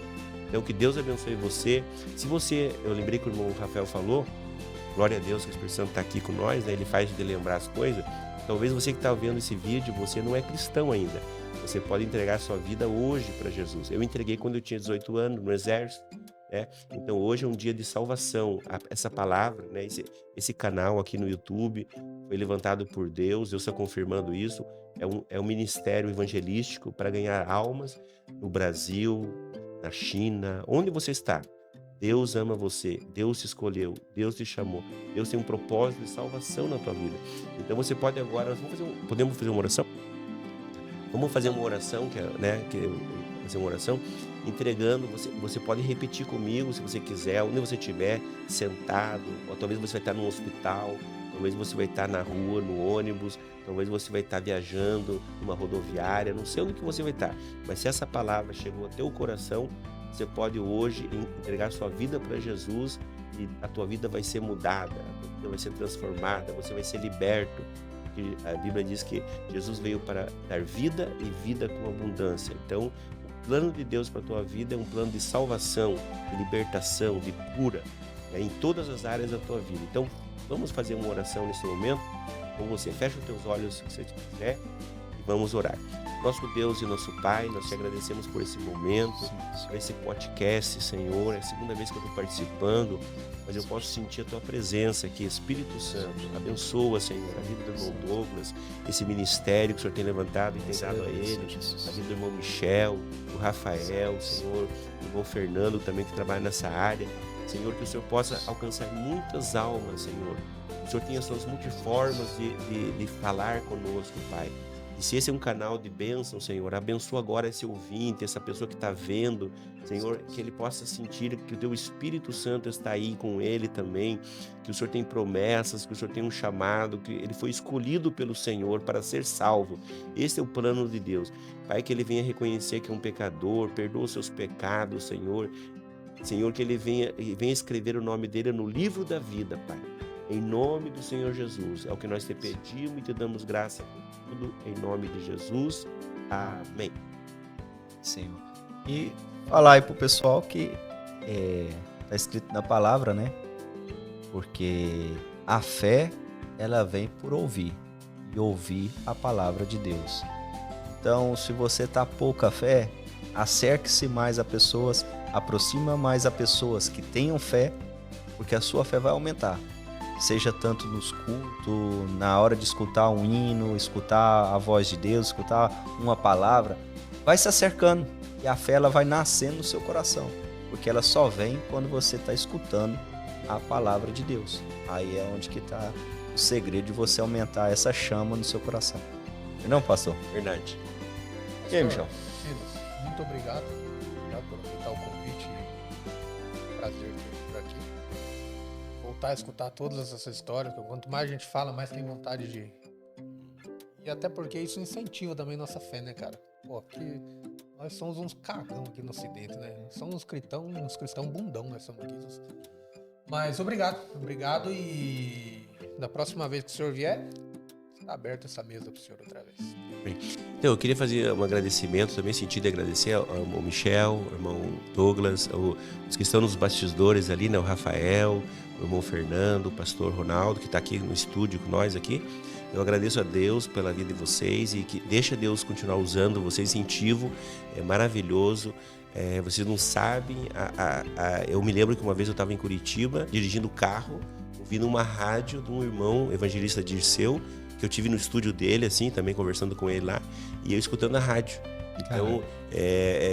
Então, que Deus abençoe você. Se você, eu lembrei que o irmão Rafael falou, glória a Deus que o Espírito Santo está aqui com nós, né? Ele faz de lembrar as coisas. Talvez você que está vendo esse vídeo, você não é cristão ainda. Você pode entregar sua vida hoje para Jesus. Eu entreguei quando eu tinha 18 anos no exército, né? Então hoje é um dia de salvação. Essa palavra, né? Esse canal aqui no YouTube foi levantado por Deus. Eu estou confirmando isso. É um ministério evangelístico para ganhar almas no Brasil, na China, onde você está. Deus ama você, Deus te escolheu, Deus te chamou, Deus tem um propósito de salvação na tua vida. Então você pode agora, podemos fazer uma oração? Vamos fazer uma oração, fazer uma oração entregando, você pode repetir comigo se você quiser, onde você estiver, sentado, ou talvez você vai estar num hospital, talvez você vai estar na rua, no ônibus, talvez você vai estar viajando numa rodoviária, não sei onde que você vai estar, mas se essa palavra chegou ao teu coração, você pode hoje entregar sua vida para Jesus e a tua vida vai ser mudada, a tua vida vai ser transformada, você vai ser liberto. A Bíblia diz que Jesus veio para dar vida e vida com abundância. Então, o plano de Deus para a tua vida é um plano de salvação, de libertação, de cura, né, em todas as áreas da tua vida. Então, vamos fazer uma oração nesse momento com você. Fecha os teus olhos se você quiser e vamos orar. Nosso Deus e nosso Pai, nós te agradecemos por esse momento, por esse podcast, Senhor. É a segunda vez que eu estou participando, mas eu posso sentir a Tua presença aqui. Espírito Santo, abençoa, Senhor, a vida do irmão Douglas, esse ministério que o Senhor tem levantado e tem dado a ele, a vida do irmão Michel, do Rafael, Senhor, do irmão Fernando também que trabalha nessa área. Senhor, que o Senhor possa alcançar muitas almas, Senhor. O Senhor tem as suas multiformas de falar conosco, Pai. E se esse é um canal de bênção, Senhor, abençoa agora esse ouvinte, essa pessoa que está vendo, Senhor, que ele possa sentir que o Teu Espírito Santo está aí com ele também, que o Senhor tem promessas, que o Senhor tem um chamado, que ele foi escolhido pelo Senhor para ser salvo. Esse é o plano de Deus. Pai, que ele venha reconhecer que é um pecador, perdoa os seus pecados, Senhor. Senhor, que ele venha escrever o nome dele no livro da vida, Pai. Em nome do Senhor Jesus, é o que nós te pedimos e te damos graça por tudo, em nome de Jesus. Amém. Senhor. E falar aí pro pessoal que tá escrito na palavra, né? Porque a fé, ela vem por ouvir, e ouvir a palavra de Deus. Então, se você tá pouca fé, acerque-se mais a pessoas, aproxima mais a pessoas que tenham fé, porque a sua fé vai aumentar. Seja tanto nos cultos, na hora de escutar um hino, escutar a voz de Deus, escutar uma palavra, vai se acercando e a fé ela vai nascendo no seu coração, porque ela só vem quando você está escutando a palavra de Deus. Aí é onde que está o segredo de você aumentar essa chama no seu coração. Não, pastor? Verdade. E aí, Michel? Muito obrigado. Obrigado por aceitar o convite. Prazer ter por aqui. Voltar a escutar todas essas histórias. Quanto mais a gente fala, mais tem vontade de... E até porque isso incentiva também nossa fé, né, cara? Pô, que Nós somos uns cagão aqui no Ocidente, né? Somos uns cristão bundão, nós somos aqui. Mas obrigado e da próxima vez que o senhor vier, está aberta essa mesa para o senhor outra vez. Bem, então, eu queria fazer um agradecimento, também sentido de agradecer ao irmão Michel, ao irmão Douglas, os que estão nos bastidores ali, né? O Rafael, o irmão Fernando, o pastor Ronaldo, que está aqui no estúdio com nós aqui. Eu agradeço a Deus pela vida de vocês e que deixa Deus continuar usando vocês, incentivo, é maravilhoso. Vocês não sabem, eu me lembro que uma vez eu estava em Curitiba, dirigindo o carro, ouvindo uma rádio de um irmão evangelista Dirceu, que eu tive no estúdio dele, assim, também conversando com ele lá, e eu escutando a rádio. Então,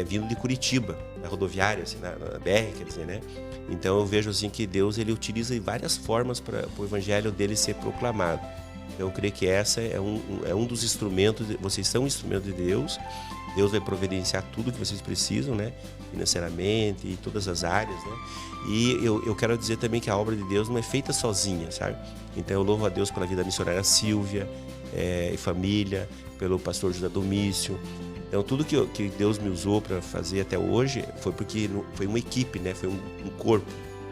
vindo de Curitiba, na rodoviária, assim, na BR, quer dizer, né? Então eu vejo assim que Deus, ele utiliza várias formas para o evangelho dele ser proclamado. Então, eu creio que essa é um dos instrumentos, vocês são um instrumento de Deus. Deus vai providenciar tudo que vocês precisam, né? Financeiramente e todas as áreas, né? E eu quero dizer também que a obra de Deus não é feita sozinha, sabe? Então eu louvo a Deus pela vida da missionária Silvia e família, pelo pastor José Domício. Então tudo que Deus me usou para fazer até hoje foi porque foi uma equipe, né? Foi um corpo.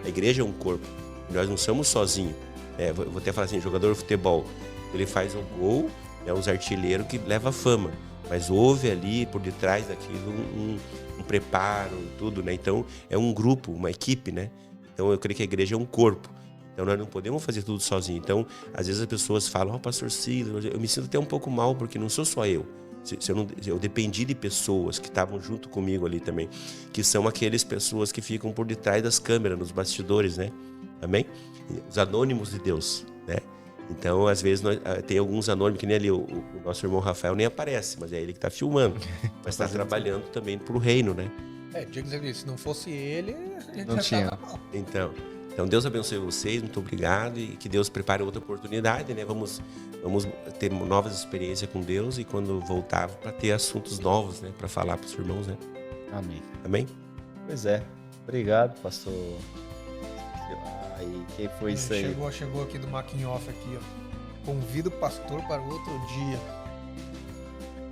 A igreja é um corpo. Nós não somos sozinhos. Vou até falar assim, jogador de futebol, ele faz um gol, é os artilheiros que leva fama. Mas houve ali, por detrás daquilo, um preparo, tudo, né? Então, é um grupo, uma equipe, né? Então, eu creio que a igreja é um corpo. Então, nós não podemos fazer tudo sozinho. Então, às vezes as pessoas falam, pastor Silas, eu me sinto até um pouco mal, porque não sou só eu. Eu dependi de pessoas que estavam junto comigo ali também, que são aquelas pessoas que ficam por detrás das câmeras, nos bastidores, né? Amém? Os anônimos de Deus, né? Então, às vezes, tem alguns anônimos, que nem ali o nosso irmão Rafael nem aparece, mas é ele que está filmando. Mas está trabalhando também para o reino, né? Se não fosse ele, a gente não tinha. Mal. Então, Deus abençoe vocês, muito obrigado e que Deus prepare outra oportunidade, né? Vamos ter novas experiências com Deus e quando voltar, para ter assuntos novos, né? Para falar para os irmãos, né? Amém. Amém? Pois é. Obrigado, pastor. E quem foi isso aí? Chegou aqui do making off aqui, ó. Convido o pastor para outro dia.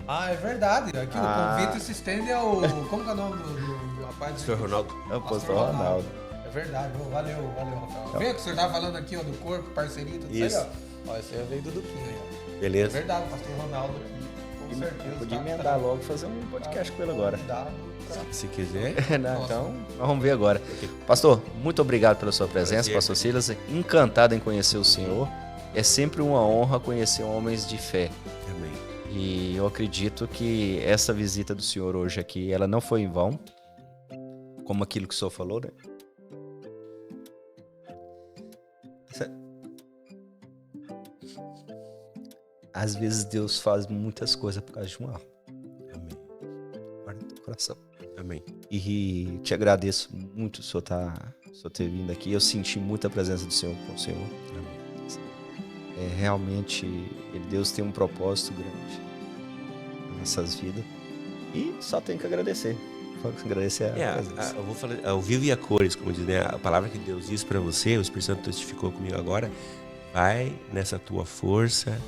Ah, é verdade. Aqui o convite se estende ao... Como que é o nome do rapaz? Pastor Ronaldo. É o pastor Ronaldo. É verdade. Valeu, Rafael. Vê o que o senhor estava falando aqui, ó, do corpo, parceria, tudo isso aí, ó. Esse aí veio do Duquinho aí, ó. Beleza. É verdade, o pastor Ronaldo aqui. Com certeza. Podia emendar logo e fazer um podcast com ele agora. Se quiser. Então, nós vamos ver agora. Pastor, muito obrigado pela sua presença, pastor Silas. Encantado em conhecer o senhor. É sempre uma honra conhecer homens de fé. Amém. E eu acredito que essa visita do senhor hoje aqui, ela não foi em vão. Como aquilo que o senhor falou, né? Às vezes Deus faz muitas coisas por causa de uma alma. Amém. Guarda no teu coração. Amém. E te agradeço muito o senhor ter vindo aqui. Eu senti muita presença do Senhor com o Senhor. Amém. Realmente, Deus tem um propósito grande nas nossas vidas. E só tenho que agradecer. Agradecer a presença. Eu vou falar ao vivo e a cores, como diz, né? A palavra que Deus diz para você, o Espírito Santo testificou comigo agora. Vai nessa tua força,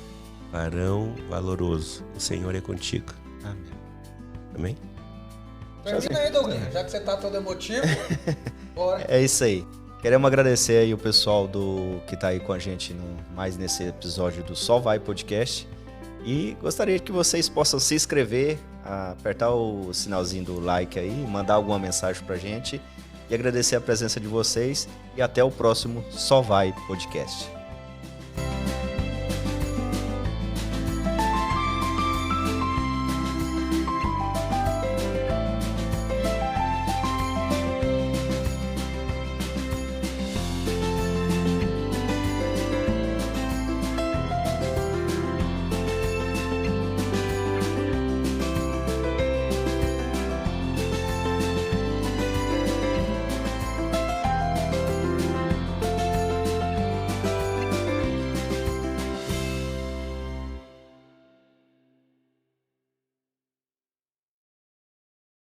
varão valoroso. O Senhor é contigo. Amém. Amém? Termina aí, Douglas. Já que você tá todo emotivo, bora. É isso aí. Queremos agradecer aí o pessoal que tá aí com a gente mais nesse episódio do Só Vai Podcast. E gostaria que vocês possam se inscrever, apertar o sinalzinho do like aí, mandar alguma mensagem pra gente. E agradecer a presença de vocês. E até o próximo Só Vai Podcast.